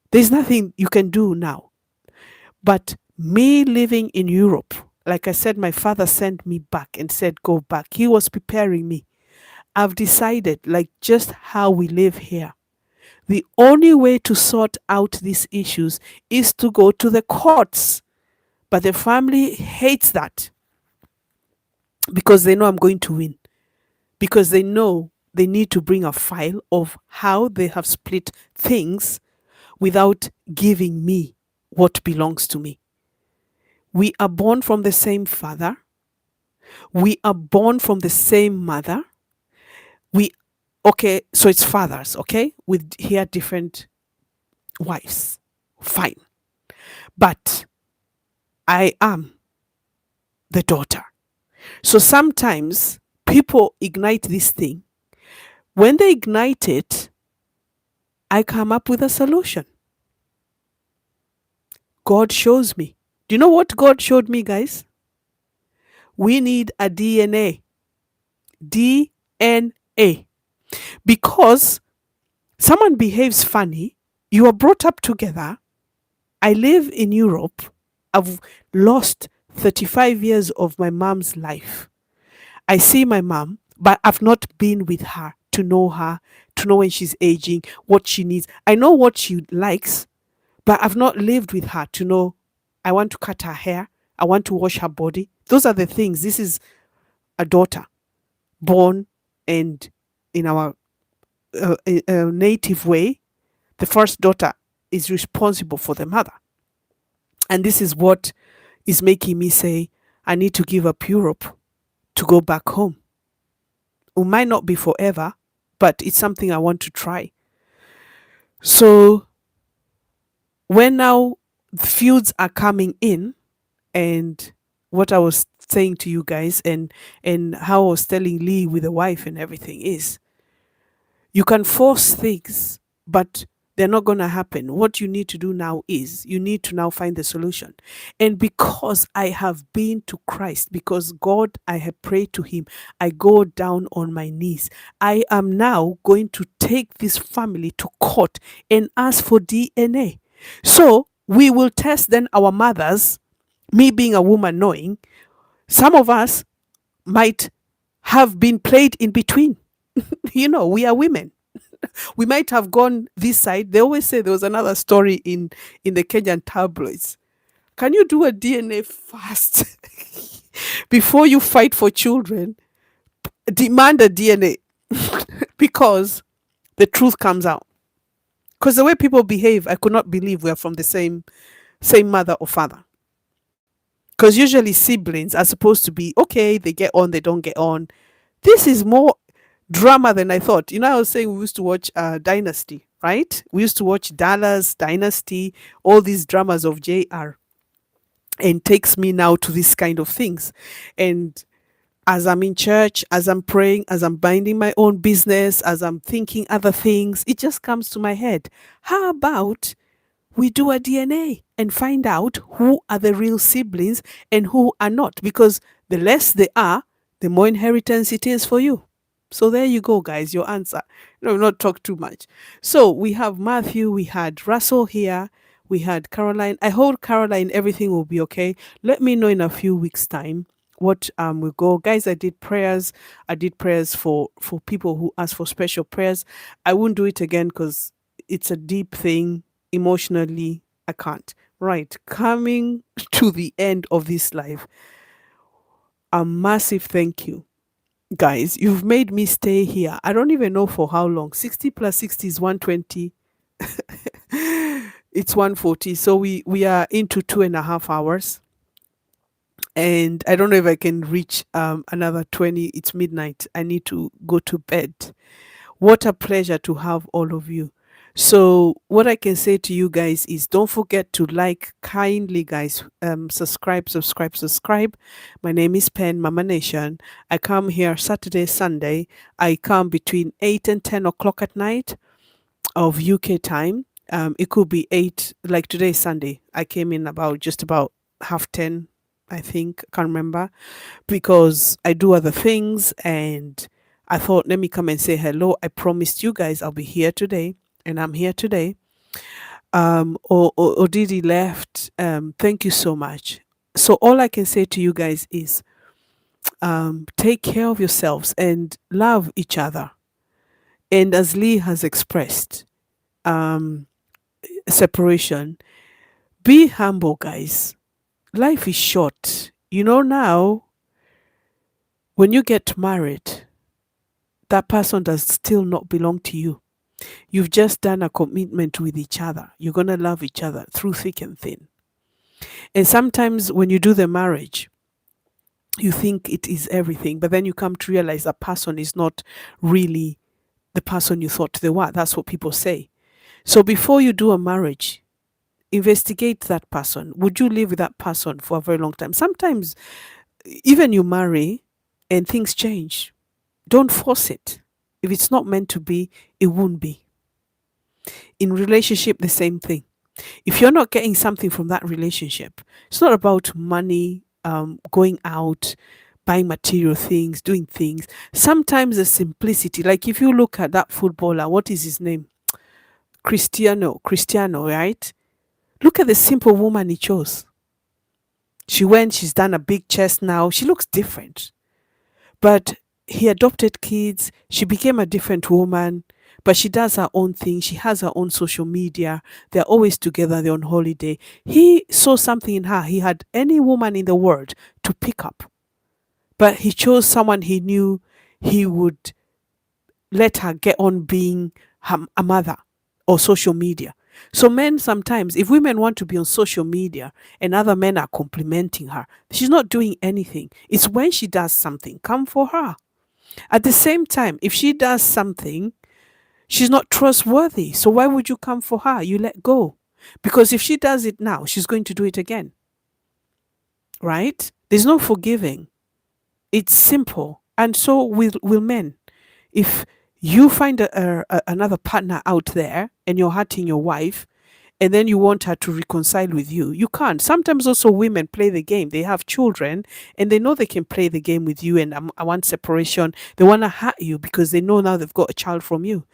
there's nothing you can do now. But me living in Europe, like I said, my father sent me back and said, go back. He was preparing me. I've decided, like just how we live here, the only way to sort out these issues is to go to the courts. But the family hates that, because they know I'm going to win. Because they know they need to bring a file of how they have split things without giving me what belongs to me. We are born from the same father. We are born from the same mother. Okay, so it's fathers, okay? With here different wives. Fine. But I am the daughter. So sometimes people ignite this thing. When they ignite it, I come up with a solution. God shows me. Do you know what God showed me, guys? We need a DNA. DNA. Because someone behaves funny, you are brought up together. I live in Europe. I've lost 35 years of my mom's life. I see my mom, but I've not been with her, to know when she's aging, what she needs. I know what she likes, but I've not lived with her to know I want to cut her hair, I want to wash her body. Those are the things. This is a daughter born, and in our native way, the first daughter is responsible for the mother. And this is what is making me say, I need to give up Europe to go back home. It might not be forever, but it's something I want to try. So when now the feuds are coming in, and what I was saying to you guys, and how I was telling Lee with the wife and everything, is you can force things, but they're not going to happen. What you need to do now is you need to now find the solution. And because I have been to Christ, because God, I have prayed to him, I go down on my knees. I am now going to take this family to court and ask for DNA. So we will test then our mothers, me being a woman, knowing some of us might have been played in between. We are women. We might have gone this side. They always say there was another story in the Kenyan tabloids. Can you do a DNA fast? Before you fight for children, demand a DNA because the truth comes out. Because the way people behave, I could not believe we're from the same mother or father. Because usually siblings are supposed to be okay, they get on, they don't get on. This is more drama than I thought. I was saying we used to watch Dynasty, right? We used to watch Dallas, Dynasty, all these dramas of JR, and takes me now to this kind of things. And as I'm in church, as I'm praying, as I'm minding my own business, as I'm thinking other things, it just comes to my head. How about we do a DNA and find out who are the real siblings and who are not? Because the less they are, the more inheritance it is for you. So there you go, guys, your answer. Not talk too much. So we have Matthew, we had Russell here, we had Caroline. I hope, Caroline, everything will be okay. Let me know in a few weeks' time what will go. Guys, I did prayers for people who asked for special prayers. I won't do it again because it's a deep thing emotionally. I can't. Right, coming to the end of this life, a massive thank you, guys. You've made me stay here. I don't even know for how long. 60 plus 60 is 120. It's 140. So we are into 2.5 hours. And I don't know if I can reach another 20. It's midnight. I need to go to bed. What a pleasure to have all of you. So, what I can say to you guys is don't forget to like kindly, guys. Subscribe, subscribe, subscribe. My name is Pen Mama Nation. I come here Saturday, Sunday. I come between 8 and 10 o'clock at night of UK time. It could be 8, like today, Sunday. I came in just about half 10, I think. Can't remember because I do other things, and I thought, let me come and say hello. I promised you guys I'll be here today, and I'm here today. Odidi left. Thank you so much. So all I can say to you guys is take care of yourselves and love each other. And as Lee has expressed, um, separation, be humble, guys. Life is short. Now, when you get married, that person does still not belong to you. You've just done a commitment with each other. You're going to love each other through thick and thin. And sometimes when you do the marriage, you think it is everything, but then you come to realize that person is not really the person you thought they were. That's what people say. So before you do a marriage, investigate that person. Would you live with that person for a very long time? Sometimes even you marry and things change. Don't force it. If it's not meant to be, it won't be. In relationship, the same thing. If you're not getting something from that relationship, it's not about money, going out, buying material things, doing things. Sometimes the simplicity, like if you look at that footballer, what is his name? Cristiano, right? Look at the simple woman he chose. She's done a big chest now. She looks different. But he adopted kids. She became a different woman, but she does her own thing. She has her own social media. They're always together. They're on holiday. He saw something in her. He had any woman in the world to pick up, but he chose someone he knew he would let her get on being a mother or social media. So men sometimes, if women want to be on social media and other men are complimenting her, she's not doing anything. It's when she does something, come for her. At the same time, if she does something, she's not trustworthy. So why would you come for her? You let go. Because if she does it now, she's going to do it again. Right? There's no forgiving. It's simple. And so will men. If you find another partner out there and you're hurting your wife, and then you want her to reconcile with you, you can't. Sometimes also women play the game. They have children and they know they can play the game with you, and I want separation. They want to hurt you because they know now they've got a child from you.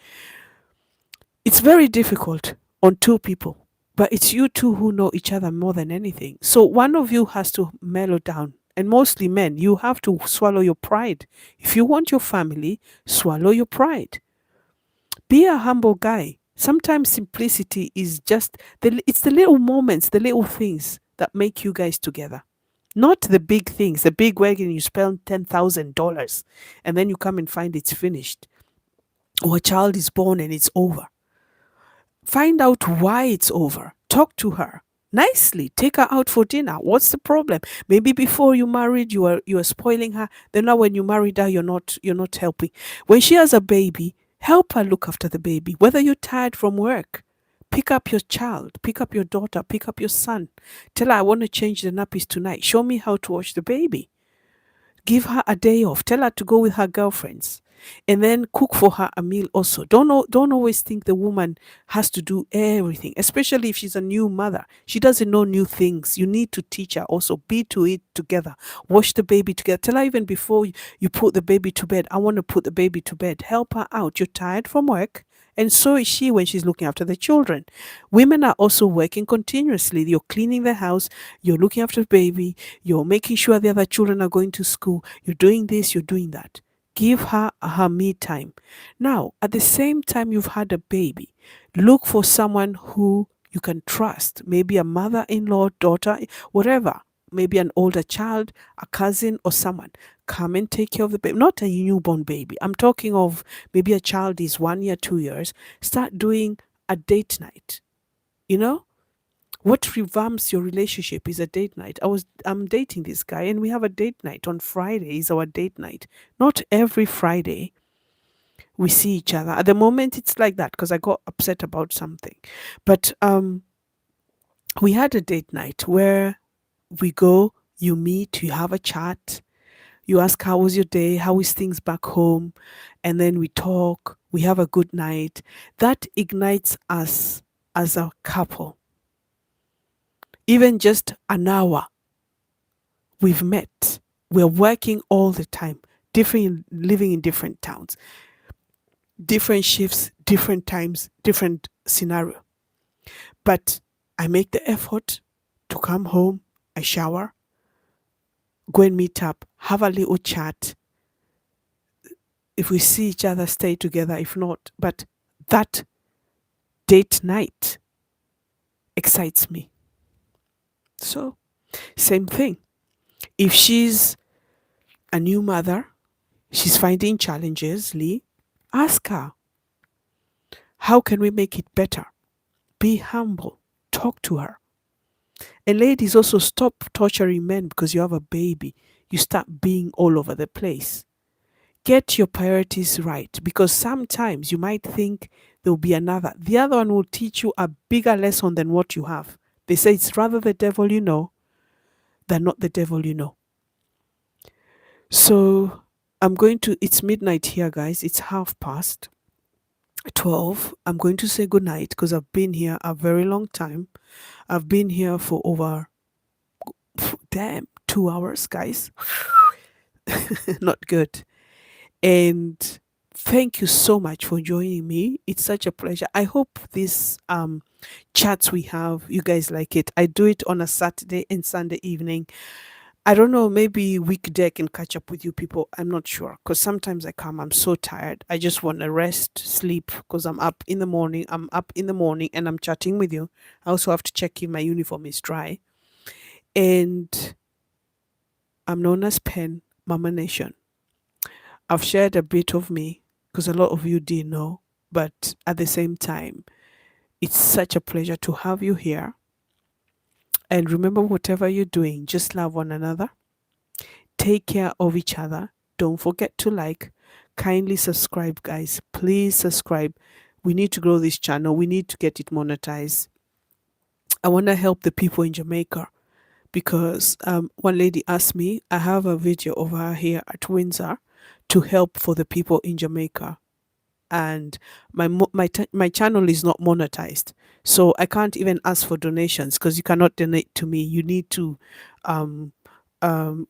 It's very difficult on two people, but it's you two who know each other more than anything. So one of you has to mellow down. And mostly men, you have to swallow your pride. If you want your family, swallow your pride. Be a humble guy. Sometimes simplicity is just it's the little moments, the little things that make you guys together. Not the big things, the big wedding you spend $10,000 and then you come and find it's finished, or a child is born and it's over. Find out why it's over. Talk to her nicely. Take her out for dinner. What's the problem? Maybe before you married, you are spoiling her. Then now when you married her, you're not helping. When she has a baby, help her look after the baby. Whether you're tired from work, pick up your child, pick up your daughter, pick up your son. Tell her I want to change the nappies tonight. Show me how to wash the baby. Give her a day off. Tell her to go with her girlfriends. And then cook for her a meal also. Don't always think the woman has to do everything, especially if she's a new mother. She doesn't know new things. You need to teach her also. Be to it together. Wash the baby together. Tell her even before you put the baby to bed, I want to put the baby to bed. Help her out. You're tired from work. And so is she when she's looking after the children. Women are also working continuously. You're cleaning the house, you're looking after the baby, you're making sure the other children are going to school, you're doing this, you're doing that. Give her her me time. Now, at the same time you've had a baby, look for someone who you can trust, maybe a mother in law, daughter, whatever, maybe an older child, a cousin, or someone. Come and take care of the baby, not a newborn baby. I'm talking of maybe a child is 1 year, 2 years. Start doing a date night. You know, what revamps your relationship is a date night. I'm dating this guy and we have a date night on Friday is our date night. Not every Friday we see each other. At the moment it's like that because I got upset about something. But we had a date night where we go, you meet, you have a chat, you ask how was your day, how is things back home, and then we talk, we have a good night. That ignites us as a couple. Even just an hour we've met. We're working all the time, different living in different towns, different shifts, different times, different scenario. But I make the effort to come home, I shower, go and meet up, have a little chat. If we see each other, stay together. If not, but that date night excites me. So, same thing. If she's a new mother, she's finding challenges, Lee, ask her, how can we make it better? Be humble. Talk to her. And ladies, also stop torturing men because you have a baby. You start being all over the place. Get your priorities right because sometimes you might think there'll be another. The other one will teach you a bigger lesson than what you have. They say it's rather the devil you know than not the devil you know. So it's midnight here, guys. It's 12:30. I'm going to say goodnight because I've been here a very long time. I've been here for over, damn, 2 hours, guys. Not good. And thank you so much for joining me. It's such a pleasure. I hope this chats we have, you guys like it. I do it on a Saturday and Sunday evening. I don't know, maybe weekday I can catch up with you people. I'm not sure because sometimes I come, I'm so tired. I just want to rest, sleep because I'm up in the morning. I'm up in the morning and I'm chatting with you. I also have to check if my uniform is dry. And I'm known as Pen Mama Nation. I've shared a bit of me because a lot of you didn't know, but at the same time, it's such a pleasure to have you here. And remember, whatever you're doing, just love one another. Take care of each other. Don't forget to like. Kindly subscribe, guys. Please subscribe. We need to grow this channel. We need to get it monetized. I want to help the people in Jamaica because one lady asked me, I have a video of her here at Windsor to help for the people in Jamaica. And my channel is not monetized, so I can't even ask for donations because you cannot donate to me. You need to um um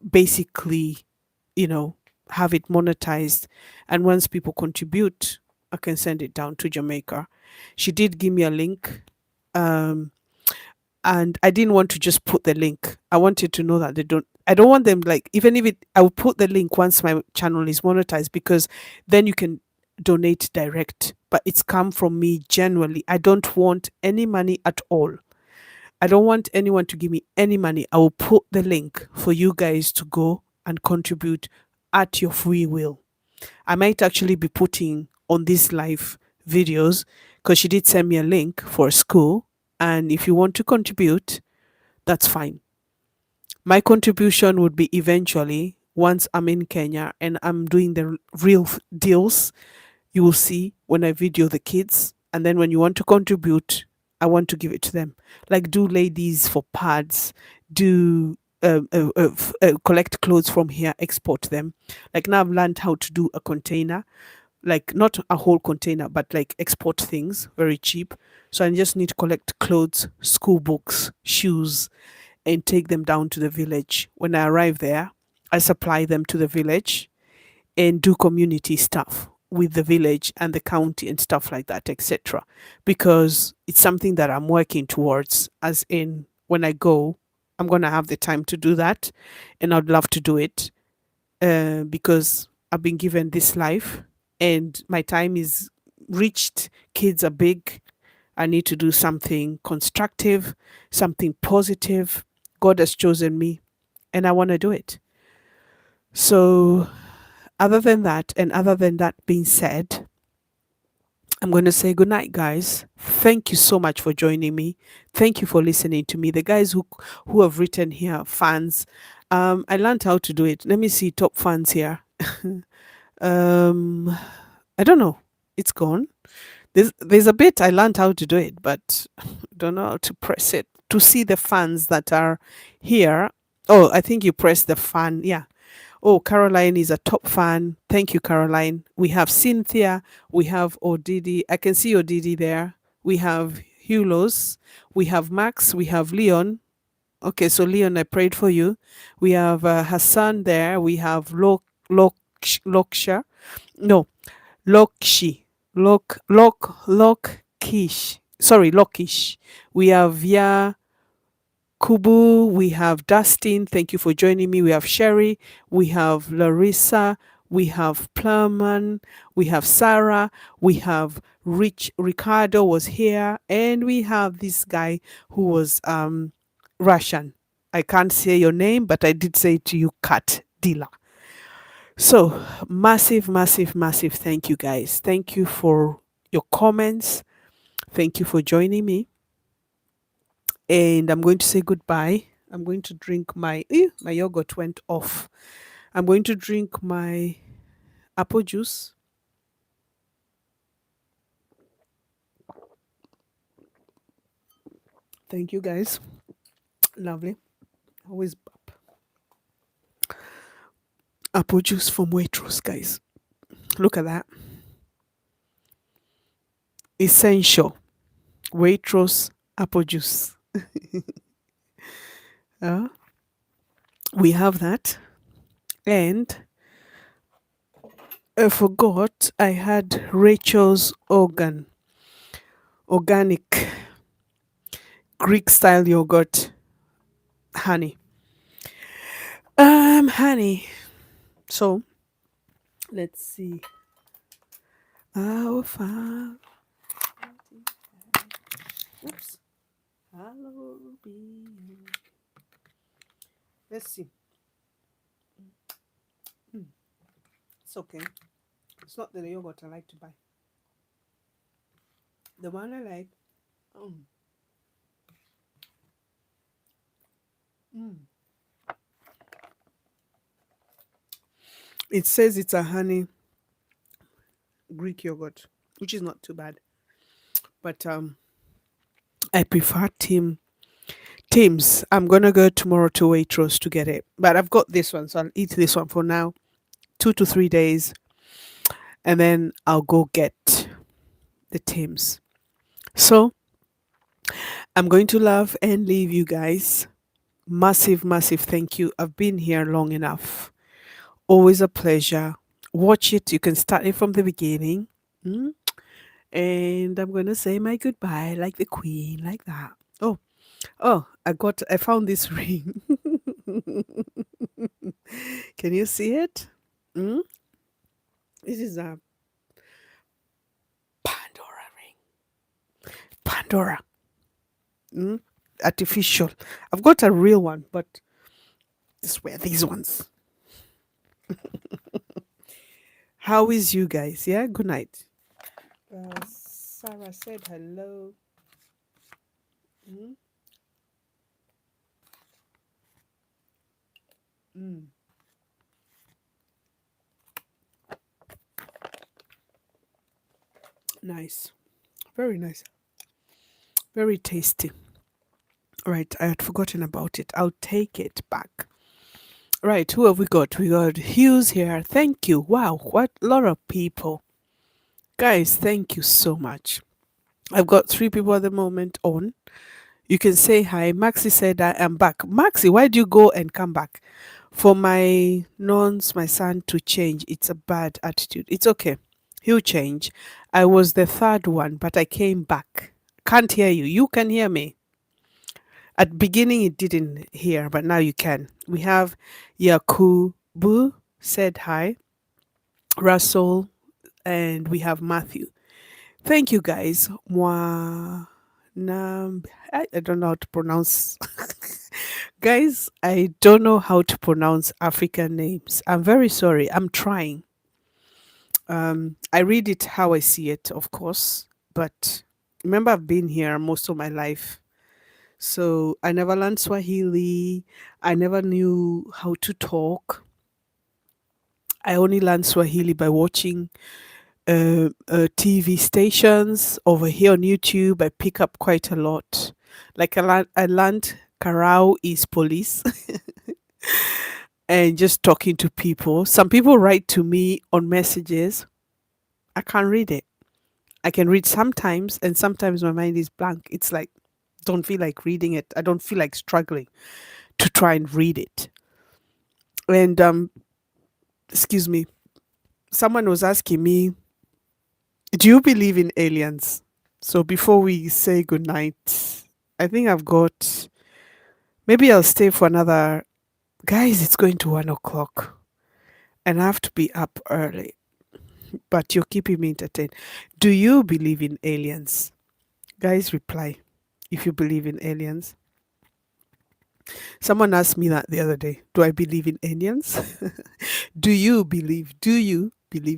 basically, you know, have it monetized, and once people contribute, I can send it down to Jamaica. She did give me a link, um and I didn't want to just put the link. I wanted to know that I don't want them, like, even if I will put the link once my channel is monetized because then you can donate direct. But it's come from me genuinely. I don't want any money at all. I don't want anyone to give me any money. I will put the link for you guys to go and contribute at your free will. I might actually be putting on these live videos because she did send me a link for a school. And if you want to contribute, that's fine. My contribution would be eventually once I'm in Kenya and I'm doing the real deals, you will see when I video the kids. And then when you want to contribute, I want to give it to them. Like do ladies for pads, do collect clothes from here, export them. Like now I've learned how to do a container, like not a whole container, but like export things very cheap. So I just need to collect clothes, school books, shoes, and take them down to the village. When I arrive there, I supply them to the village and do community stuff with the village and the county and stuff like that, etc. Because it's something that I'm working towards, as in when I go, I'm going to have the time to do that and I'd love to do it because I've been given this life and my time is reached. Kids are big. I need to do something constructive, something positive. God has chosen me and I want to do it. So, other than that, and other than that being said, I'm going to say good night, guys. Thank you so much for joining me. Thank you for listening to me. The guys who have written here, fans, I learned how to do it. Let me see top fans here. um, I don't know. It's gone. There's a bit I learned how to do it, but don't know how to press it to see the fans that are here. Oh, I think you press the fan. Yeah. Oh, Caroline is a top fan. Thank you, Caroline. We have Cynthia. We have Odidi. I can see Odidi there. We have Hulos. We have Max. We have Leon. Okay, so Leon, I prayed for you. We have Hassan there. We have Loksha. No, Lokshi. Lokish. Sorry, Lokish. We have Kubu, we have Dustin, thank you for joining me. We have Sherry, we have Larissa, we have Plumman, we have Sarah, we have Ricardo was here, and we have this guy who was Russian. I can't say your name, but I did say to you, Kat Dila. So massive, massive, massive thank you guys. Thank you for your comments. Thank you for joining me. And I'm going to say goodbye. I'm going to drink my yogurt went off. I'm going to drink my apple juice. Thank you guys. Lovely. Always apple juice from Waitrose, guys. Look at that. Essential Waitrose apple juice. Uh, we have that. And I forgot I had Rachel's organic Greek style yogurt honey. Honey. So let's see. How far? Oops. Hello, be. Let's see. It's okay. It's not the yogurt I like to buy. The one I like. It says it's a honey Greek yogurt, which is not too bad. But I prefer Tim's. I'm gonna go tomorrow to Waitrose to get it. But I've got this one, so I'll eat this one for now. 2 to 3 days. And then I'll go get the Tim's. So I'm going to love and leave you guys. Massive, massive thank you. I've been here long enough. Always a pleasure. Watch it. You can start it from the beginning. And I'm going to say my goodbye like the queen, like that. Oh, I found this ring. Can you see it? Mm? This is a Pandora ring. Pandora. Mm? artificial. I've got a real one, but just wear these ones. How is you guys? Yeah, good night. Sarah said hello. Mm, mm, nice. Very nice. Very tasty. Right, I had forgotten about it. I'll take it back. Right, who have we got? We got Hughes here. Thank you. Wow, what a lot of people. Guys, thank you so much. I've got three people at the moment on. You can say hi. Maxi said I am back. Maxi, why do you go and come back? For my nons, my son to change. It's a bad attitude. It's okay. He'll change. I was the third one, but I came back. Can't hear you. You can hear me. At beginning it didn't hear, but now you can. We have Yakubu said hi, Russell, and we have Matthew. Thank you guys. I don't know how to pronounce. Guys, I don't know how to pronounce African names. I'm very sorry. I'm trying. I read it how I see it, of course, but remember I've been here most of my life. So I never learned Swahili. I never knew how to talk. I only learned Swahili by watching TV stations over here on YouTube. I pick up quite a lot. Like I learned Karau is police and just talking to people. Some people write to me on messages. I can't read it. I can read sometimes, and sometimes my mind is blank. It's like, don't feel like reading it. I don't feel like struggling to try and read it. And excuse me, someone was asking me, do you believe in aliens? So before we say goodnight, I think I've got, maybe I'll stay for another, guys, it's going to 1 o'clock and I have to be up early, but you're keeping me entertained. Do you believe in aliens? Guys, reply if you believe in aliens. Someone asked me that the other day. Do I believe in aliens? Do you believe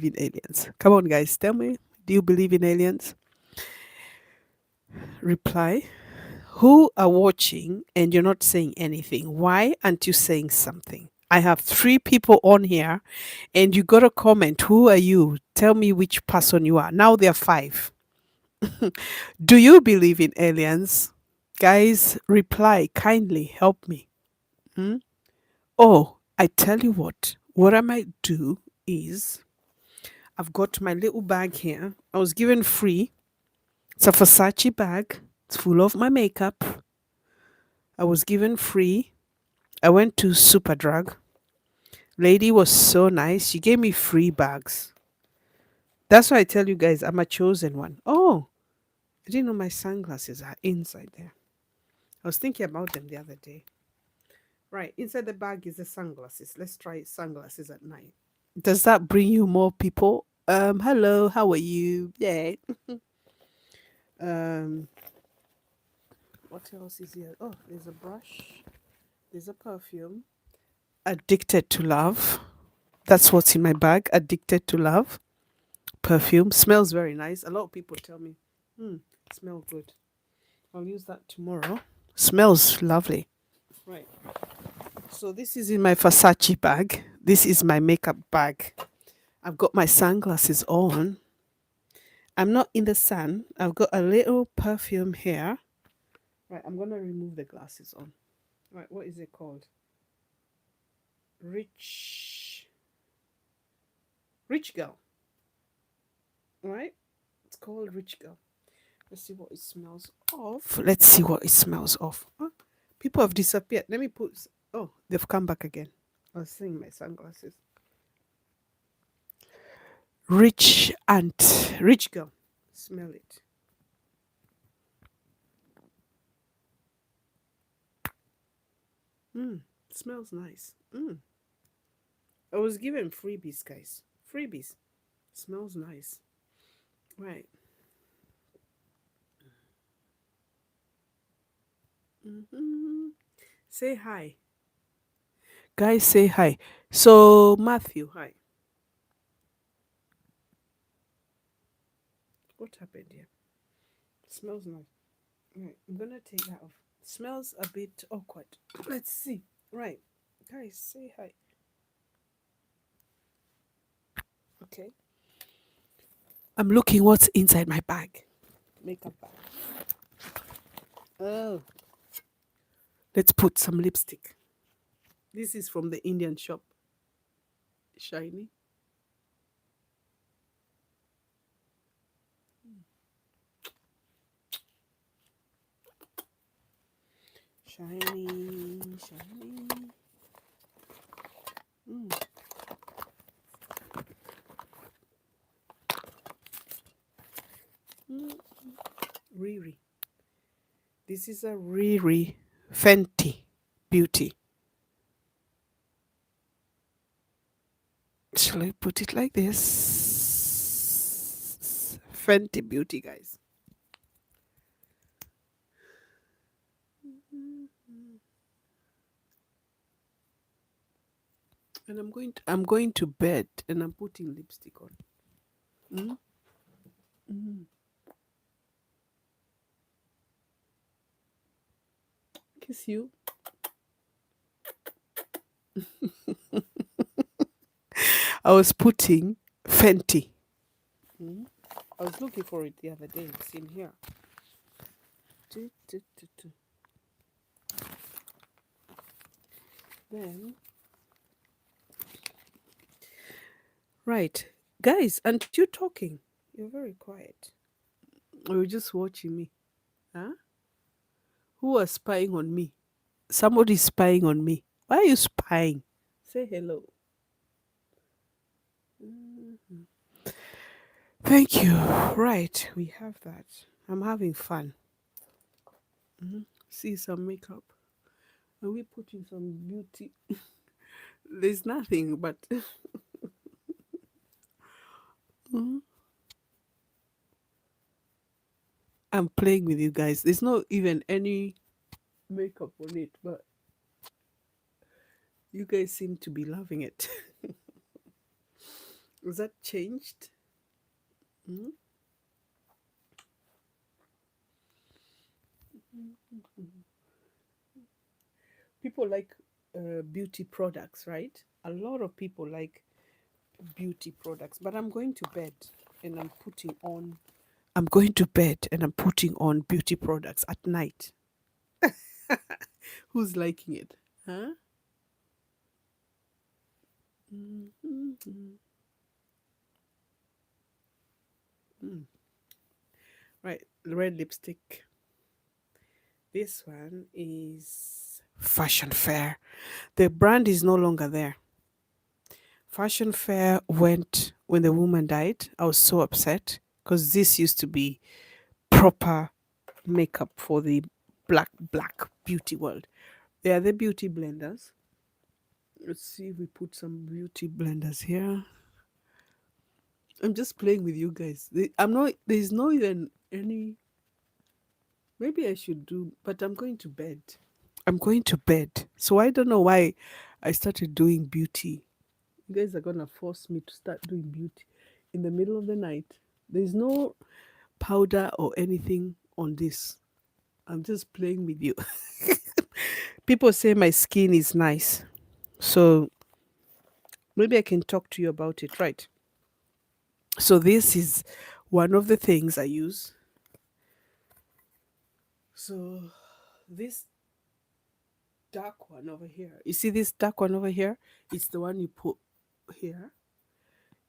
in aliens? Come on, guys, tell me. Do you believe in aliens? Reply. Who are watching and you're not saying anything? Why aren't you saying something? I have three people on here and you got to comment. Who are you? Tell me which person you are. Now there are five. Do you believe in aliens? Guys, reply kindly. Help me. Hmm? Oh, I tell you what I might do is I've got my little bag here. I was given free. It's a Versace bag. It's full of my makeup. I was given free. I went to Superdrug. Lady was so nice. She gave me free bags. That's why I tell you guys I'm a chosen one. Oh, I didn't know my sunglasses are inside there. I was thinking about them the other day. Right, inside the bag is the sunglasses. Let's try sunglasses at night. Does that bring you more people? Hello, how are you? Yeah. Um, what else is here? Oh, there's a brush. There's a perfume. Addicted to love. That's what's in my bag. Addicted to love. Perfume. Smells very nice. A lot of people tell me, hmm, smell good. I'll use that tomorrow. Smells lovely. Right. So this is in my Versace bag. This is my makeup bag. I've got my sunglasses on. I'm not in the sun. I've got a little perfume here. Right, I'm gonna remove the glasses on. Right, what is it called? Rich Girl. Right? It's called Rich Girl. Let's see what it smells of. Let's see what it smells of. Huh? People have disappeared. Let me put. Oh, they've come back again. I was seeing my sunglasses. Rich Girl. Smell it. Smells nice. I was given freebies, guys. Freebies. Smells nice. Right. Mhm. Say hi. Guys, say hi. So, Matthew, hi. What happened here? Smells nice. Right, I'm gonna take that off. Smells a bit awkward. Let's see. Right. Guys, say hi. Okay. I'm looking what's inside my bag. Makeup bag. Oh. Let's put some lipstick. This is from the Indian shop. Shiny. Shiny. Shiny. Mm. Mm. Riri. This is a Riri Fenty Beauty. Shall I put it like this? Fenty Beauty, guys. And I'm going to bed and I'm putting lipstick on. Mm? Mm. Kiss you. I was putting Fenty. Mm. I was looking for it the other day. It's in here. Tu, tu, tu, tu. Then, right, guys, aren't you talking? You're very quiet. Or you're just watching me. Huh? Who was spying on me? Somebody's spying on me. Why are you spying? Say hello. Mhm. Thank you. Right, we have that. I'm having fun. See some makeup. Are we putting some beauty? There's nothing, but Mhm. I'm playing with you guys. There's not even any makeup on it, but you guys seem to be loving it. Was that changed? Mhm. People like beauty products, right? A lot of people like beauty products, but I'm going to bed and I'm putting on. I'm going to bed and I'm putting on beauty products at night. Who's liking it? Huh? Mhm. Mm. Right, red lipstick. This one is Fashion Fair. The brand is no longer there. Fashion Fair went when the woman died. I was so upset because this used to be proper makeup for the black beauty world. They are the beauty blenders. Let's see if we put some beauty blenders here. I'm just playing with you guys. I'm not. There's no even any. Maybe I should do, but I'm going to bed. I'm going to bed. So I don't know why I started doing beauty. You guys are gonna force me to start doing beauty in the middle of the night. There's no powder or anything on this. I'm just playing with you. People say my skin is nice. So maybe I can talk to you about it, right? So this is one of the things I use. So this dark one over here. You see this dark one over here? It's the one you put here.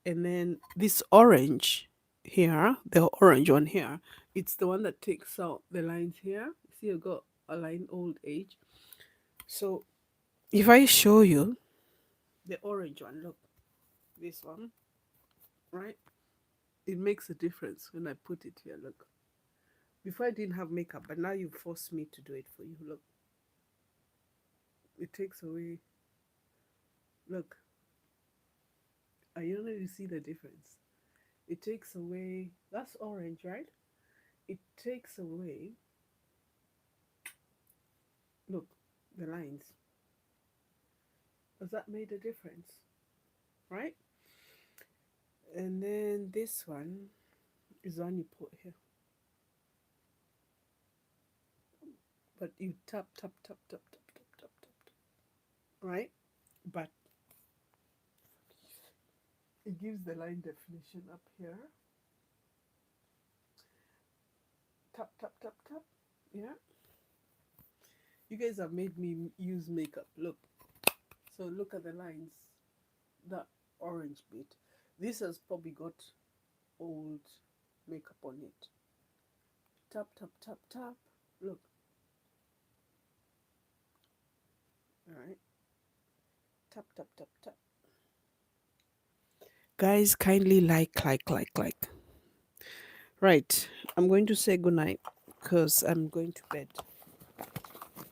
And then this orange here, the orange one here, it's the one that takes out the lines here. See, I got a line old age. So if I show you the orange one, look, this one, right? It makes a difference when I put it here. Look, before I didn't have makeup, but now you force me to do it for you. Look, it takes away. Look, I don't know if you see the difference. It takes away. That's orange, right? It takes away Look, the lines. Has that made a difference? Right? And then this one is one you put here. But you tap, tap, tap, tap, tap, tap, tap, tap, tap. Right? But it gives the line definition up here. Tap, tap, tap, tap. Yeah. You guys have made me use makeup. Look. So look at the lines. That orange bit. This has probably got old makeup on it. Tap, tap, tap, tap. Look. Alright. Tap, tap, tap, tap. Guys, kindly like. Right. I'm going to say goodnight because I'm going to bed.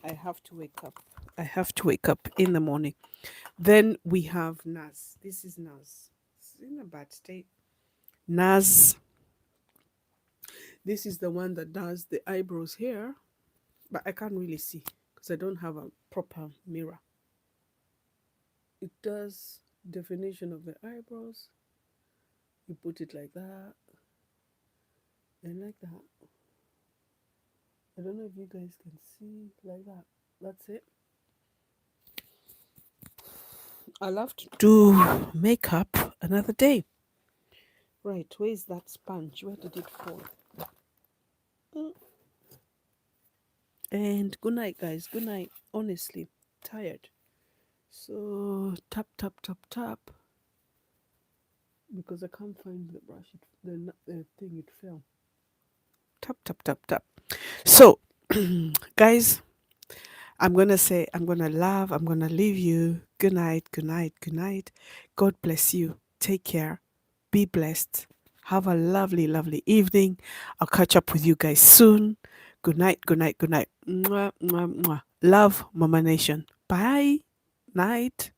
I have to wake up. I have to wake up in the morning. Then we have Naz. This is Naz. It's in a bad state. Naz. This is the one that does the eyebrows here, but I can't really see because I don't have a proper mirror. It does definition of the eyebrows. You put it like that and like that. I don't know if you guys can see like that. That's it. I'll have to do makeup another day. Right, where's that sponge? Where did it fall? And good night, guys. Good night. Honestly, tired. So tap, tap, tap, tap. Because I can't find the brush. The thing, it fell. Tap, tap, tap, tap. So, guys, I'm going to say, I'm going to love, I'm going to leave you. Good night, good night, good night. God bless you. Take care. Be blessed. Have a lovely, lovely evening. I'll catch up with you guys soon. Good night, good night, good night. Mwah, mwah, mwah. Love, Mama Nation. Bye. Night.